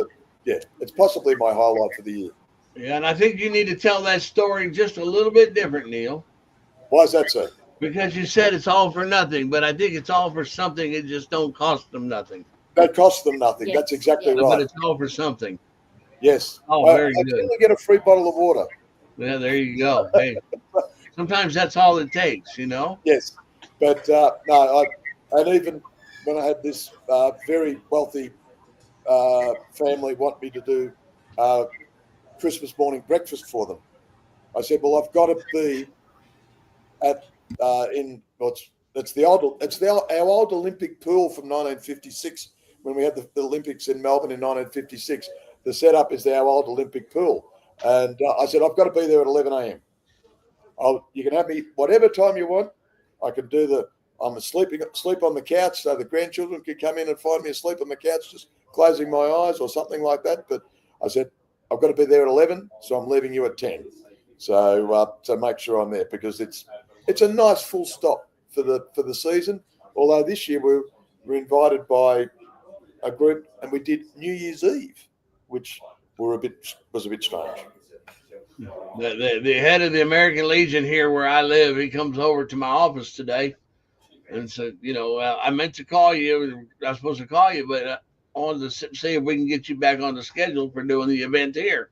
Speaker 5: it's possibly my highlight for the year.
Speaker 3: Yeah, and I think you need to tell that story just a little bit different, Neil.
Speaker 5: Why is that so?
Speaker 3: Because you said it's all for nothing, but I think it's all for something. It just don't cost them nothing.
Speaker 5: That costs them nothing.
Speaker 6: Yes.
Speaker 5: That's exactly right.
Speaker 3: But it's all for something.
Speaker 5: Yes.
Speaker 3: Oh, very good.
Speaker 5: You get a free bottle of water.
Speaker 3: Yeah, there you go. Hey, sometimes that's all it takes,
Speaker 5: Yes, but no, and even when I had this very wealthy family want me to do Christmas morning breakfast for them, I said, well, I've got to be at our old Olympic pool from 1956 when we had the Olympics in Melbourne in 1956. The setup is our old Olympic pool, and I said, I've got to be there at 11 a.m. You can have me whatever time you want. I can do I'm sleep on the couch so the grandchildren can come in and find me asleep on the couch, just closing my eyes or something like that. But I said, I've got to be there at 11, so I'm leaving you at 10. So make sure I'm there, because it's a nice full stop for the season. Although this year we were invited by a group and we did New Year's Eve, which was a bit strange.
Speaker 3: The head of the American Legion here where I live, he comes over to my office today and said, I meant to call you. I was supposed to call you, but I wanted to see if we can get you back on the schedule for doing the event here.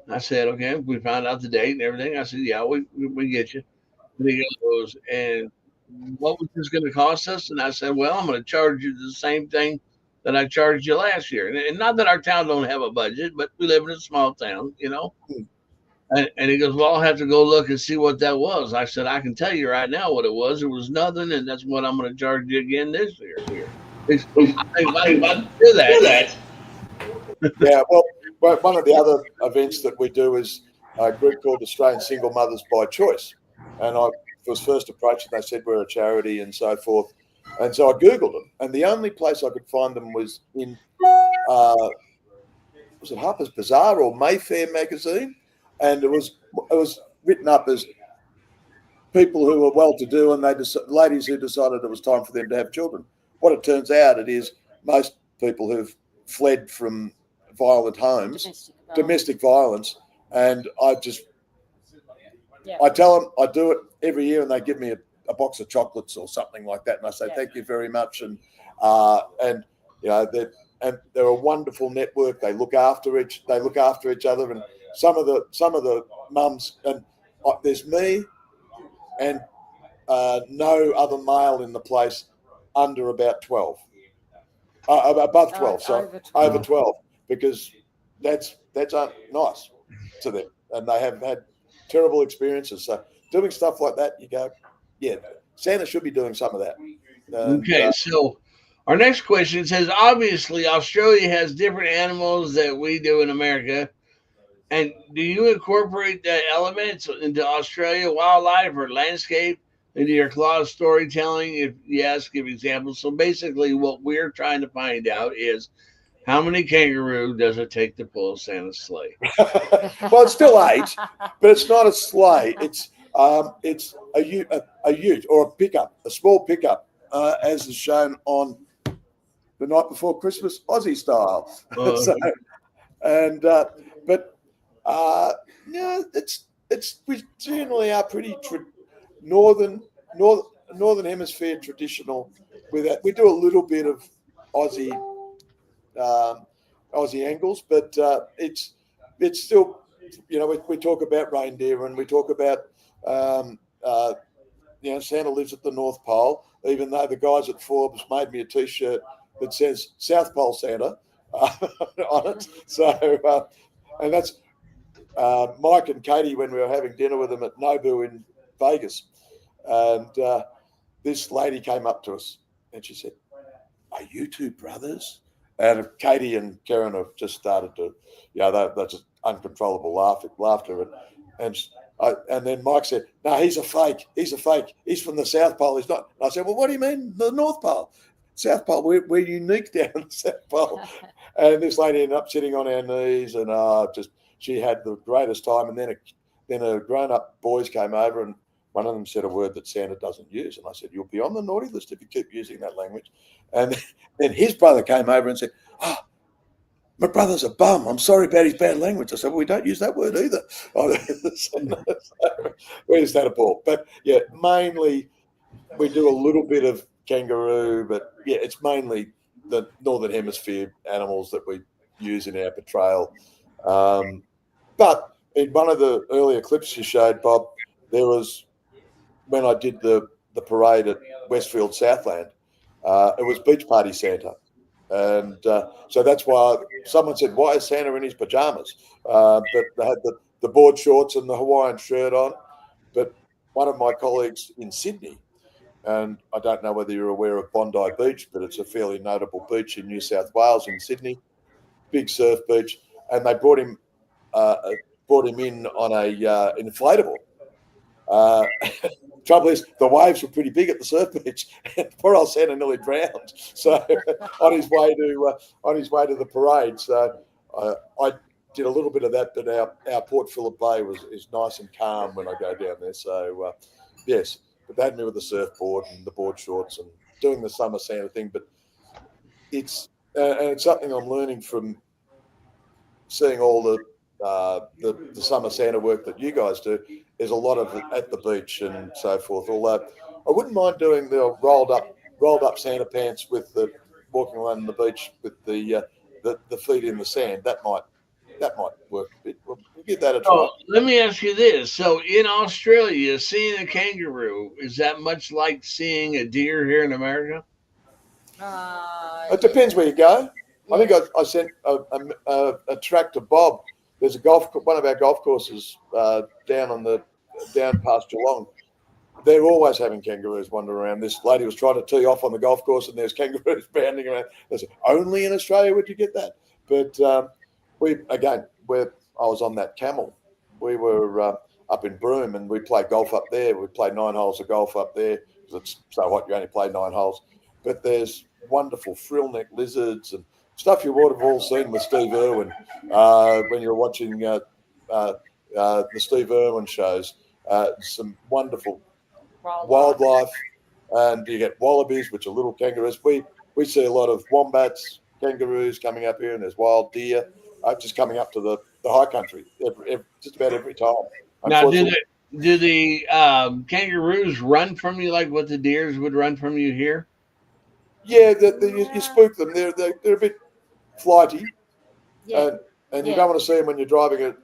Speaker 3: I said, okay. We found out the date and everything. I said, yeah, we get you. And he goes, and what was this going to cost us? And I said, well, I'm going to charge you the same thing that I charged you last year. And not that our town don't have a budget, but we live in a small town, And he goes, well, I'll have to go look and see what that was. I said, I can tell you right now what it was. It was nothing, and that's what I'm going to charge you again this year. I do that.
Speaker 5: Yeah, well, one of the other events that we do is a group called Australian Single Mothers by Choice. And I was first approached and they said we're a charity and so forth. And so I Googled them. And the only place I could find them was in, was it Harper's Bazaar or Mayfair magazine? And it was written up as people who were well-to-do and ladies who decided it was time for them to have children. What it turns out, it is most people who've fled from violent homes, domestic violence, and I tell them I do it every year, and they give me a box of chocolates or something like that, and I say thank you very much, and they're a wonderful network. They look after each other, and some of the mums, and there's me and no other male in the place under about 12. Above 12, over 12, because that's nice to them, and they have had terrible experiences. So doing stuff like that, you go, yeah, Santa should be doing some of that.
Speaker 3: Okay, so our next question says, obviously Australia has different animals that we do in America, and do you incorporate the elements into Australia wildlife or landscape into your clause storytelling? If yes, give examples. So basically what we're trying to find out is how many kangaroo does it take to pull Santa's sleigh?
Speaker 5: Well, it's still 8, but it's not a sleigh. It's a ute or a pickup, a small pickup, as is shown on The Night Before Christmas, Aussie style. We generally are pretty northern hemisphere traditional with that. We do a little bit of Aussie angles, but it's still, we talk about reindeer and we talk about Santa lives at the North Pole, even though the guys at Forbes made me a T-shirt that says South Pole Santa on it. So and that's Mike and Katie when we were having dinner with them at Nobu in Vegas, and this lady came up to us and she said, "Are you two brothers?" And Katie and Keryn have just started to, they're just uncontrollable laughter. And then Mike said, "No, he's a fake. He's a fake. He's from the South Pole. He's not." And I said, "Well, what do you mean the North Pole? South Pole, we're unique down in the South Pole." And this lady ended up sitting on our knees, and she had the greatest time. And then a grown-up boys came over, and one of them said a word that Santa doesn't use. And I said, "You'll be on the naughty list if you keep using that language." And then his brother came over and said, "Oh, my brother's a bum. I'm sorry about his bad language." I said, "Well, we don't use that word either." We just had a ball. But, yeah, mainly we do a little bit of kangaroo, but, yeah, it's mainly the Northern Hemisphere animals that we use in our portrayal. But in one of the earlier clips you showed, Bob, there was when I did the parade at Westfield Southland, it was Beach Party Santa. And so that's why someone said, "Why is Santa in his pajamas?" But they had the board shorts and the Hawaiian shirt on. But one of my colleagues in Sydney, and I don't know whether you're aware of Bondi Beach, but it's a fairly notable beach in New South Wales in Sydney, big surf beach, and they brought him in on a inflatable. Trouble is, the waves were pretty big at the surf beach, and poor old Santa nearly drowned. So on his way to the parade, so I did a little bit of that. But our Port Phillip Bay is nice and calm when I go down there. So yes, but they had me with the surfboard and the board shorts and doing the summer Santa thing. But it's something I'm learning from seeing all the summer Santa work that you guys do. Is a lot of it at the beach and so forth. Although I wouldn't mind doing the rolled up Santa pants with the walking along the beach with the feet in the sand. That might work a bit. We'll give that a try.
Speaker 3: Oh, let me ask you this. So in Australia, seeing a kangaroo, is that much like seeing a deer here in America?
Speaker 5: It depends where you go. I think I sent a track to Bob. There's one of our golf courses down past Geelong. They're always having kangaroos wander around. This lady was trying to tee off on the golf course, and there's kangaroos bounding around. They said, only in Australia would you get that. But I was on that camel. We were up in Broome, and we played golf up there. We played 9 holes of golf up there because it's so hot. You only play 9 holes. But there's wonderful frill-neck lizards and stuff you would have all seen with Steve Irwin when you were watching the Steve Irwin shows. Some wonderful wildlife, and you get wallabies, which are little kangaroos. We see a lot of wombats, kangaroos coming up here, and there's wild deer just coming up to the high country just about every time.
Speaker 3: Now, do the kangaroos run from you like what the deers would run from you here?
Speaker 5: Yeah, you spook them. They're a bit flighty, and you don't want to see them when you're driving at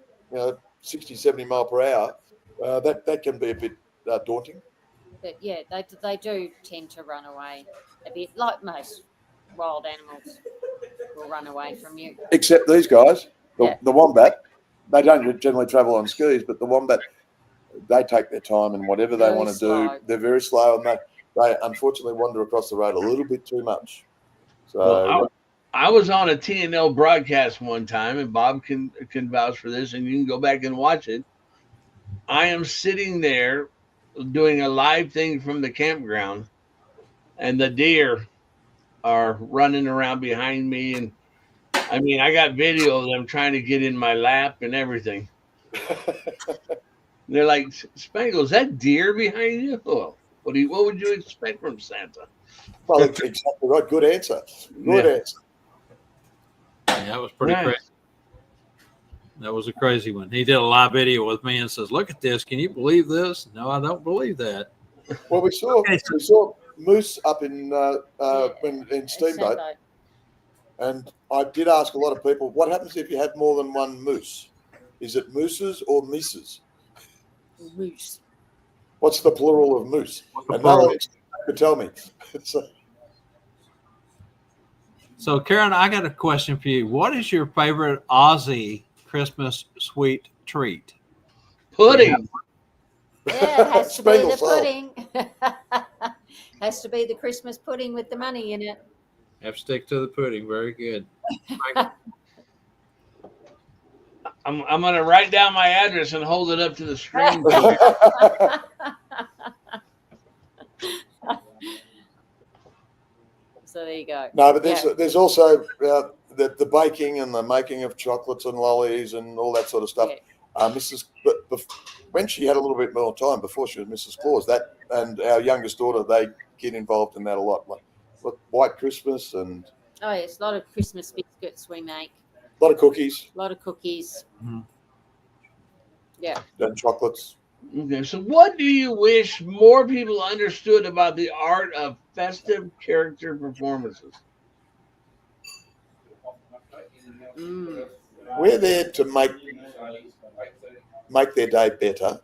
Speaker 5: 60, 70 mile per hour. That can be a bit daunting.
Speaker 6: But yeah, they do tend to run away a bit, like most wild animals will run away from you.
Speaker 5: Except these guys, the wombat, they don't generally travel on skis, but the wombat, they take their time and whatever they want to do. They're very slow, and they unfortunately wander across the road a little bit too much. So
Speaker 3: well, I was on a TNL broadcast one time, and Bob can vouch for this, and you can go back and watch it. I am sitting there doing a live thing from the campground, and the deer are running around behind me, and I mean, I got video of them trying to get in my lap and everything. They're like, Spangle, is that deer behind you? Oh, what would you expect from Santa?
Speaker 5: Well, exactly right. Good answer. Good answer.
Speaker 1: Yeah, that was pretty crazy. That was a crazy one. He did a live video with me and says, "Look at this. Can you believe this?" No, I don't believe that.
Speaker 5: Well, we saw moose up in Steamboat, and I did ask a lot of people, "What happens if you have more than one moose? Is it mooses or mises?"
Speaker 6: Moose.
Speaker 5: What's the plural of moose? And no one could tell me.
Speaker 1: So, Keryn, I got a question for you. What is your favorite Aussie Christmas sweet treat?
Speaker 3: Pudding.
Speaker 6: Yeah, it has to be the pudding. Has to be the Christmas pudding with the money in it.
Speaker 1: Have to stick to the pudding. Very good.
Speaker 3: I'm going to write down my address and hold it up to the screen.
Speaker 6: So there you go.
Speaker 5: No, but there's also the baking and the making of chocolates and lollies and all that sort of stuff. Yeah. When she had a little bit more time before she was Mrs. Claus, and our youngest daughter, they get involved in that a lot. Like White Christmas and
Speaker 6: yes, a lot of Christmas biscuits we make.
Speaker 5: A lot of cookies.
Speaker 6: A lot of cookies. Mm-hmm. Yeah.
Speaker 5: And chocolates.
Speaker 3: Okay, so what do you wish more people understood about the art of festive character performances?
Speaker 5: We're there to make their day better,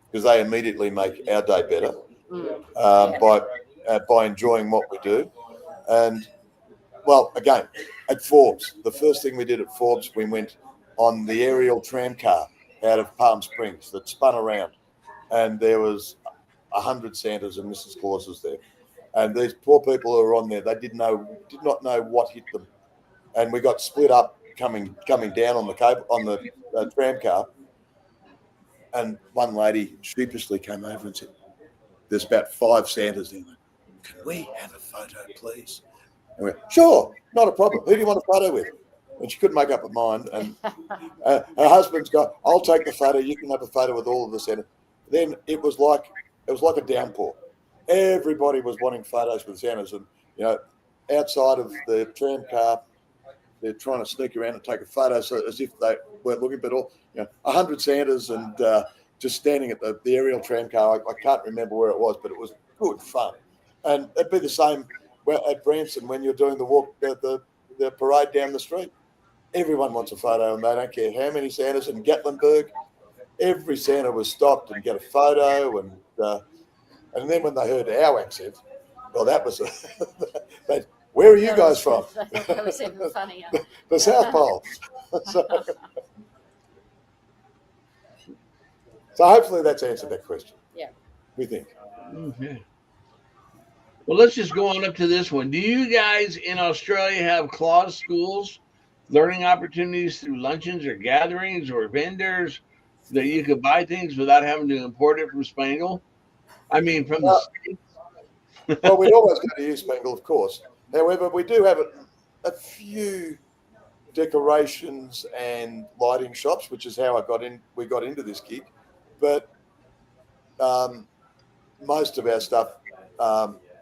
Speaker 5: because they immediately make our day better by enjoying what we do. And well, again, at Forbes, the first thing we did at Forbes, we went on the aerial tram car out of Palm Springs that spun around, and there was 100 Santas and Mrs. Clauses there. And these poor people who were on there, they did not know what hit them. And we got split up coming down on the cable, on the tram car. And one lady sheepishly came over and said, "There's about 5 Santas there. Can we have a photo, please?" And we went, "Sure, not a problem. Who do you want a photo with?" And she couldn't make up her mind. And her husband's got, "I'll take the photo. You can have a photo with all of the Santas." Then it was like it was like a downpour. Everybody was wanting photos with Santas, and outside of the tram car, they're trying to sneak around and take a photo, so as if they weren't looking. But 100 Santas and just standing at the aerial tram car. I can't remember where it was, but it was good fun. And it'd be the same at Branson when you're doing the walk, the parade down the street. Everyone wants a photo, and they don't care how many Santas. In Gatlinburg, every Santa was stopped and get a photo, and then when they heard our accent, well, that was where are you guys from?
Speaker 6: That was even funnier.
Speaker 5: The South Pole. So hopefully that's answered that question.
Speaker 6: Yeah.
Speaker 5: We think.
Speaker 3: Okay. Well, let's just go on up to this one. Do you guys in Australia have closed schools, learning opportunities through luncheons or gatherings or vendors that you could buy things without having to import it from Spangle? I mean, from the States?
Speaker 5: Well, we'd always go to use Spangle, of course. However, we do have a few decorations and lighting shops, which is how we got into this gig. But most of our stuff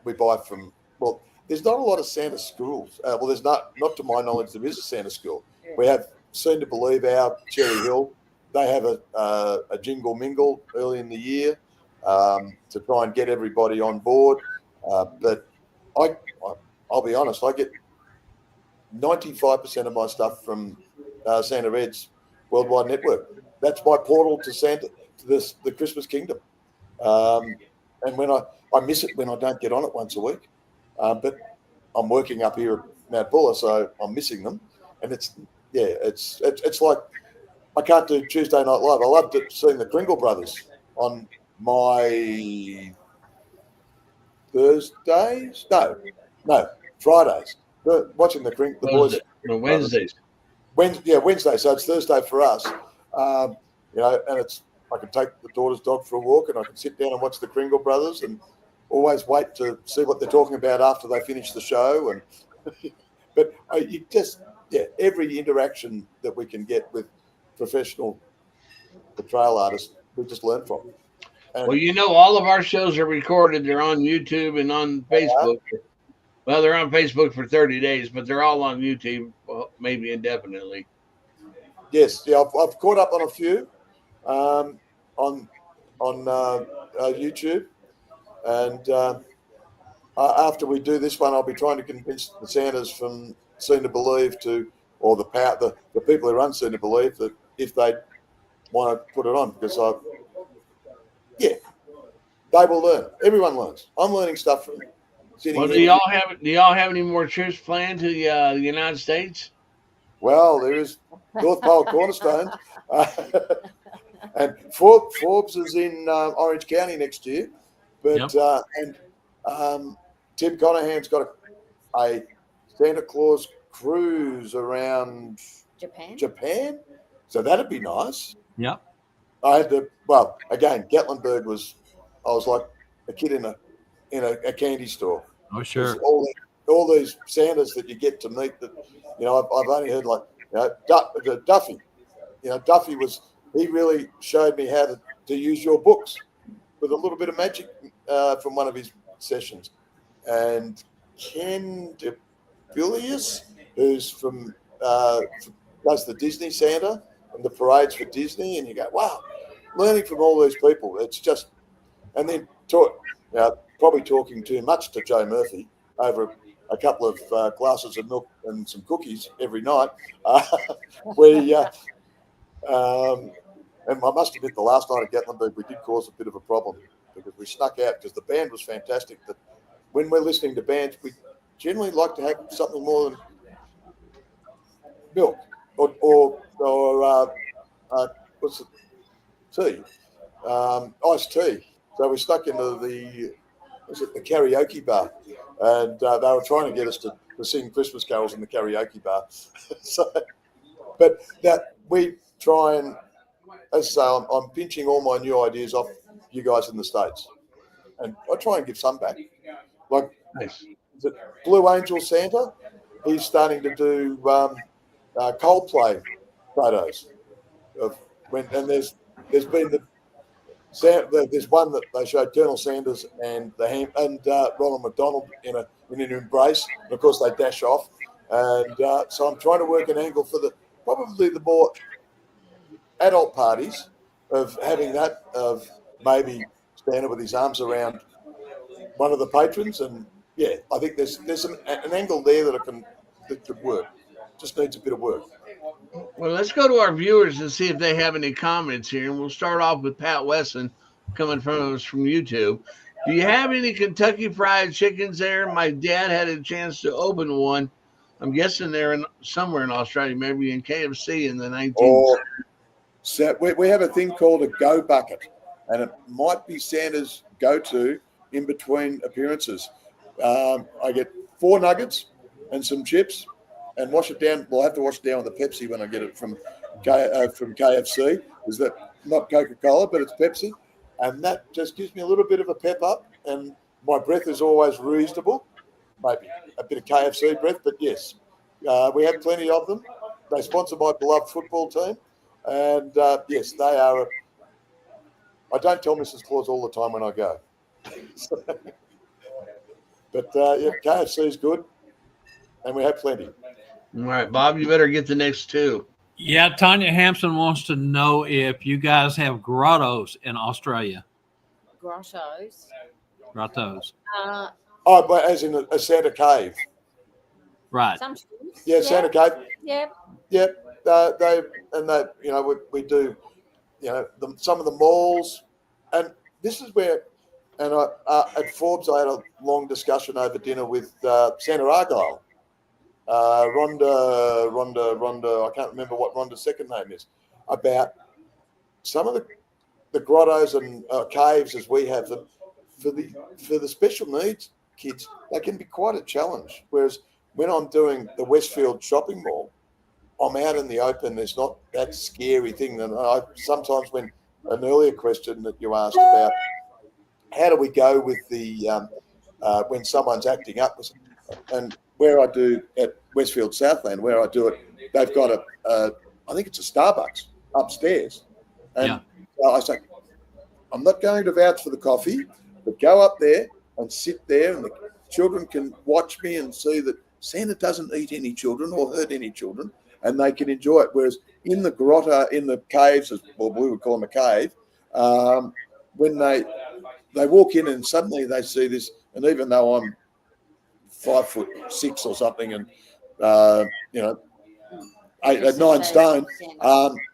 Speaker 5: we buy from, well, there's not a lot of Santa schools. Well, there's not to my knowledge, there is a Santa school. We have Seen to Believe our Cherry Hill. They have a jingle mingle early in the year to try and get everybody on board. But I'll be honest, I get 95% of my stuff from Santa Ed's Worldwide Network. That's my portal to Santa, to the Christmas Kingdom. And when I miss it when I don't get on it once a week. But I'm working up here at Mount Buller, so I'm missing them. And it's like I can't do Tuesday Night Live. I loved seeing the Kringle Brothers on my Thursdays. No, Fridays. Watching the boys.
Speaker 3: Wednesdays.
Speaker 5: Wednesday. So it's Thursday for us. And I can take the daughter's dog for a walk, and I can sit down and watch the Kringle Brothers, and always wait to see what they're talking about after they finish the show. And but every interaction that we can get with professional portrayal artists, we just learn from. And
Speaker 3: well, all of our shows are recorded. They're on YouTube and on Facebook. Well, they're on Facebook for 30 days, but they're all on YouTube, maybe indefinitely.
Speaker 5: Yes, I've caught up on a few on YouTube, and after we do this one, I'll be trying to convince the Santas from Seen to Believe or the people who run Seen to Believe, that if they want to put it on, because they will learn. Everyone learns. I'm learning stuff from sitting.
Speaker 3: Well, do y'all have any more trips planned to the United States?
Speaker 5: Well, there is North Pole Cornerstones. And Forbes is in Orange County next year. But Tim Conahan's got a Santa Claus cruise around Japan. So that'd be nice.
Speaker 1: Yeah.
Speaker 5: I had again, Gatlinburg I was like a kid in a candy store.
Speaker 1: Oh, sure.
Speaker 5: All these Santas that you get to meet that, I've only heard Duffy. Duffy he really showed me how to use your books with a little bit of magic from one of his sessions. And Ken DeBillius, who's does the Disney Santa and the parades for Disney, and you go, wow, learning from all these people. It's just, and then probably talking too much to Joe Murphy over a couple of glasses of milk and some cookies every night. And I must admit, the last night at Gatlinburg, we did cause a bit of a problem because we snuck out because the band was fantastic. But when we're listening to bands, we generally like to have something more than milk or what's it? Tea, iced tea. So we stuck into the karaoke bar, and they were trying to get us to sing Christmas carols in the karaoke bar. But that we try and, as I say, I'm pinching all my new ideas off you guys in the States, and I try and give some back. Like the Blue Angel Santa, he's starting to do Coldplay photos of when, and there's been There's one that they showed Colonel Sanders and Ronald McDonald in an embrace. And of course, they dash off. And so I'm trying to work an angle for probably the more adult parties of having that, of maybe Santa with his arms around one of the patrons. And yeah, I think there's an angle there that could work. Just needs a bit of work.
Speaker 3: Well, let's go to our viewers and see if they have any comments here. And we'll start off with Pat Wesson coming from us from YouTube. Do you have any Kentucky Fried Chickens there? My dad had a chance to open one. I'm guessing they're somewhere in Australia, maybe in KFC in the 19th.
Speaker 5: So we have a thing called a go bucket, and it might be Santa's go-to in between appearances. I get 4 nuggets and some chips, and wash it down. We'll have to wash it down with a Pepsi when I get it from KFC. Is that not Coca-Cola, but it's Pepsi, and that just gives me a little bit of a pep up. And my breath is always reasonable. Maybe a bit of KFC breath, but yes, we have plenty of them. They sponsor my beloved football team, and yes, they are. I don't tell Mrs. Claus all the time when I go, but yeah, KFC is good, and we have plenty.
Speaker 3: All right, Bob, you better get the next 2.
Speaker 1: Yeah, Tanya Hampson wants to know if you guys have grottos in Australia.
Speaker 6: Grottos.
Speaker 1: Grottos.
Speaker 5: Oh, but as in a Santa cave.
Speaker 1: Right.
Speaker 6: Sometimes.
Speaker 5: Yeah, Santa cave.
Speaker 6: Yep.
Speaker 5: Yep. We do, some of the malls, and this is where, and at Forbes I had a long discussion over dinner with Santa Argyle, Rhonda. I can't remember what Rhonda's second name is, about some of the grottos and caves as we have them for the special needs kids. They can be quite a challenge. Whereas when I'm doing the Westfield shopping mall, I'm out in the open. There's not that scary thing. And sometimes when an earlier question that you asked about, how do we go with the when someone's acting up, and where I do at Westfield Southland, where I do it, they've got I think it's a Starbucks upstairs, and I say, I'm not going to vouch for the coffee, but go up there and sit there, and the children can watch me and see that Santa doesn't eat any children or hurt any children, and they can enjoy it. Whereas in the grotto, in the caves, well, we would call them a cave, when they walk in and suddenly they see this, and even though I'm 5'6" or something, and 9 stone,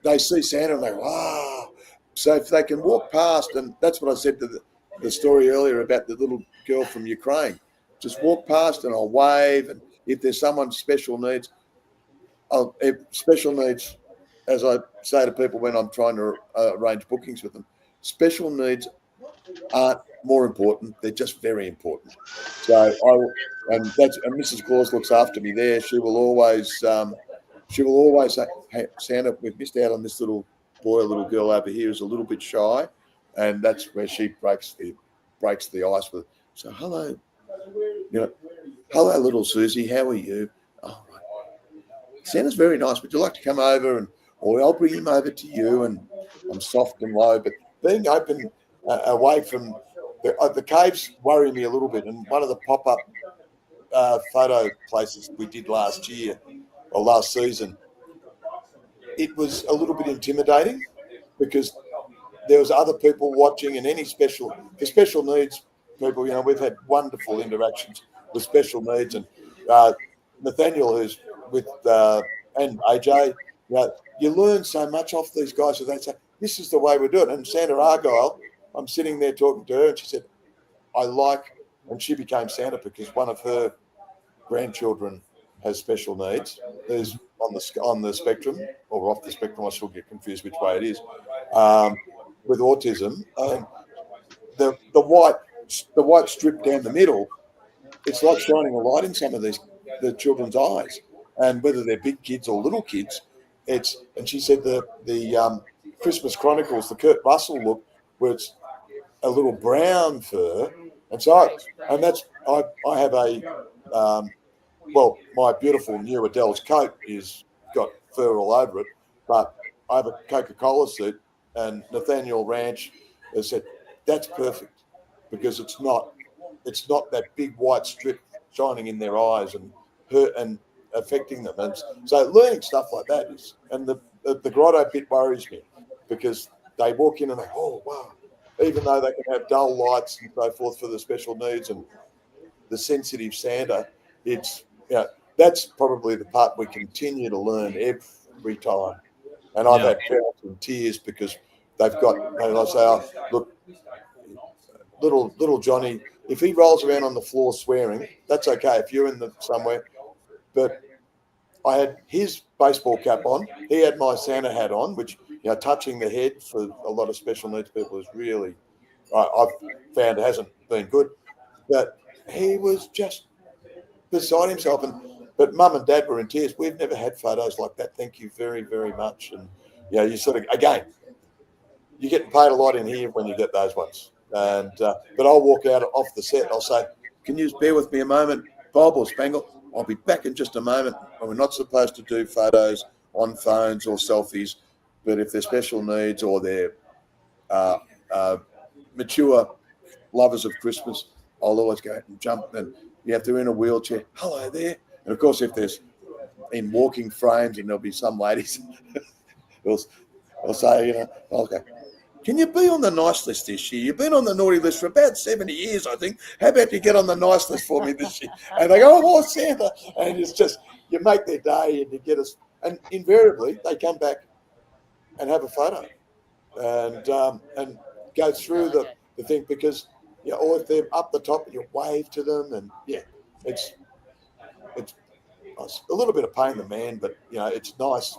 Speaker 5: they see Santa and they go, wow. So if they can walk past, and that's what I said to the story earlier about the little girl from Ukraine, just walk past and I'll wave. And if there's someone special needs, as I say to people when I'm trying to arrange bookings with them, special needs aren't more important; they're just very important. So and Mrs. Claus looks after me there. She will always say, "Hey, Santa, we've missed out on this little boy, a little girl over here is a little bit shy," and that's where she breaks the ice with. So hello, hello, little Susie, how are you? Oh, right. Santa's very nice. Would you like to come over or I'll bring him over to you? And I'm soft and low, but being open away from the caves worry me a little bit. And one of the pop-up photo places we did last year or last season, it was a little bit intimidating because there was other people watching, and the special needs people, we've had wonderful interactions with special needs, and Nathaniel, who's with and AJ, you learn so much off these guys. So they say, this is the way we do it. And Santa Argyle, I'm sitting there talking to her, and she said, and she became Santa because one of her grandchildren has special needs. There's on the spectrum or off the spectrum, I still get confused which way it is, with autism. The white strip down the middle, it's like shining a light in some of the children's eyes, and whether they're big kids or little kids, and she said the Christmas Chronicles, the Kurt Russell look, where it's a little brown fur, and that's I have my beautiful new Adele's coat is got fur all over it, but I have a Coca-Cola suit, and Nathaniel Ranch They said that's perfect because it's not that big white strip shining in their eyes and hurt and affecting them. And so learning stuff like that is, and the grotto bit worries me because they walk in and they, oh wow, even though they can have dull lights and so forth for the special needs and the sensitive Santa, it's that's probably the part we continue to learn every time. And I've had parents in tears because they've got, and I say, oh, look, little Johnny, if he rolls around on the floor swearing, that's okay if you're in somewhere. But I had his baseball cap on. He had my Santa hat on, which, touching the head for a lot of special needs people is really, I've found hasn't been good. But he was just beside himself. But Mum and Dad were in tears. We've never had photos like that. Thank you very, very much. And, you sort of, again, you're getting paid a lot in here when you get those ones. And but I'll walk out off the set and I'll say, can you just bear with me a moment, Bob or Spangle? I'll be back in just a moment. And we're not supposed to do photos on phones or selfies, but if they're special needs or they're mature lovers of Christmas, I'll always go and jump. And you have to in a wheelchair. Hello there. And of course, if there's in walking frames, and there'll be some ladies, they'll say, okay, can you be on the nice list this year? You've been on the naughty list for about 70 years, I think. How about you get on the nice list for me this year? And they go, oh, Santa. And it's just, you make their day and you get us. And invariably, they come back and have a photo and go through the thing because, or if they're up the top, you wave to them. And, it's a little bit of pain in the man, but, it's nice.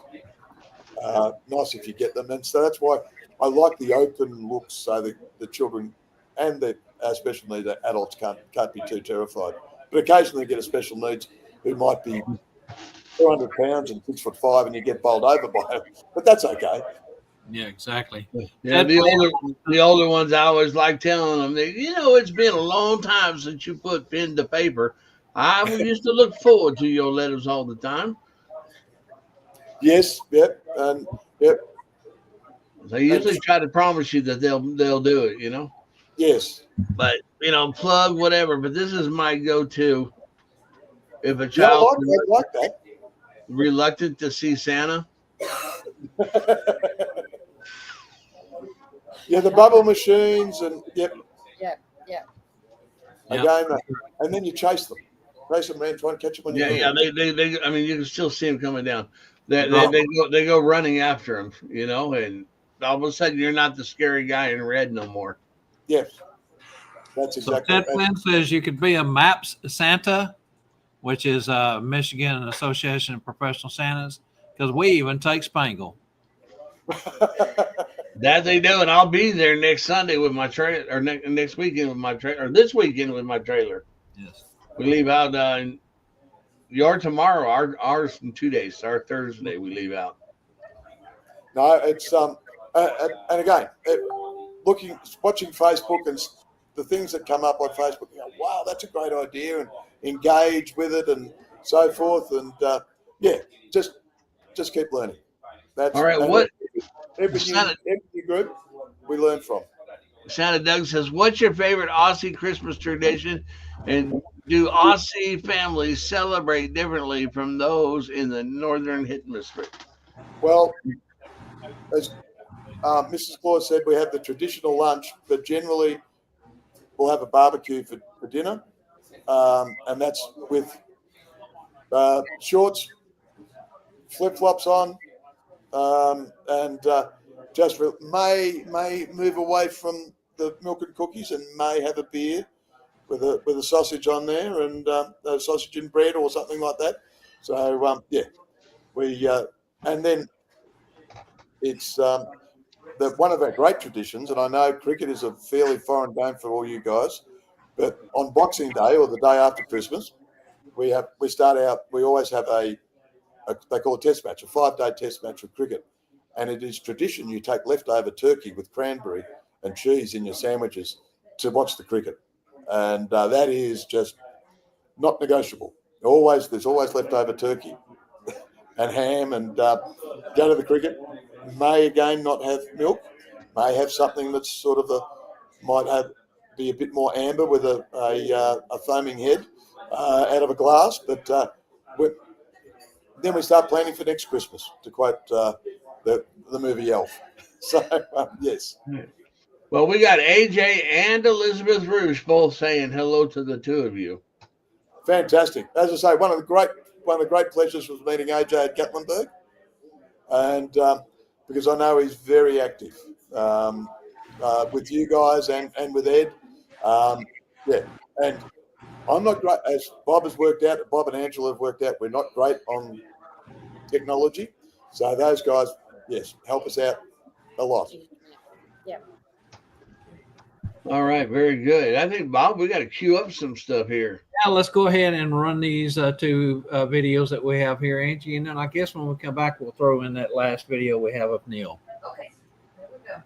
Speaker 5: Nice if you get them. And so that's why I like the open looks so that the children and the special needs adults can't be too terrified. But occasionally you get a special needs who might be 200 pounds and 6'5" and you get bowled over by them. But that's okay.
Speaker 1: Yeah, exactly.
Speaker 3: Yeah, the older ones, I always like telling them that, it's been a long time since you put pen to paper. I used to look forward to your letters all the time.
Speaker 5: Yes, yep, and yep.
Speaker 3: They usually try to promise you that they'll do it,
Speaker 5: Yes.
Speaker 3: But plug whatever. But this is my go-to. If a child
Speaker 5: I like that.
Speaker 3: Reluctant to see Santa.
Speaker 5: Yeah, the bubble machines and
Speaker 6: Yeah.
Speaker 5: Again, and then you chase them around, trying to catch them.
Speaker 3: Yeah. They. I mean, you can still see them coming down. They go running after him, and all of a sudden you're not the scary guy in red no more.
Speaker 5: Yes, that's exactly.
Speaker 1: So Ted Flynn says you could be a MAPS Santa, which is Michigan Association of Professional Santas, because we even take Spangle.
Speaker 3: That they do, and I'll be there next Sunday with my trailer, or next weekend with my trailer, or this weekend with my trailer.
Speaker 1: Yes, we
Speaker 3: leave out. Your tomorrow, ours in 2 days. Our Thursday we leave out.
Speaker 5: No, it's and again, watching Facebook and the things that come up on Facebook. Wow, that's a great idea, and engage with it and so forth. And just keep learning. That's
Speaker 3: all right. What
Speaker 5: every group we learn from.
Speaker 3: Santa Doug says, "What's your favorite Aussie Christmas tradition, and do Aussie families celebrate differently from those in the Northern Hemisphere?"
Speaker 5: Well, as Mrs. Claus said, we have the traditional lunch, but generally we'll have a barbecue for dinner, and that's with shorts, flip-flops on, and just may move away from the milk and cookies and may have a beer with a sausage on there and a sausage and bread or something like that. So we and then it's one of our great traditions, and I know cricket is a fairly foreign game for all you guys, but on Boxing Day or the day after Christmas, we always have they call it a test match, a 5-day test match of cricket. And it is tradition you take leftover turkey with cranberry and cheese in your sandwiches to watch the cricket. And that is just not negotiable. There's always leftover turkey and ham and go to the cricket. May again not have milk, may have something that's sort of be a bit more amber with a foaming head out of a glass. But then we start planning for next Christmas, to quote the movie Elf. So, yes.
Speaker 3: Well, we got AJ and Elizabeth Rouge both saying hello to the two of you.
Speaker 5: Fantastic. As I say, one of the great pleasures was meeting AJ at Gatlinburg, and because I know he's very active with you guys and with Ed. And I'm not great, as Bob and Angela have worked out, we're not great on technology. So those guys, yes, help us out a lot.
Speaker 6: Yeah.
Speaker 3: All right, very good. I think, Bob, we got to queue up some stuff here.
Speaker 1: Yeah, let's go ahead and run these two videos that we have here, Angie. And then I guess when we come back, we'll throw in that last video we have of Neil.
Speaker 2: Okay, there we go.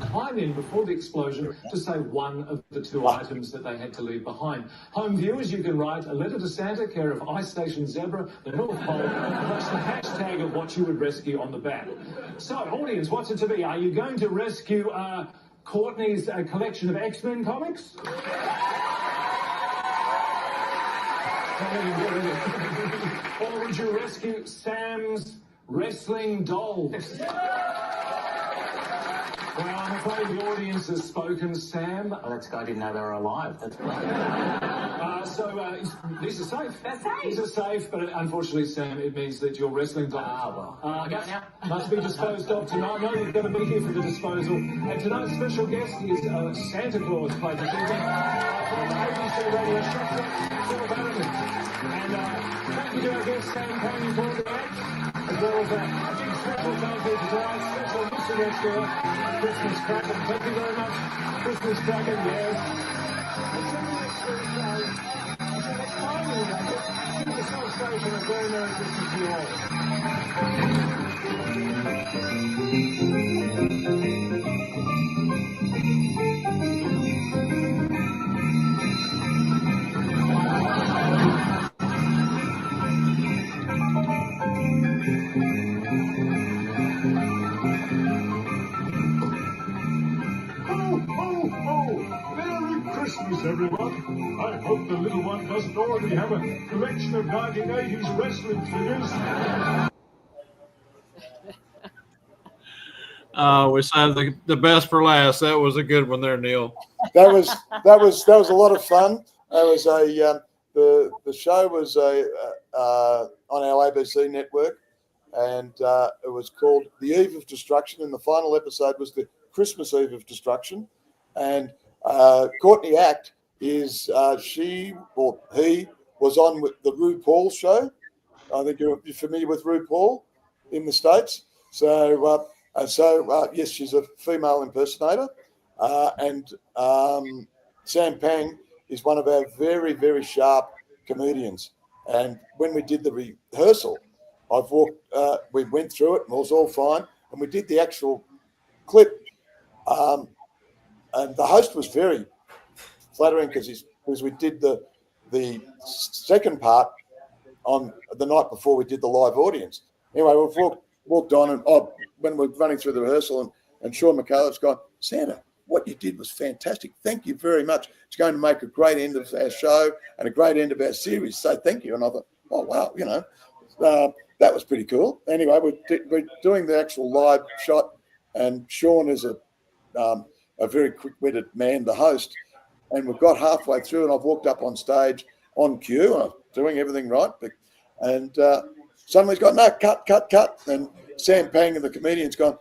Speaker 12: Climb in before the explosion to say one of the two items that they had to leave behind. Home viewers, you can write a letter to Santa, care of Ice Station Zebra, the North Pole, plus the hashtag of what you would rescue on the back. So, audience, what's it to be? Are you going to rescue Courtney's collection of X-Men comics? Or would you rescue Sam's wrestling dolls? Well, I'm afraid the audience has spoken, Sam.
Speaker 13: Oh, that's I didn't know they were alive. That's great.
Speaker 12: These are safe.
Speaker 9: They're safe.
Speaker 12: These are safe, but unfortunately, Sam, it means that your wrestling dolls must be disposed of tonight. No, you've got to be here for the disposal. And tonight's special guest is Santa Claus, played this evening from ABC Radio Structure, Phil Barrington. And thank you to our guest, Sam Payne, for the act, as well as a big special thank you to tonight's special mission rescuer, Christmas Kraken. Thank you very much, Christmas Kraken, yes. Until the next week, until next time, keep yourself safe and a very Merry Christmas to you all.
Speaker 8: Merry Christmas, everyone. I hope the little one doesn't already have a collection of 1980s wrestling figures.
Speaker 1: We saved the best for last. That was a good one there, Neil.
Speaker 5: That was a lot of fun. That was the show was on our ABC network, and it was called The Eve of Destruction, and the final episode was the Christmas Eve of Destruction. And Courtney Act is she or he was on with the RuPaul show. I think you're familiar with RuPaul in the States. So yes, she's a female impersonator, and Sam Pang is one of our very, very sharp comedians. And when we did the rehearsal, we went through it and it was all fine. And we did the actual clip. And the host was very flattering because we did the the second part on the night before we did the live audience. Anyway, we've walked on, and when we're running through the rehearsal, and Sean McCullough's gone, Santa, what you did was fantastic. Thank you very much. It's going to make a great end of our show and a great end of our series. So thank you. And I thought, oh, wow, that was pretty cool. Anyway, we're doing the actual live shot, and Sean is a very quick-witted man, the host, and we've got halfway through, and I've walked up on stage on cue, and I'm doing everything right, and suddenly he's got, no, cut, and Sam Pang and the comedian's gone,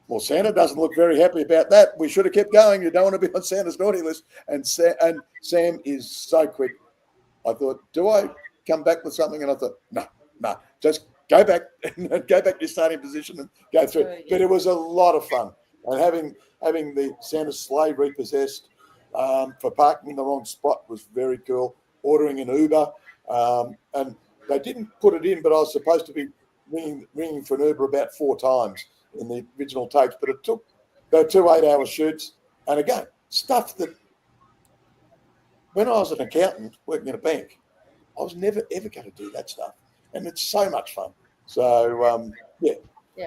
Speaker 5: well, Santa doesn't look very happy about that. We should have kept going. You don't want to be on Santa's naughty list. And Sam is so quick. I thought, do I come back with something? And I thought, no, just go back and go back to your starting position and go through.
Speaker 6: Sure, yeah.
Speaker 5: But it was a lot of fun. And having the Santa's sleigh repossessed for parking in the wrong spot was very cool. Ordering an Uber. And they didn't put it in, but I was supposed to be ringing for an Uber about 4 times in the original tapes, but it took about 2 8-hour shoots. And again, stuff that when I was an accountant working in a bank, I was never ever going to do that stuff, and it's so much fun. So yeah.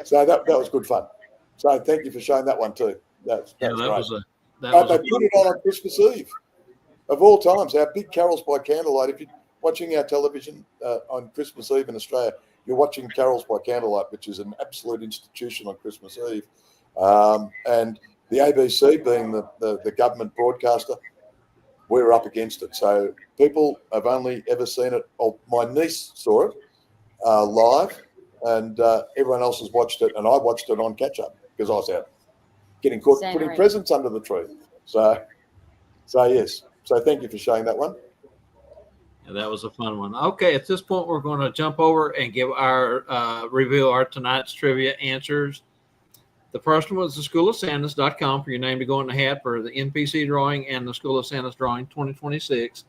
Speaker 5: So that was good fun. So thank you for showing that one too. That was great. They put it on Christmas Eve, of all times. Our big carols by candlelight. If you're watching our television on Christmas Eve in Australia, you're watching Carols by Candlelight, which is an absolute institution on Christmas Eve. And the ABC being the government broadcaster, we're up against it. So people have only ever seen it. My niece saw it live, and everyone else has watched it. And I watched it on catch-up because I was out getting caught putting presents under the tree. So yes. So thank you for showing that one.
Speaker 1: Yeah, that was a fun one. Okay, at this point, we're going to jump over and give our reveal our tonight's trivia answers. The first one was the schoolofsantas.com for your name to go in the hat for the NPC drawing and the School of Santa's drawing 2026.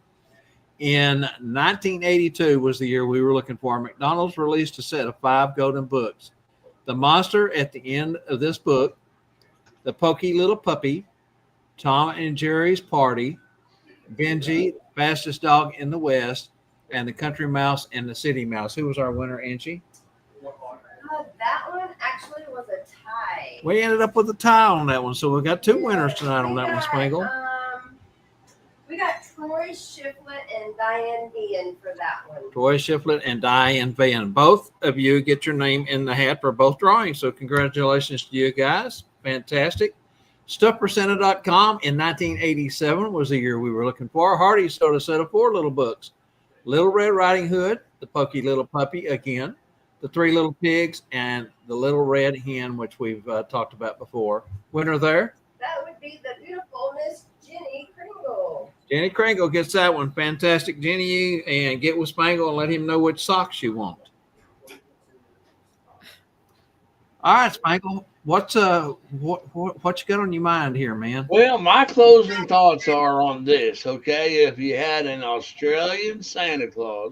Speaker 1: In 1982 was the year we were looking for. McDonald's released a set of 5 golden books. The monster at the end of this book, the Pokey Little Puppy, Tom and Jerry's Party, Benji, Fastest Dog in the West, and the Country Mouse and the City Mouse. Who was our winner, Angie?
Speaker 2: That one actually was a tie.
Speaker 1: We ended up with a tie on that one, so we got 2 winners tonight on that one, Spangle.
Speaker 2: We got Troy Shiflett and Diane Bean for that one.
Speaker 1: Troy Shiflett and Diane Van. Both of you get your name in the hat for both drawings, so congratulations to you guys. Fantastic. StuffForSanta.com in 1987 was the year we were looking for. Hardy sold a set of 4 little books. Little Red Riding Hood, the Pokey Little Puppy again, the 3 Little Pigs, and the Little Red Hen, which we've talked about before. Winner there?
Speaker 2: That would be the beautiful Miss Jenny Kringle.
Speaker 1: Jenny Kringle gets that one. Fantastic, Jenny. And get with Spangle and let him know which socks you want. All right, Spangle. What you got on your mind here, man?
Speaker 3: Well, my closing thoughts are on this, okay? If you had an Australian Santa Claus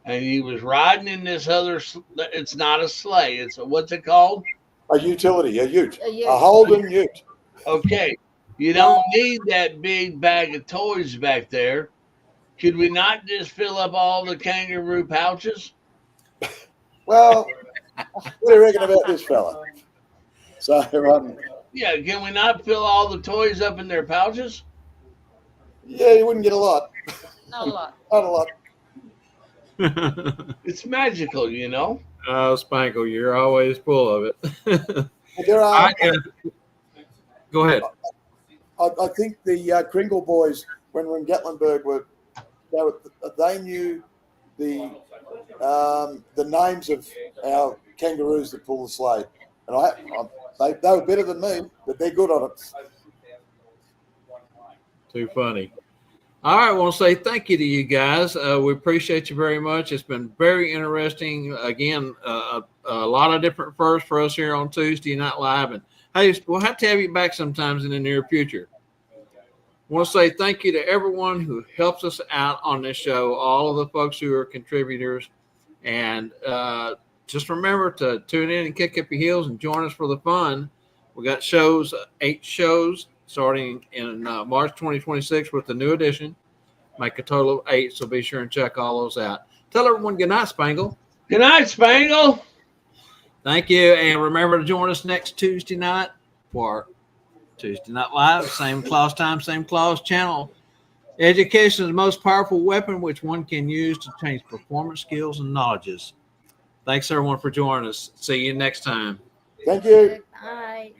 Speaker 3: and he was riding in this other, it's not a sleigh, it's what's it called?
Speaker 5: A utility, a ute. A Holden ute.
Speaker 3: Okay, you don't need that big bag of toys back there. Could we not just fill up all the kangaroo pouches?
Speaker 5: Well, what do you reckon about this fella? So,
Speaker 3: yeah, can we not fill all the toys up in their pouches?
Speaker 5: Yeah, you wouldn't get a lot.
Speaker 6: Not a lot.
Speaker 5: Not a lot.
Speaker 3: It's magical, you know.
Speaker 1: Oh, Spangle, you're always full of it.
Speaker 5: There are.
Speaker 1: Go ahead.
Speaker 5: I think the Kringle boys, when we're in Gatlinburg, they knew the names of our kangaroos that pull the sleigh, and they were better than me, but they're good on it.
Speaker 1: Too funny. All right, I want to say thank you to you guys. We appreciate you very much. It's been very interesting. Again, a lot of different firsts for us here on Tuesday Night Live. And hey, we'll have to have you back sometimes in the near future. I want to say thank you to everyone who helps us out on this show, all of the folks who are contributors. And just remember to tune in and kick up your heels and join us for the fun. We got shows, 8 shows, starting in March 2026 with the new edition. make a total of 8. So be sure and check all those out. Tell everyone good night, Spangle.
Speaker 3: Good night, Spangle.
Speaker 1: Thank you. And remember to join us next Tuesday night for Tuesday Night Live. Same class time, same class channel. Education is the most powerful weapon which one can use to change performance, skills, and knowledges. Thanks, everyone, for joining us. See you next time.
Speaker 5: Thank you.
Speaker 6: Bye.